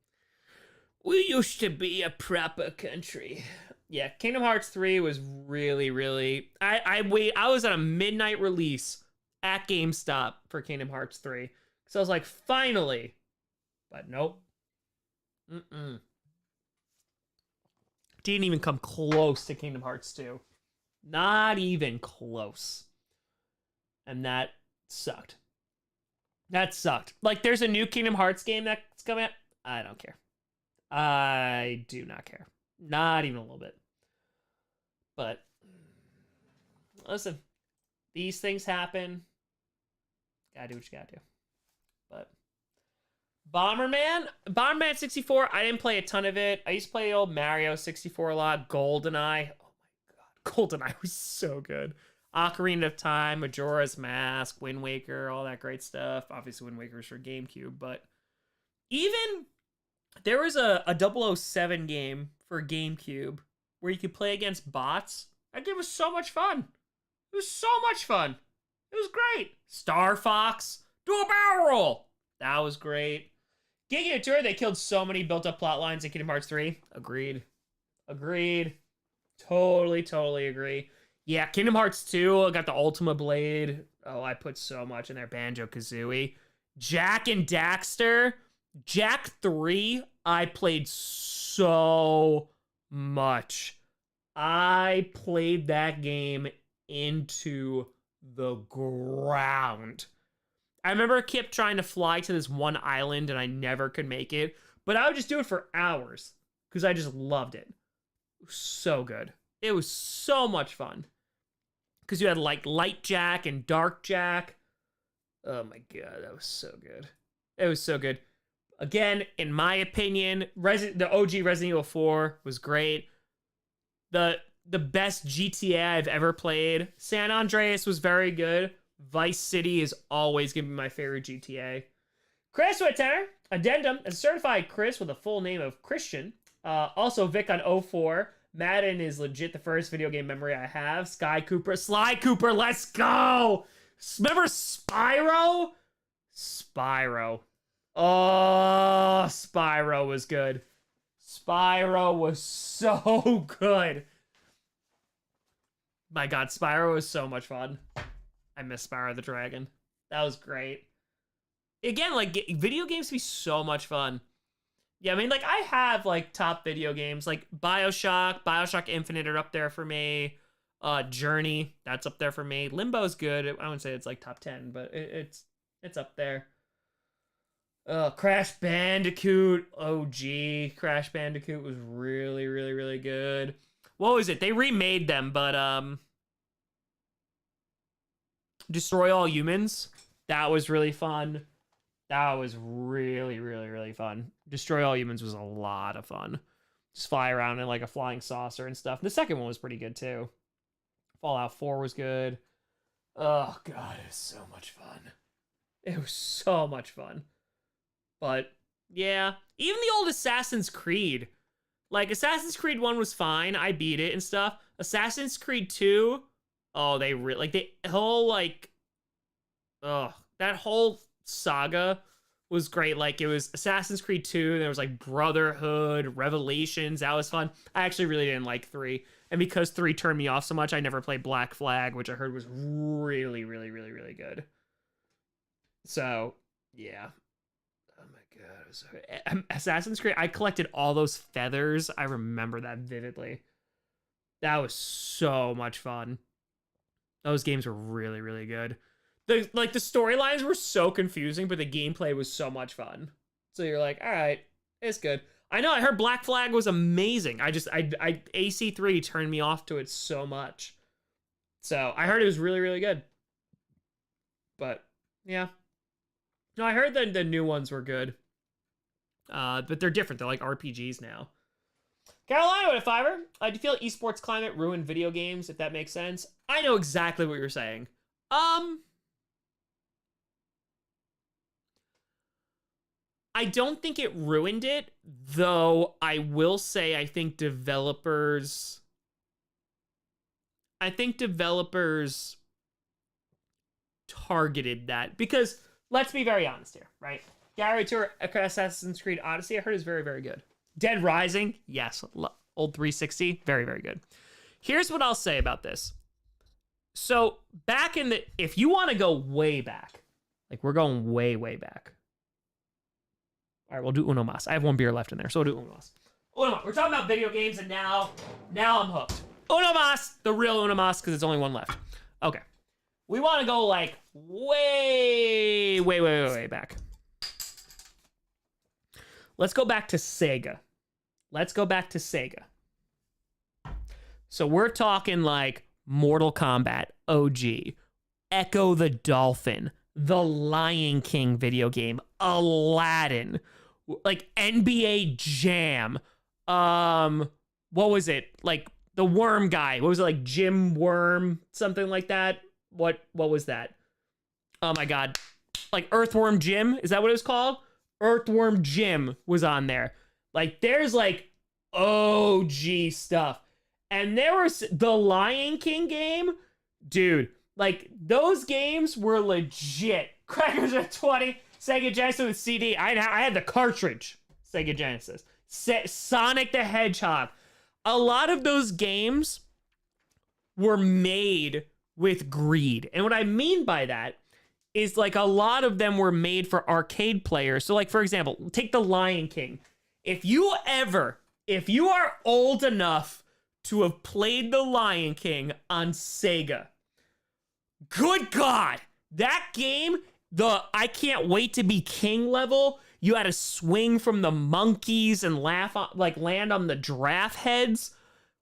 we used to be a proper country. yeah, Kingdom Hearts 3 was really. I was at a midnight release at GameStop for Kingdom Hearts 3. So I was like, finally. But nope. Didn't even come close to Kingdom Hearts 2. Not even close. And that sucked. That sucked. Like, there's a new Kingdom Hearts game that's coming out. I don't care. I do not care. Not even a little bit. But, listen. These things happen. Gotta do what you gotta do. But, Bomberman 64, I didn't play a ton of it. I used to play old Mario 64 a lot. GoldenEye. Oh my god. GoldenEye was so good. Ocarina of Time, Majora's Mask, Wind Waker, all that great stuff. Obviously, Wind Waker's for GameCube, but even there was a 007 game for GameCube where you could play against bots. That game was so much fun. It was so much fun. It was great. Star Fox, do a barrel roll. That was great. Giga Tour, they killed so many built-up plot lines in Kingdom Hearts 3. Agreed. Totally agree. Yeah, Kingdom Hearts 2, I got the Ultima Blade. Oh, I put so much in there. Banjo-Kazooie. Jak and Daxter. Jak 3, I played so much. I played that game into the ground. I remember I kept trying to fly to this one island and I never could make it. But I would just do it for hours because I just loved it. It was so good. It was so much fun. Because you had like Light Jak and Dark Jak. Oh my god, that was so good. It was so good. Again, in my opinion, the OG Resident Evil 4 was great. The best GTA I've ever played. San Andreas was very good. Vice City is always going to be my favorite GTA. Chris Whittaker, addendum, a certified Chris with a full name of Christian. Also Vic on 04. Madden is legit the first video game memory I have. Sly Cooper, let's go! Remember Spyro? Spyro. Oh, Spyro was good. Spyro was so good. My god, Spyro was so much fun. I miss Spyro the Dragon. That was great. Again, like, video games can be so much fun. Yeah, I mean, like, I have, like, top video games. Like, Bioshock Infinite are up there for me. Journey, that's up there for me. Limbo's good. I wouldn't say it's, like, top 10, but it's up there. Crash Bandicoot. OG. Crash Bandicoot was really good. What was it? They remade them, but, Destroy All Humans. That was really fun. That was really fun. Destroy All Humans was a lot of fun. Just fly around in like a flying saucer and stuff. The second one was pretty good too. Fallout 4 was good. Oh god, it was so much fun. It was so much fun. But yeah, even the old Assassin's Creed. Like Assassin's Creed 1 was fine. I beat it and stuff. Assassin's Creed 2, oh, they really like the whole like that whole saga was great. Like it was Assassin's Creed 2, there was like Brotherhood, Revelations, that was fun. I actually really didn't like 3, and because 3 turned me off so much, I never played Black Flag, which I heard was really good. So yeah, oh my god, Assassin's Creed, I collected all those feathers. I remember that vividly. That was so much fun. Those games were really good. The storylines were so confusing, but the gameplay was so much fun. So you're like, all right, it's good. I know, I heard Black Flag was amazing. AC3 turned me off to it so much. So I heard it was really good. But yeah. No, I heard that the new ones were good. But they're different. They're like RPGs now. Carolina with a fiver. Do you feel esports climate ruined video games, if that makes sense? I know exactly what you're saying. I don't think it ruined it, though I will say I think developers targeted that. Because, let's be very honest here, right? Gary Tour, Assassin's Creed Odyssey, I heard is very good. Dead Rising, yes. old 360. Very, very good. Here's what I'll say about this. So back in the, if you want to go way back, like we're going way, way back. All right, we'll do Uno Mas. I have one beer left in there, so we'll do Uno Mas. Uno Mas. We're talking about video games, and now I'm hooked. Uno Mas, the real Uno Mas, because there's only one left. Okay. We want to go like way, way, way, way, way back. Let's go back to Sega. So we're talking like Mortal Kombat, OG, Echo the Dolphin, the Lion King video game, Aladdin, like NBA Jam. What was it? Like the worm guy. What was it, like Jim Worm? Something like that. What was that? Oh my God. Like Earthworm Jim? Is that what it was called? Earthworm Jim was on there. Like there's like OG stuff. And there was the Lion King game. Dude, like those games were legit. Crackers at 20. Sega Genesis with CD. I had the cartridge. Sega Genesis. Sonic the Hedgehog. A lot of those games were made with greed. And what I mean by that is like a lot of them were made for arcade players. So like, for example, take the Lion King. If you are old enough to have played the Lion King on Sega, good God, that game, the I can't wait to be king level, you had to swing from the monkeys and land on the giraffe heads,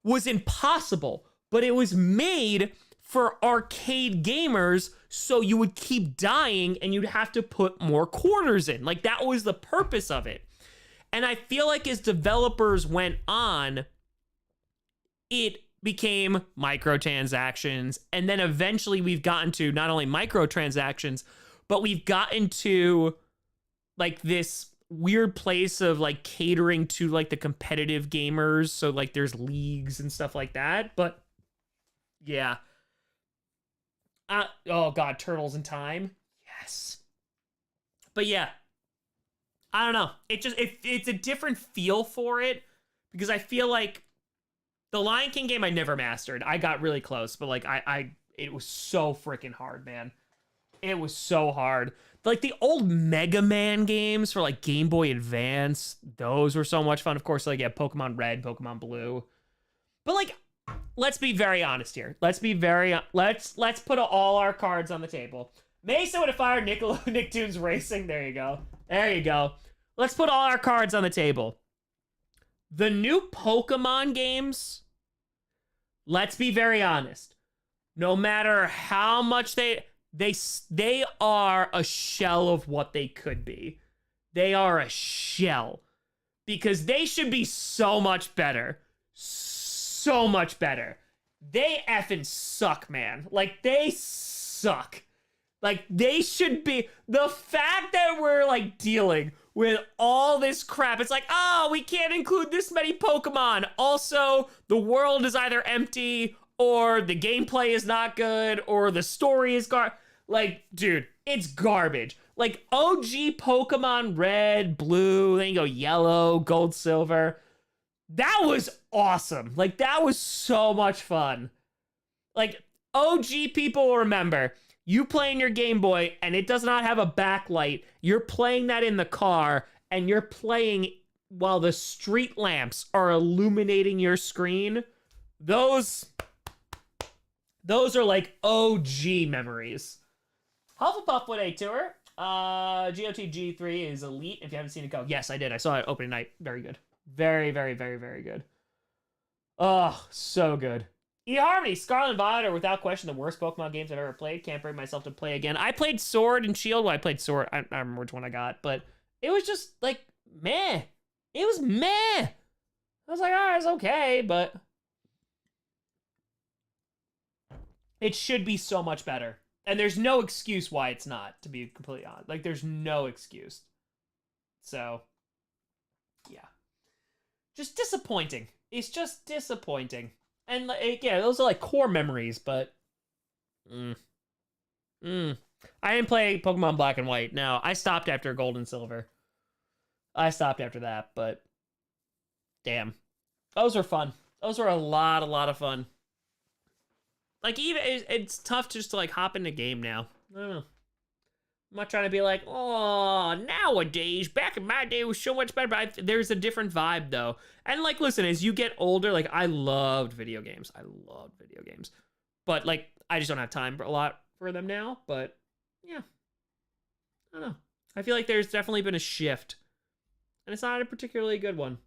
was impossible. But it was made for arcade gamers, so you would keep dying and you'd have to put more quarters in. Like that was the purpose of it. And I feel like as developers went on, it became microtransactions. And then eventually we've gotten to not only microtransactions, but we've gotten to like this weird place of like catering to like the competitive gamers. So like there's leagues and stuff like that. But yeah. Oh God, Turtles in Time. Yes. But yeah, I don't know. It's a different feel for it because I feel like the Lion King game I never mastered. I got really close, but like it was so freaking hard, man. It was so hard. Like the old Mega Man games for like Game Boy Advance, those were so much fun. Of course, like yeah, Pokemon Red, Pokemon Blue. But like, let's be very honest here. Let's put all our cards on the table. Mesa would have fired Nicktoons Racing. There you go. Let's put all our cards on the table. The new Pokemon games, let's be very honest. No matter how much they are a shell of what they could be. They are a shell. Because they should be so much better. So much better. They effing suck, man. Like, they suck. Like, they should be... The fact that we're, like, dealing with all this crap, it's like, oh, we can't include this many Pokemon. Also, the world is either empty, or the gameplay is not good, or the story is like, dude, it's garbage. Like, OG Pokemon Red, Blue, then you go Yellow, Gold, Silver. That was awesome. Like, that was so much fun. Like, OG people will remember, you playing your Game Boy and it does not have a backlight. You're playing that in the car and you're playing while the street lamps are illuminating your screen. Those are like OG memories. Hufflepuff with a tour. GOTG3 is elite. If you haven't seen it, go. Yes, I did. I saw it opening night. Very good. Very, very, very, very good. Oh, so good. eHarmony, Scarlet and Violet are without question the worst Pokemon games I've ever played. Can't bring myself to play again. I played Sword and Shield. Well, I played Sword. I don't remember which one I got, but it was just like, meh. It was meh. I was like, oh, it's okay, but it should be so much better. And there's no excuse why it's not, to be completely honest. Like, there's no excuse. So, yeah. Just disappointing. It's just disappointing. And, like, yeah, those are, like, core memories, but... I didn't play Pokemon Black and White. No, I stopped after Gold and Silver. I stopped after that, but... Damn. Those were fun. Those were a lot of fun. Like, even it's tough just to like hop in the game now. I don't know. I'm not trying to be like, oh, nowadays, back in my day, it was so much better. But there's a different vibe though. And like, listen, as you get older, like I loved video games. But like, I just don't have time for a lot for them now. But yeah, I don't know. I feel like there's definitely been a shift, and it's not a particularly good one.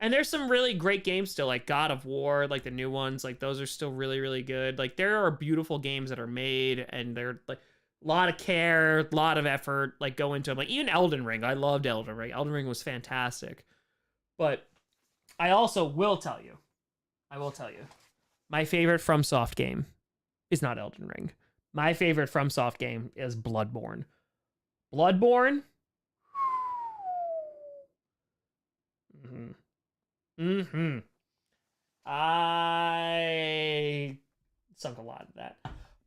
And there's some really great games still, like God of War, like the new ones, like those are still really good. Like there are beautiful games that are made, and they're like a lot of care, a lot of effort, like go into them. Like even Elden Ring, I loved Elden Ring. Elden Ring was fantastic. But I also will tell you, my favorite FromSoft game is not Elden Ring. My favorite FromSoft game is Bloodborne. Bloodborne. I sunk a lot of that.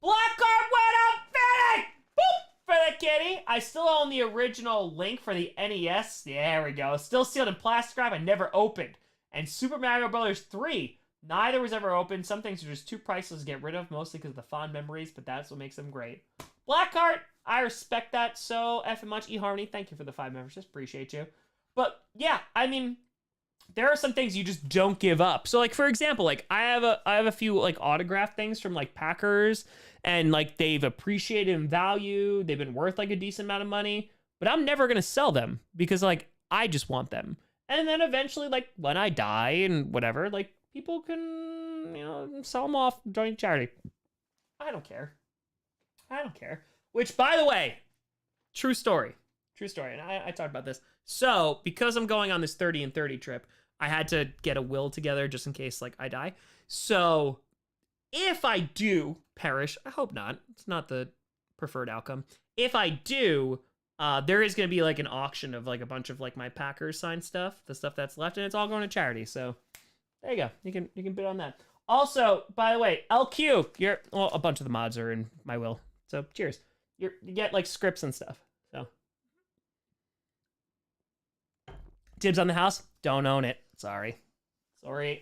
Blackheart went up fitting! Boop! For the kitty. I still own the original Link for the NES. There we go. Still sealed in plastic wrap and never opened. And Super Mario Bros. 3. Neither was ever opened. Some things are just too priceless to get rid of, mostly because of the fond memories, but that's what makes them great. Blackheart, I respect that so effing much. eHarmony, thank you for the 5 members. Just appreciate you. But yeah, I mean, there are some things you just don't give up. So like, for example, like I have a few like autograph things from like Packers, and like they've appreciated in value. They've been worth like a decent amount of money, but I'm never going to sell them because like I just want them. And then eventually, like when I die and whatever, like people can, you know, sell them off, join charity. I don't care. Which, by the way, true story. And I talked about this. So because I'm going on this 30 and 30 trip, I had to get a will together just in case like I die. So if I do perish, I hope not. It's not the preferred outcome. If I do, there is going to be like an auction of like a bunch of like my Packers signed stuff, the stuff that's left, and it's all going to charity. So there you go. You can bid on that. Also, by the way, LQ, a bunch of the mods are in my will. So cheers. You get like scripts and stuff. So dibs on the house. Don't own it. Sorry. You're in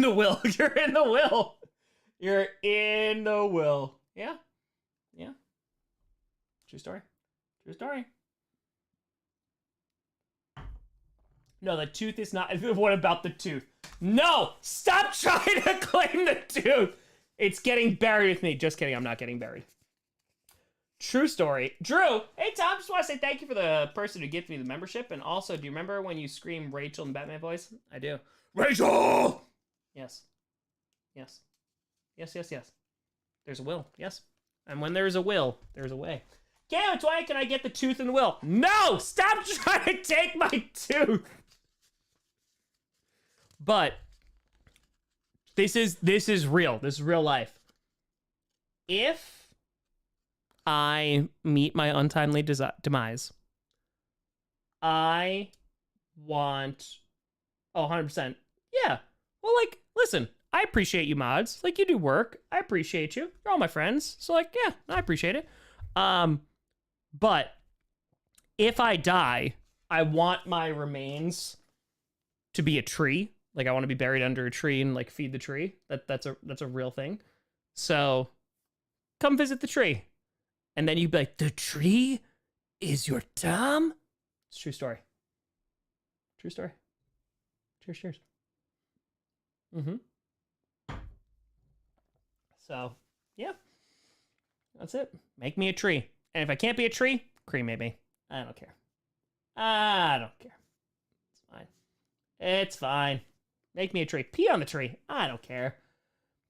the will. You're in the will. Yeah. True story. No, the tooth is not. What about the tooth? No! Stop trying to claim the tooth! It's getting buried with me. Just kidding, I'm not getting buried. True story. Drew, hey Tom, just want to say thank you for the person who gifted me the membership. And also, do you remember when you scream Rachel in Batman voice? I do. Rachel! Yes. There's a will, yes. And when there's a will, there's a way. Caleb, why can I get the tooth and the will? No! Stop trying to take my tooth! But this is real. This is real life. If I meet my untimely demise, I want 100%. Yeah. Well, like, listen, I appreciate you mods. Like, you do work. I appreciate you. You're all my friends. So, like, yeah, I appreciate it. But if I die, I want my remains to be a tree. Like, I want to be buried under a tree and like feed the tree. That's a real thing. So come visit the tree. And then you'd be like, the tree is your Tom? It's a true story. Cheers. So, yeah. That's it. Make me a tree. And if I can't be a tree, cremate me. I don't care. It's fine. Make me a tree. Pee on the tree. I don't care.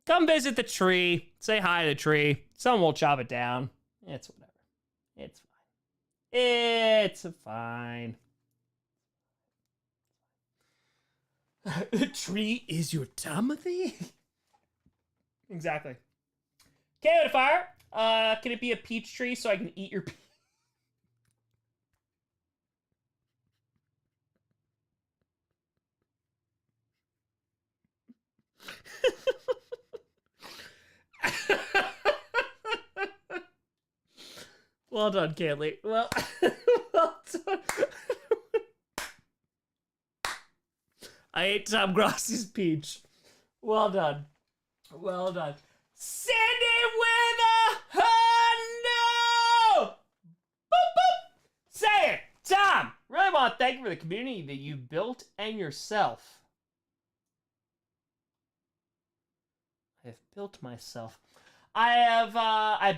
Come visit the tree. Say hi to the tree. Someone will chop it down. It's whatever. It's fine. The tree is your Timothy? Exactly. Okay, with a fire. Can it be a peach tree so I can eat your peach? Well done, Kaylee. Well done. I ate Tom Grossi's peach. Well done. Well done. Cindy with a hundo! Boop, boop. Say it, Tom. Really want to thank you for the community that you built and yourself. I have built myself. I have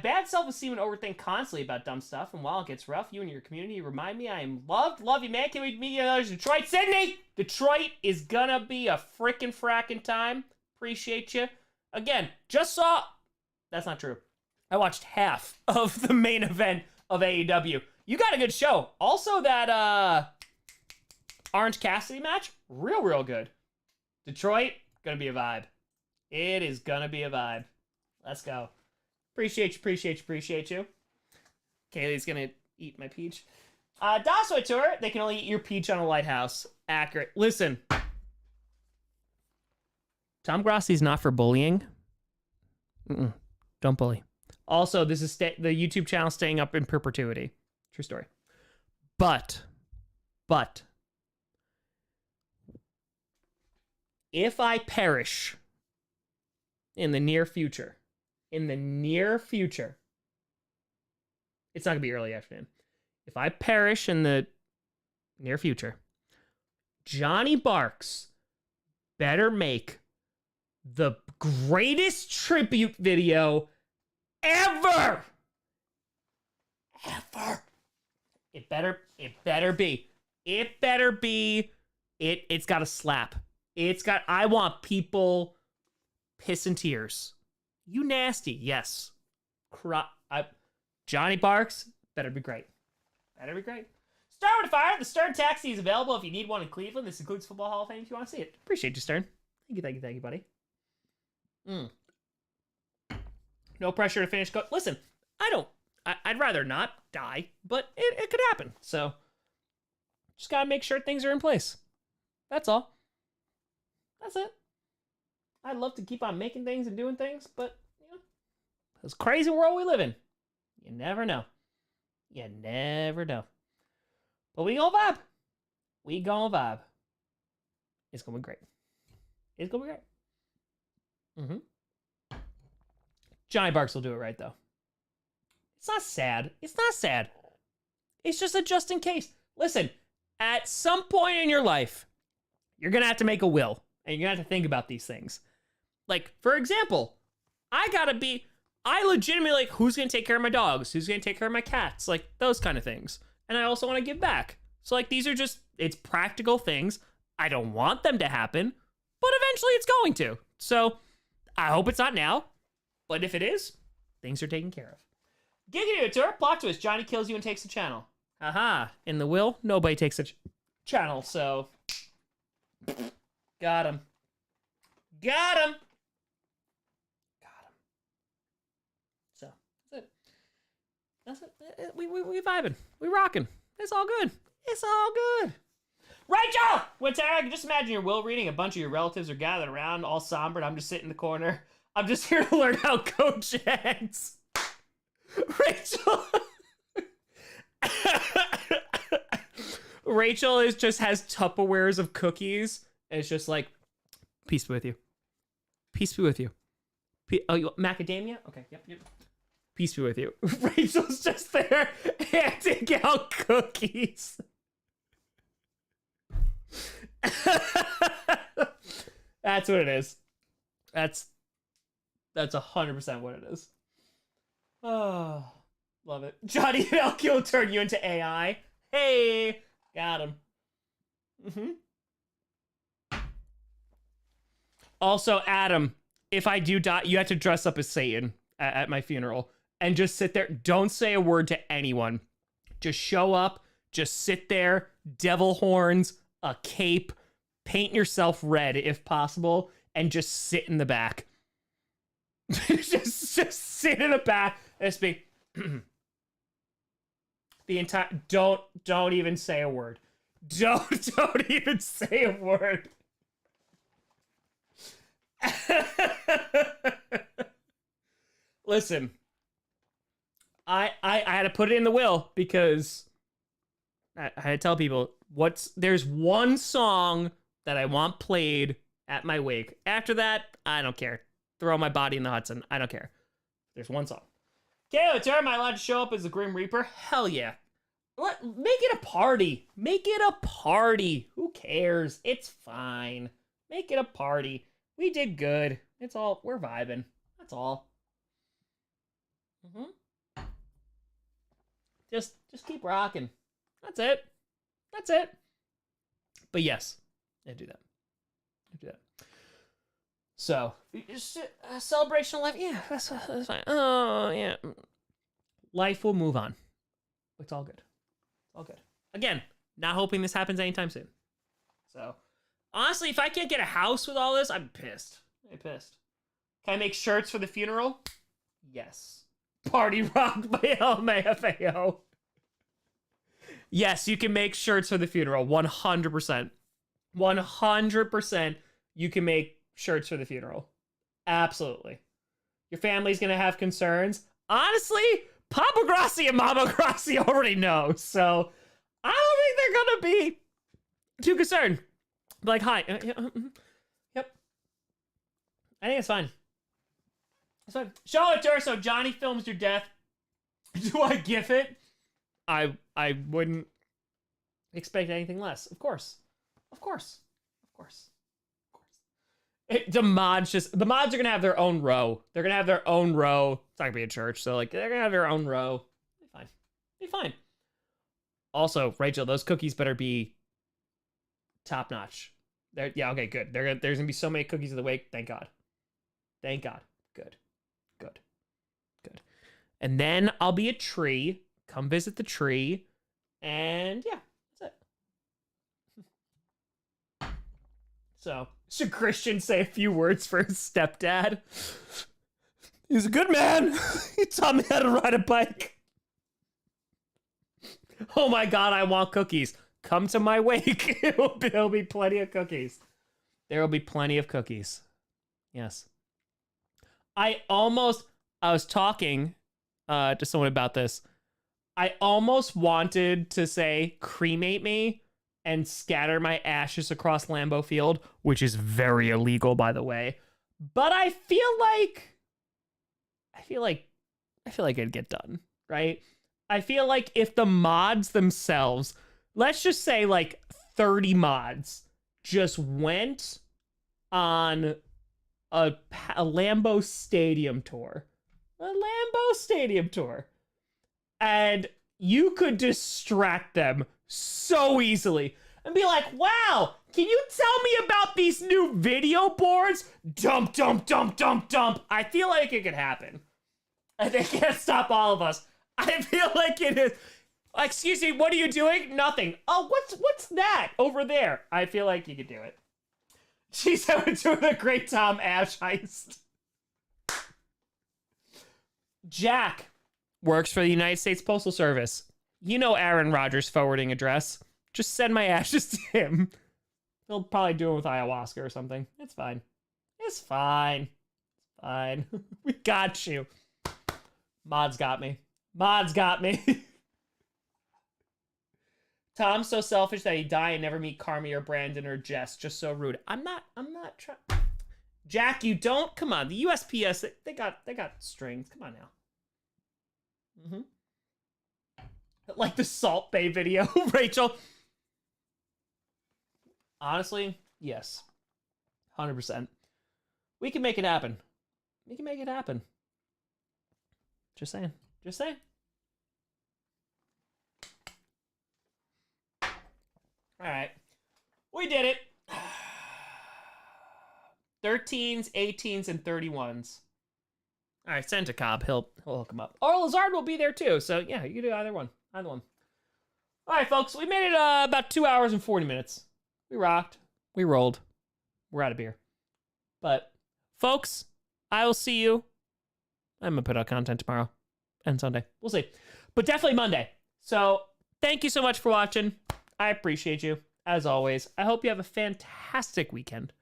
bad self-esteem and overthink constantly about dumb stuff, and while it gets rough, you and your community remind me I am loved. Love you, man. Can't wait to meet you in Detroit. Sydney! Detroit is gonna be a frickin' frackin' time. Appreciate you. Again, just saw... That's not true. I watched half of the main event of AEW. You got a good show. Also, that Orange Cassidy match, real good. Detroit, gonna be a vibe. It is gonna be a vibe. Let's go. Appreciate you. Kaylee's gonna eat my peach. Daso Tour, they can only eat your peach on a lighthouse. Accurate. Listen. Tom Grossi's not for bullying. Don't bully. Also, this is the YouTube channel staying up in perpetuity. True story. But, if I perish in the near future, it's not gonna be early afternoon. If I perish in the near future, Johnny Barks better make the greatest tribute video ever. It better be. It's got to slap. I want people pissing tears. You nasty, yes. Johnny Barks, better be great. Stern with a Fire, the Stern Taxi is available if you need one in Cleveland. This includes Football Hall of Fame if you want to see it. Appreciate you, Stern. Thank you, buddy. No pressure to finish. Listen, I'd rather not die, but it could happen. So, just gotta make sure things are in place. That's all. That's it. I'd love to keep on making things and doing things, but, this crazy world we live in, you never know. But we gonna vibe. It's gonna be great. Johnny Barks will do it right, though. It's not sad. It's just a just in case. Listen, at some point in your life, you're gonna have to make a will, and you're gonna have to think about these things. Like, for example, I legitimately, like, who's gonna take care of my dogs? Who's gonna take care of my cats? Like, those kind of things. And I also want to give back. So, like, these are just, it's practical things. I don't want them to happen, but eventually it's going to. So, I hope it's not now, but if it is, things are taken care of. Giggity Tour, plot twist, Johnny kills you and takes the channel. Aha, in the will, nobody takes the channel, so... Got him. So, that's it. We vibing. We rocking. It's all good. Rachel! Wintera, I can just imagine your will reading. A bunch of your relatives are gathered around, all somber, and I'm just sitting in the corner. I'm just here to learn how Coach ends. Rachel... Rachel has Tupperwares of cookies, and it's just like, peace be with you. Macadamia? Okay, yep. Peace be with you. Rachel's just there handing out cookies. That's what it is. That's 100% what it is. Oh, love it. Johnny Elke will turn you into AI. Hey, got him. Also, Adam, if I do die, you have to dress up as Satan at my funeral and just sit there. Don't say a word to anyone. Just show up. Just sit there. Devil horns, a cape, paint yourself red if possible, and just sit in the back. just sit in the back and speak. The entire don't even say a word. Don't even say a word. Listen, I had to put it in the will because I had to tell people there's one song that I want played at my wake. After that, I don't care. Throw my body in the Hudson. I don't care. There's one song. Okay, am I allowed to show up as the Grim Reaper? Hell yeah. Make it a party. Make it a party. Who cares? It's fine. Make it a party. We did good. It's all, we're vibing. That's all. Just keep rocking. That's it. That's it. But yes, I do that. So, just a celebration of life. Yeah, that's fine. Oh, yeah. Life will move on. It's all good. All good. Again, not hoping this happens anytime soon. So, honestly, if I can't get a house with all this, I'm pissed. Can I make shirts for the funeral? Yes. Party rocked by LMAFAO. Yes, you can make shirts for the funeral. 100%. 100% you can make shirts for the funeral. Absolutely. Your family's going to have concerns. Honestly, Papa Grossi and Mama Grossi already know. So I don't think they're going to be too concerned. Like, hi. Yep. I think it's fine. It's fine. Show it to her so Johnny films your death. Do I gif it? I wouldn't expect anything less. Of course. The mods are gonna have their own row. They're gonna have their own row. It's not gonna be a church, so like they're gonna have their own row. Be fine. Also, Rachel, those cookies better be top notch. Yeah, okay, good. There's gonna be so many cookies in the wake. Thank God. Good. And then I'll be a tree. Come visit the tree, and yeah, that's it. So, should Christian say a few words for his stepdad? He's a good man. He taught me how to ride a bike. Oh my God, I want cookies. Come to my wake. There'll be plenty of cookies. There will be plenty of cookies. Yes. I was talking to someone about this. I almost wanted to say cremate me and scatter my ashes across Lambeau Field, which is very illegal, by the way. But I feel like it'd get done, right? I feel like if the mods themselves, let's just say like 30 mods, just went on a Lambeau Stadium tour. And you could distract them so easily and be like, wow, can you tell me about these new video boards? Dump. I feel like it could happen. And they can't stop all of us. I feel like it is. Excuse me, what are you doing? Nothing. Oh, what's that over there? I feel like you could do it. Jeez, I would do the Great Tom Ash heist. Jack works for the United States Postal Service. You know Aaron Rodgers' forwarding address. Just send my ashes to him. He'll probably do it with ayahuasca or something. It's fine. We got you. Mods got me. Tom's so selfish that he'd die and never meet Carmi or Brandon or Jess. Just so rude. I'm not trying. Jack, you don't. Come on. The USPS, they got strings. Come on now. Like the Salt Bay video, Rachel. Honestly, yes. 100%. We can make it happen. Just saying. All right. We did it. 13s, 18s, and 31s. All right, send to Cobb. He'll hook him up. Or Lazard will be there too. So yeah, you can do either one. All right, folks. We made it about 2 hours and 40 minutes. We rocked. We rolled. We're out of beer. But folks, I will see you. I'm gonna put out content tomorrow and Sunday. We'll see. But definitely Monday. So thank you so much for watching. I appreciate you, as always. I hope you have a fantastic weekend.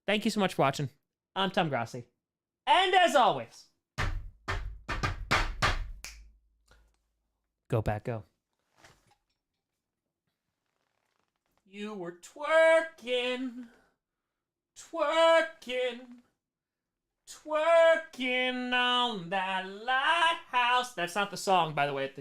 Thank you so much for watching. I'm Tom Grossi. And as always, go back, go. You were twerking, twerking, twerking on that lighthouse. That's not the song, by the way.